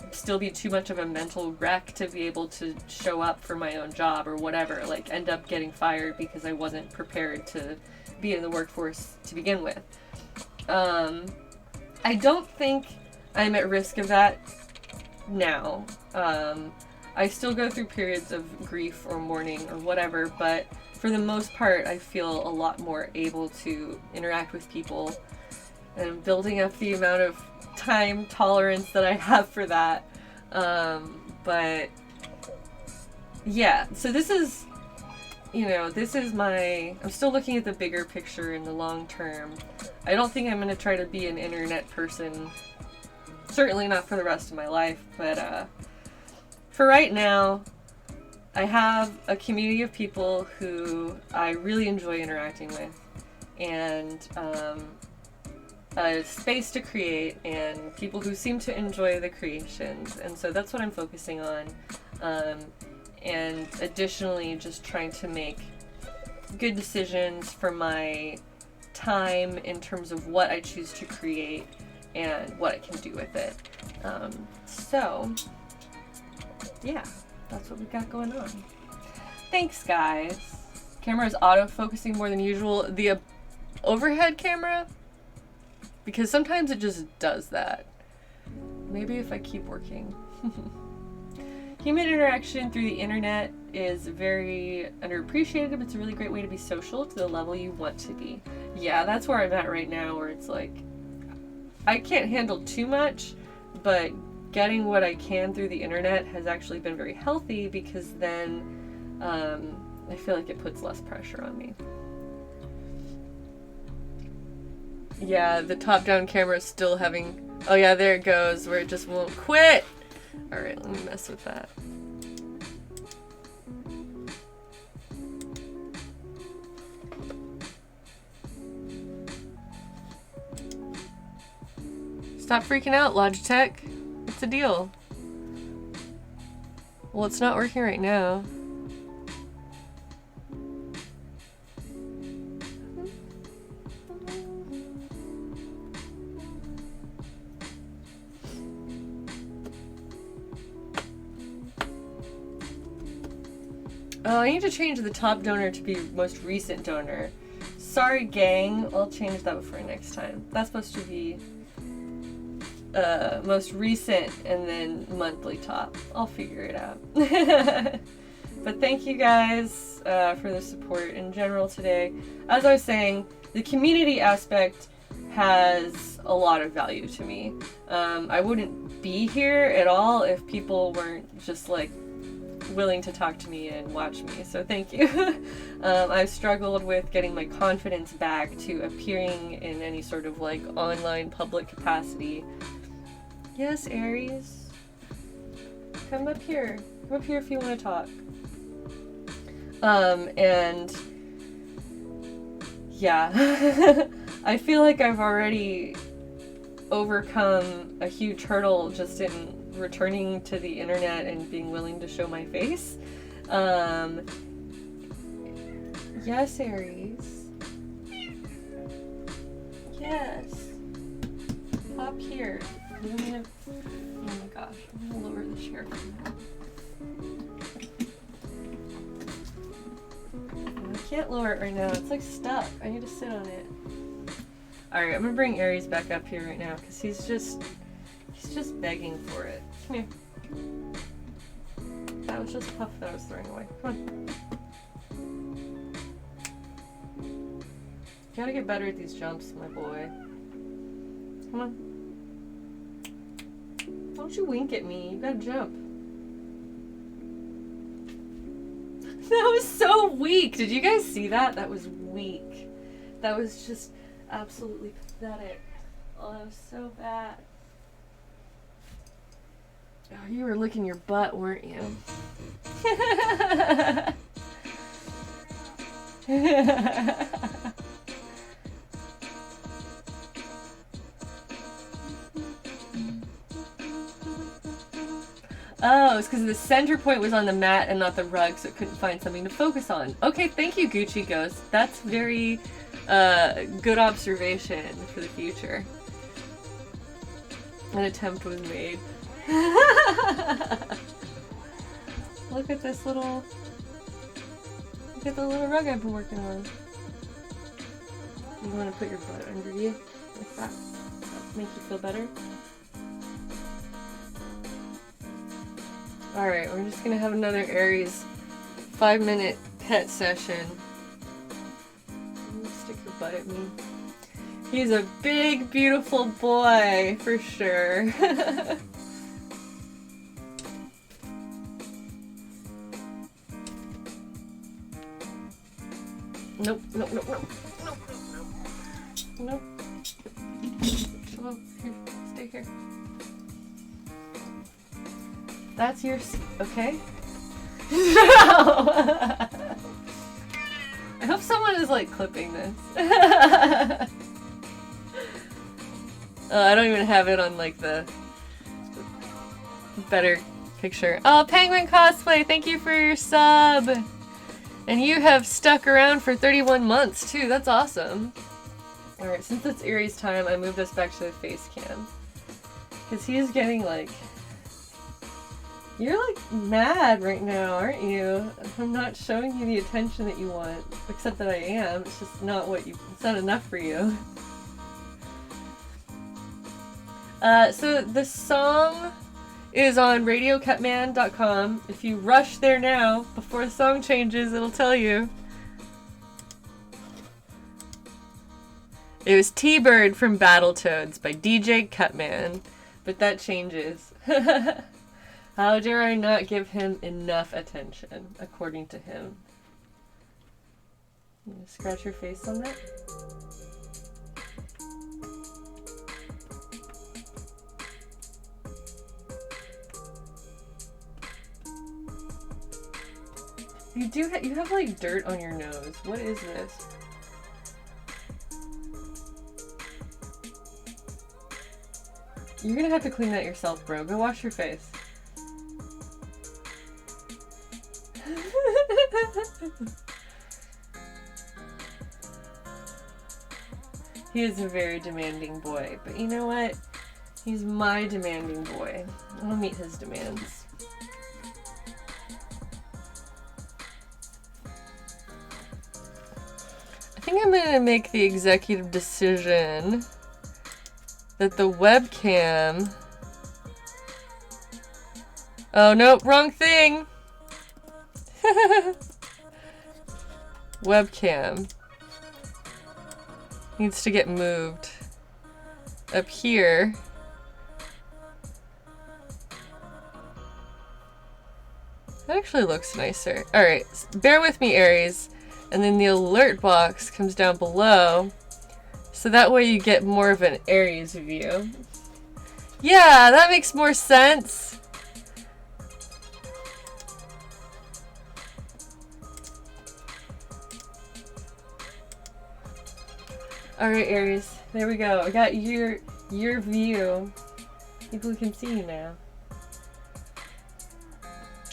still be too much of a mental wreck to be able to show up for my own job or whatever, like end up getting fired because I wasn't prepared to be in the workforce to begin with. I don't think I'm at risk of that now. I still go through periods of grief or mourning or whatever, but for the most part, I feel a lot more able to interact with people, and I'm building up the amount of time tolerance that I have for that. But yeah, so this is, I'm still looking at the bigger picture in the long term. I don't think I'm going to try to be an internet person, certainly not for the rest of my life, but for right now, I have a community of people who I really enjoy interacting with, and a space to create, and people who seem to enjoy the creations, and so that's what I'm focusing on. And additionally, just trying to make good decisions for my time in terms of what I choose to create and what I can do with it. So yeah, that's what we got going on. Thanks, guys. Camera is auto-focusing more than usual. The overhead camera, because sometimes it just does that. Maybe if I keep working. Human interaction through the internet is very underappreciated, but it's a really great way to be social to the level you want to be. Yeah, that's where I'm at right now, where it's like, I can't handle too much, but getting what I can through the internet has actually been very healthy, because then I feel like it puts less pressure on me. Yeah, the top-down camera is still having... Oh yeah, there it goes, where it just won't quit! Alright, let me mess with that. Stop freaking out, Logitech. What's the deal? Well, it's not working right now. Oh, I need to change the top donor to be most recent donor. Sorry, gang. I'll change that for next time. That's supposed to be most recent and then monthly top. I'll figure it out. But thank you guys for the support in general today. As I was saying, the community aspect has a lot of value to me. I wouldn't be here at all if people weren't just like willing to talk to me and watch me, so thank you. I've struggled with getting my confidence back to appearing in any sort of like online public capacity. Yes, Aries. Come up here. Come up here if you want to talk. And Yeah. I feel like I've already overcome a huge hurdle just in returning to the internet and being willing to show my face. Yes, Aries. Yes. Hop here. Oh my gosh, I'm gonna lower the chair for now. I can't lower it right now. It's like stuck. I need to sit on it. Alright, I'm gonna bring Aries back up here right now because he's just begging for it. Come here. That was just puff that I was throwing away. Come on. You gotta get better at these jumps, my boy. Come on. Don't you wink at me. You gotta jump. That was so weak. Did you guys see that? That was weak. That was just absolutely pathetic. Oh, that was so bad. Oh, you were licking your butt, weren't you? Oh, it's because the center point was on the mat and not the rug, so it couldn't find something to focus on. Okay, thank you, Gucci Ghost. That's very good observation for the future. An attempt was made. Look at this little... Look at the little rug I've been working on. You want to put your butt under you? Like that. That'll make you feel better. Alright, we're just gonna have another Aries 5-minute pet session. Stick your butt at me. He's a big, beautiful boy, for sure. Nope, nope, nope, nope. Nope, nope, nope. Nope. Here, stay here. That's your seat, okay? No! I hope someone is like clipping this. I don't even have it on like the better picture. Oh, Penguin Cosplay, thank you for your sub! And you have stuck around for 31 months too, that's awesome. Alright, since it's Aries time, I moved us back to the face cam. Because he is getting like... You're like mad right now, aren't you? I'm not showing you the attention that you want. Except that I am. It's just not what you... It's not enough for you. So the song is on radiocutman.com. If you rush there now, before the song changes, it'll tell you. It was T-Bird from Battletoads by DJ Cutman. But that changes. How dare I not give him enough attention, according to him. You gonna scratch your face on that? You have like dirt on your nose. What is this? You're gonna have to clean that yourself, bro. Go wash your face. He is a very demanding boy, but you know what? He's my demanding boy. I'll meet his demands. I think I'm gonna make the executive decision that the webcam... Oh, nope, wrong thing! Webcam needs to get moved up here. That actually looks nicer. Alright, bear with me, Aries. And then the alert box comes down below. So that way you get more of an Aries view. Yeah, that makes more sense. Alright, Aries. There we go. I got your view. People can see you now.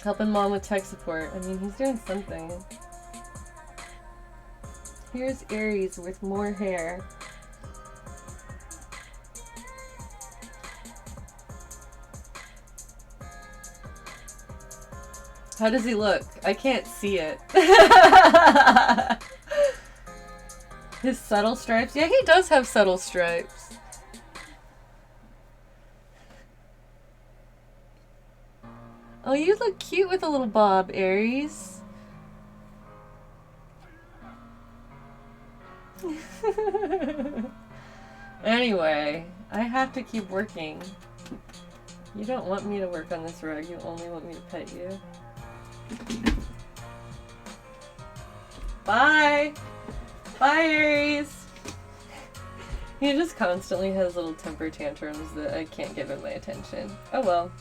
Helping mom with tech support. I mean, he's doing something. Here's Aries with more hair. How does he look? I can't see it. His subtle stripes? Yeah, he does have subtle stripes. Oh, you look cute with a little bob, Aries. Anyway, I have to keep working. You don't want me to work on this rug, you only want me to pet you. Bye! Bye, Aries! He just constantly has little temper tantrums that I can't give him my attention. Oh well.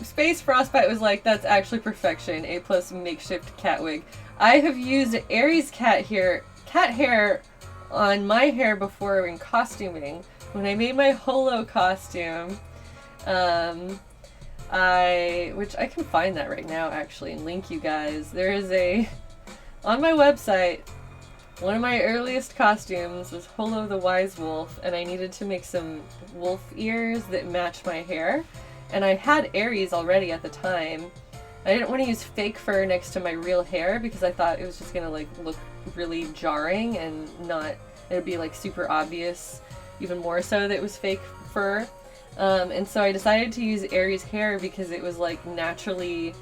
Space Frostbite was like, that's actually perfection. A+ makeshift cat wig. I have used Aries cat hair on my hair before in costuming. When I made my holo costume, which I can find that right now actually and link you guys. There is on my website, one of my earliest costumes was Holo the Wise Wolf, and I needed to make some wolf ears that match my hair. And I had Aries already at the time. I didn't want to use fake fur next to my real hair because I thought it was just gonna like look really jarring and it'd be like super obvious, even more so that it was fake fur. And so I decided to use Aries hair because it was like naturally,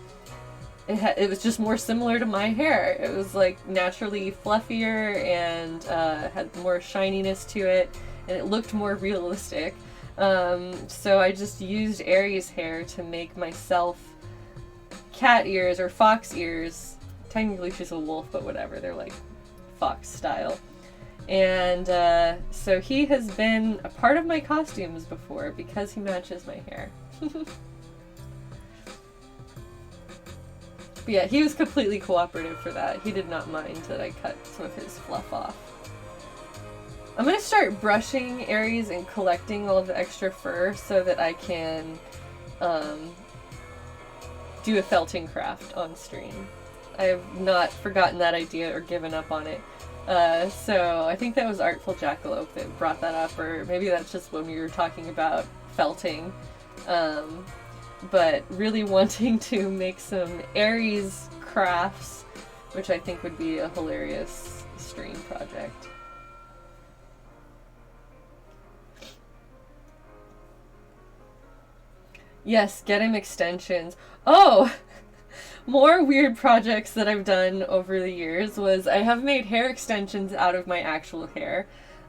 it was just more similar to my hair. It was like naturally fluffier and had more shininess to it, and it looked more realistic. So I just used Aries hair to make myself cat ears or fox ears. Technically she's a wolf, but whatever, they're like fox style. And so he has been a part of my costumes before because he matches my hair. But yeah, he was completely cooperative for that. He did not mind that I cut some of his fluff off. I'm gonna start brushing Aries and collecting all of the extra fur so that I can do a felting craft on stream. I have not forgotten that idea or given up on it. So I think that was Artful Jackalope that brought that up, or maybe that's just when we were talking about felting. But really wanting to make some Aries crafts, which I think would be a hilarious stream project. Yes, get him extensions. Oh! More weird projects that I've done over the years was I have made hair extensions out of my actual hair.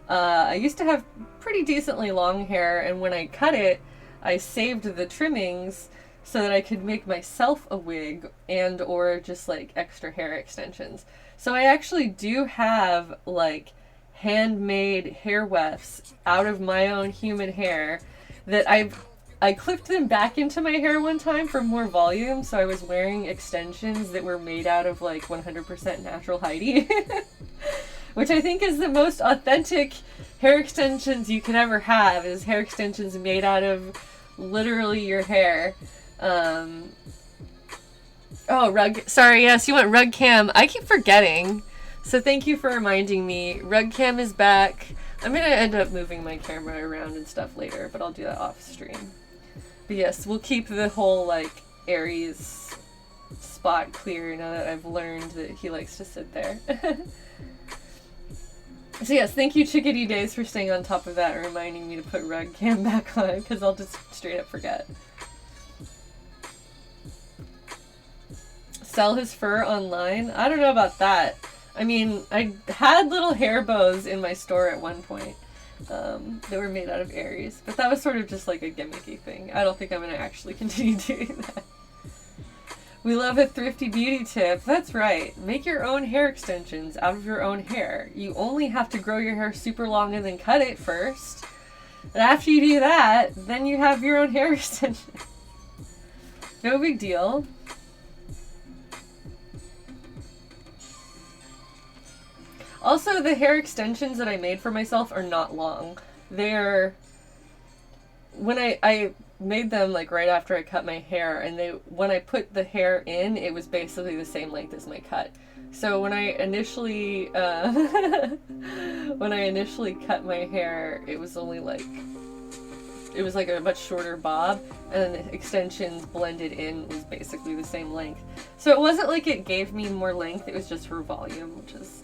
I used to have pretty decently long hair, and when I cut it, I saved the trimmings so that I could make myself a wig and or just like extra hair extensions. So I actually do have like handmade hair wefts out of my own human hair that I clipped them back into my hair one time for more volume, so I was wearing extensions that were made out of like 100% natural Heidi. Which I think is the most authentic hair extensions you can ever have, is hair extensions made out of literally your hair. Oh, rug. Sorry, yes, you want rug cam. I keep forgetting. So thank you for reminding me. Rug cam is back. I'm gonna end up moving my camera around and stuff later, but I'll do that off stream. But yes, we'll keep the whole like Aries spot clear now that I've learned that he likes to sit there. So yes, thank you Chickadee Days for staying on top of that and reminding me to put rug cam back on, because I'll just straight up forget. Sell his fur online? I don't know about that. I mean, I had little hair bows in my store at one point that were made out of Aries, but that was sort of just like a gimmicky thing. I don't think I'm going to actually continue doing that. We love a thrifty beauty tip. That's right. Make your own hair extensions out of your own hair. You only have to grow your hair super long and then cut it first. And after you do that, then you have your own hair extension. No big deal. Also, the hair extensions that I made for myself are not long. They're... When I made them like right after I cut my hair, and when I put the hair in, it was basically the same length as my cut. So when I initially cut my hair, it was only like, it was like a much shorter bob, and then the extensions blended in was basically the same length. So it wasn't like it gave me more length, it was just for volume, which is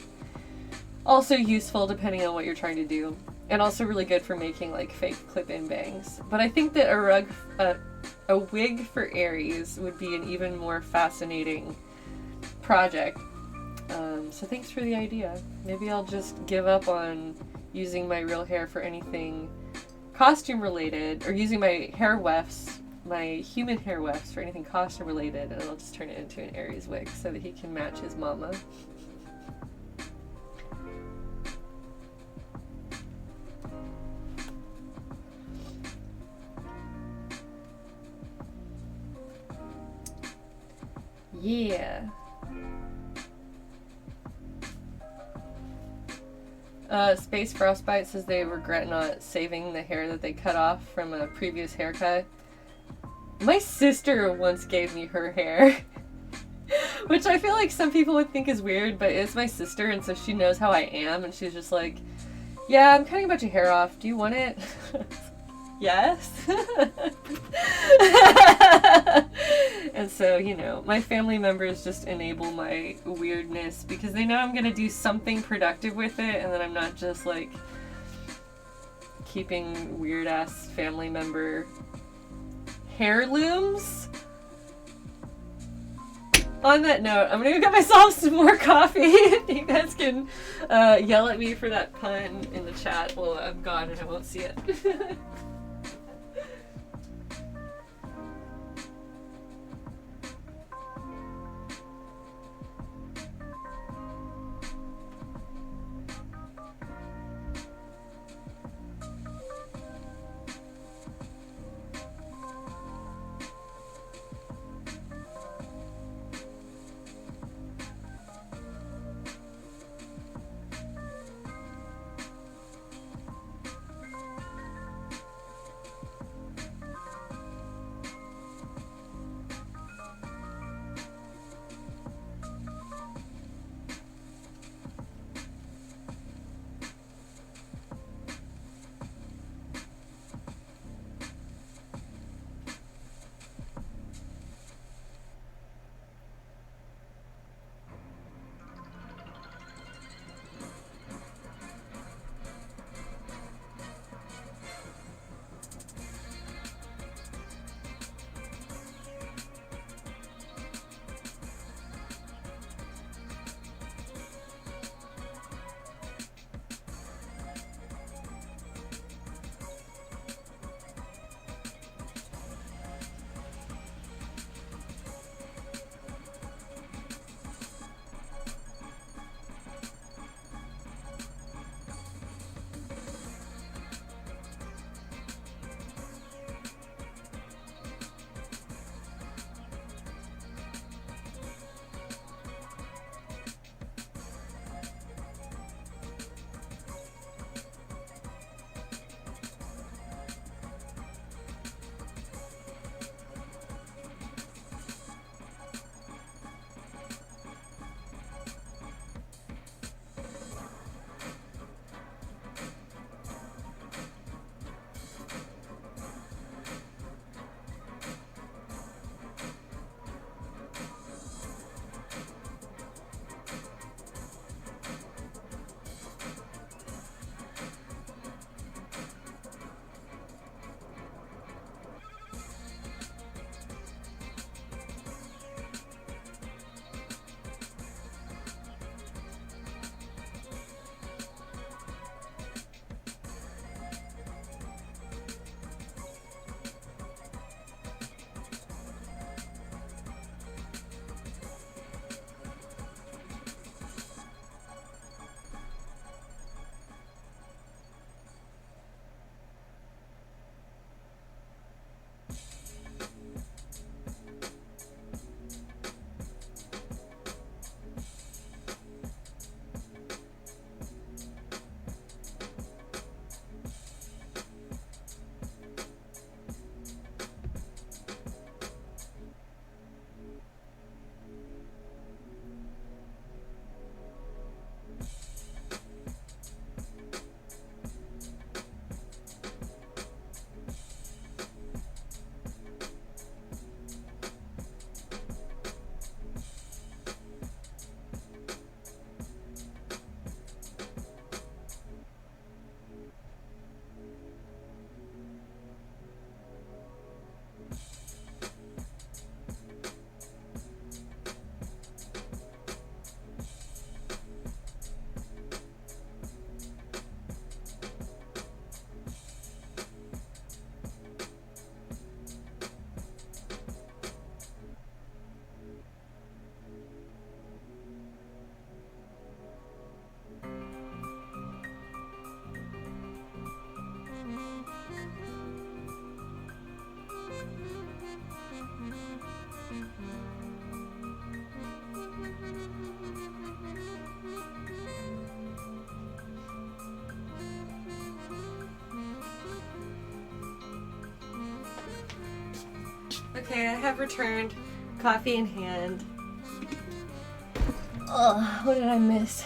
also useful depending on what you're trying to do. And also really good for making like fake clip-in bangs. But I think that a wig for Aries would be an even more fascinating project. So thanks for the idea. Maybe I'll just give up on using my real hair for anything costume related, or using my hair wefts, my human hair wefts for anything costume related, and I'll just turn it into an Aries wig so that he can match his mama. Yeah. Space Frostbite says they regret not saving the hair that they cut off from a previous haircut. My sister once gave me her hair. Which I feel like some people would think is weird, but it's my sister, and so she knows how I am, and she's just like, yeah, I'm cutting a bunch of hair off. Do you want it? Yes. And so, you know, my family members just enable my weirdness because they know I'm going to do something productive with it, and then I'm not just like keeping weird ass family member heirlooms. On that note, I'm gonna go get myself some more coffee. You guys can yell at me for that pun in the chat while I'm gone and I won't see it. Okay, I have returned. Coffee in hand. Oh, what did I miss?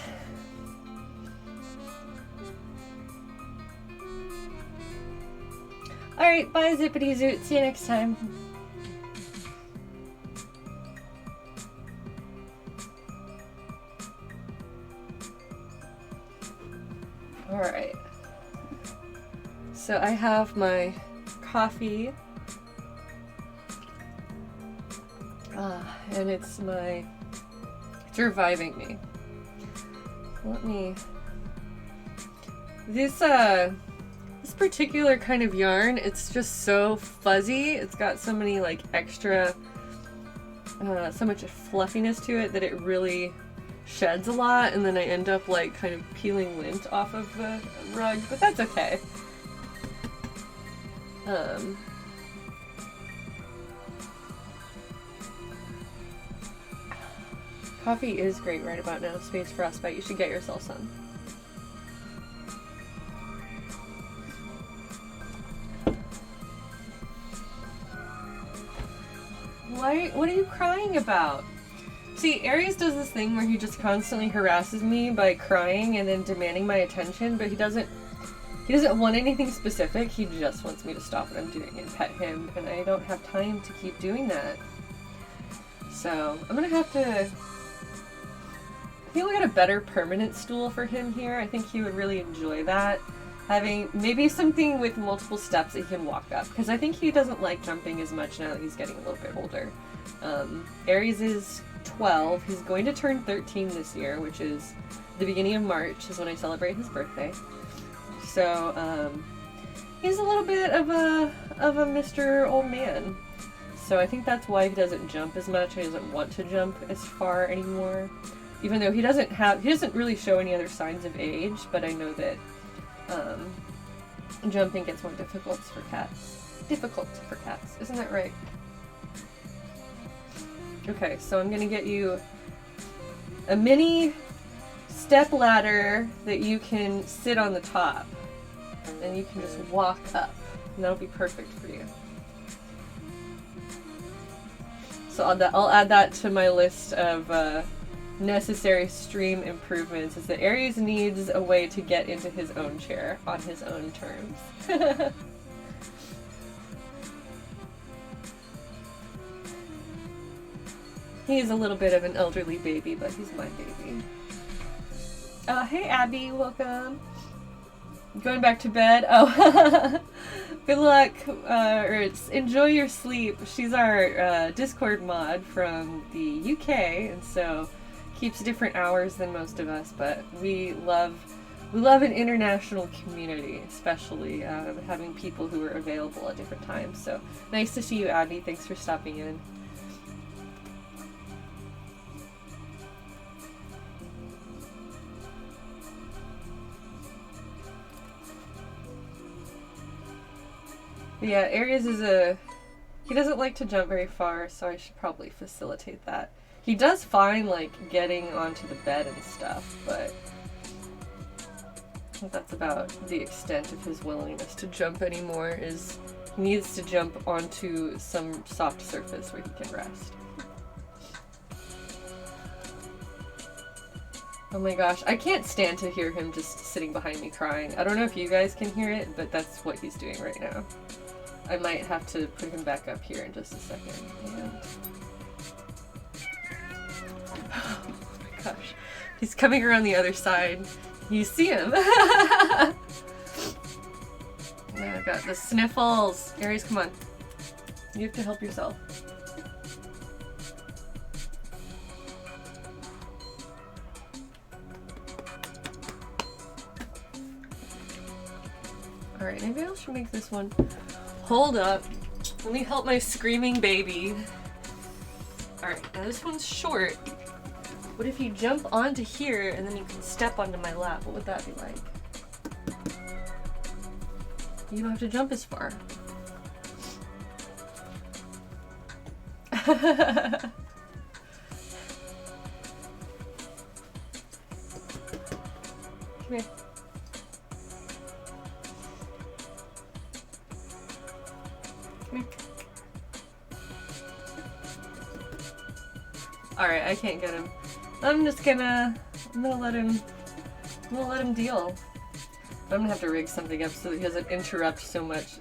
Alright, bye Zippity Zoot. See you next time. Alright. So I have my coffee. And it's reviving me. This particular kind of yarn, it's just so fuzzy. It's got so many like extra, so much fluffiness to it that it really sheds a lot, and then I end up like kind of peeling lint off of the rug, but that's okay. Coffee is great right about now. Space frostbite. You should get yourself some. What are you crying about? See, Aries does this thing where he just constantly harasses me by crying and then demanding my attention, but he doesn't want anything specific. He just wants me to stop what I'm doing and pet him, and I don't have time to keep doing that. So I'm gonna have to, I think we got a better permanent stool for him here. I think he would really enjoy that. Having maybe something with multiple steps that he can walk up, because I think he doesn't like jumping as much now that he's getting a little bit older. Aries is 12. He's going to turn 13 this year, which is the beginning of March is when I celebrate his birthday. So he's a little bit of a Mr. Old Man. So I think that's why he doesn't jump as much. He doesn't want to jump as far anymore. Even though he doesn't really show any other signs of age, but I know that jumping gets more difficult for cats. Isn't that right? Okay, so I'm gonna get you a mini step ladder that you can sit on the top, and you can just walk up, and that'll be perfect for you. So I'll add that to my list of necessary stream improvements, is that Aries needs a way to get into his own chair on his own terms. He's a little bit of an elderly baby, but he's my baby. Hey Abby, welcome. Going back to bed? Oh, good luck, or enjoy your sleep. She's our Discord mod from the UK, and so keeps different hours than most of us, but we love an international community, especially having people who are available at different times. So nice to see you, Abby. Thanks for stopping in. Yeah, Aries he doesn't like to jump very far, so I should probably facilitate that. He does fine, like, getting onto the bed and stuff, but I think that's about the extent of his willingness to jump anymore, is he needs to jump onto some soft surface where he can rest. Oh my gosh, I can't stand to hear him just sitting behind me crying. I don't know if you guys can hear it, but that's what he's doing right now. I might have to put him back up here in just a second. And oh my gosh. He's coming around the other side. You see him. Oh, I've got the sniffles. Aries, come on. You have to help yourself. Alright, maybe I should make this one. Hold up. Let me help my screaming baby. Alright, now this one's short. What if you jump onto here and then you can step onto my lap? What would that be like? You don't have to jump as far. Come here. Come here. Alright, I can't get him. I'm gonna let him deal. But I'm gonna have to rig something up so that he doesn't interrupt so much.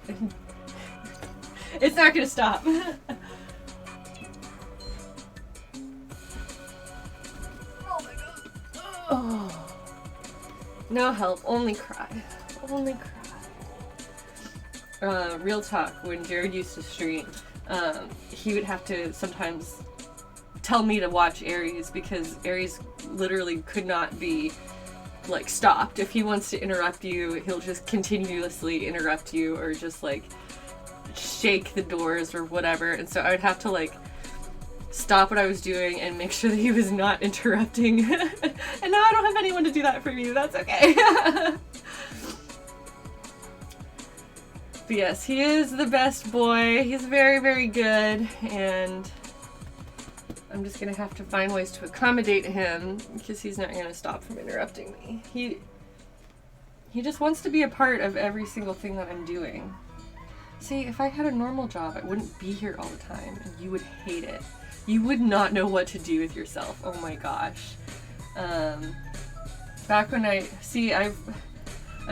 It's not gonna stop. Oh my god. Oh. No help, only cry. Only cry. Real talk, when Jared used to stream, he would have to sometimes tell me to watch Aries because Aries literally could not be like stopped. If he wants to interrupt you, he'll just continuously interrupt you or just like shake the doors or whatever. And so I would have to like stop what I was doing and make sure that he was not interrupting. And now I don't have anyone to do that for me. That's okay. But yes, he is the best boy. He's very, very good, and I'm just gonna have to find ways to accommodate him because he's not gonna stop from interrupting me. He just wants to be a part of every single thing that I'm doing. See, if I had a normal job, I wouldn't be here all the time, and you would hate it. You would not know what to do with yourself. Oh my gosh. Back when I've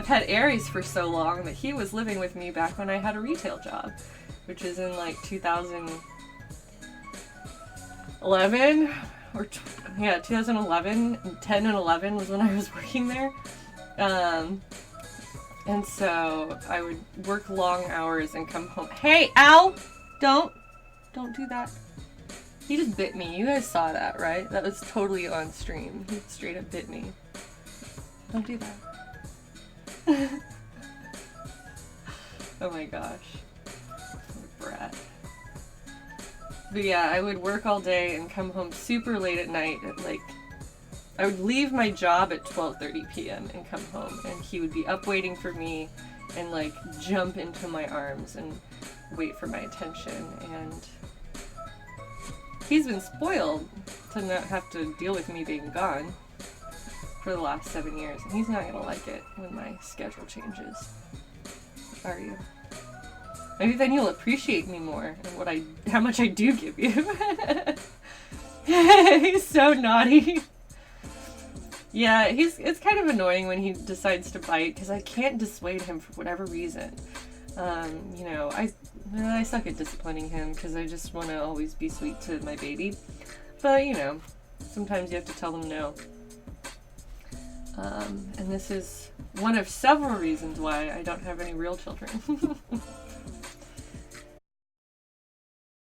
had Aries for so long that he was living with me back when I had a retail job, which is in like 2011 or 2011. 10 and 11 was when I was working there. And so I would work long hours and come home. Hey, ow! Don't do that. He just bit me. You guys saw that, right? That was totally on stream. He straight up bit me. Don't do that. Oh my gosh. What a brat. But yeah, I would work all day and come home super late at night at like, I would leave my job at 12:30 p.m. and come home, and he would be up waiting for me and like jump into my arms and wait for my attention. And he's been spoiled to not have to deal with me being gone for the last 7 years, and he's not gonna like it when my schedule changes. Are you? Maybe then you'll appreciate me more and how much I do give you. He's so naughty. Yeah, it's kind of annoying when he decides to bite because I can't dissuade him for whatever reason. You know, I suck at disciplining him because I just want to always be sweet to my baby. But, you know, sometimes you have to tell them no. And this is one of several reasons why I don't have any real children.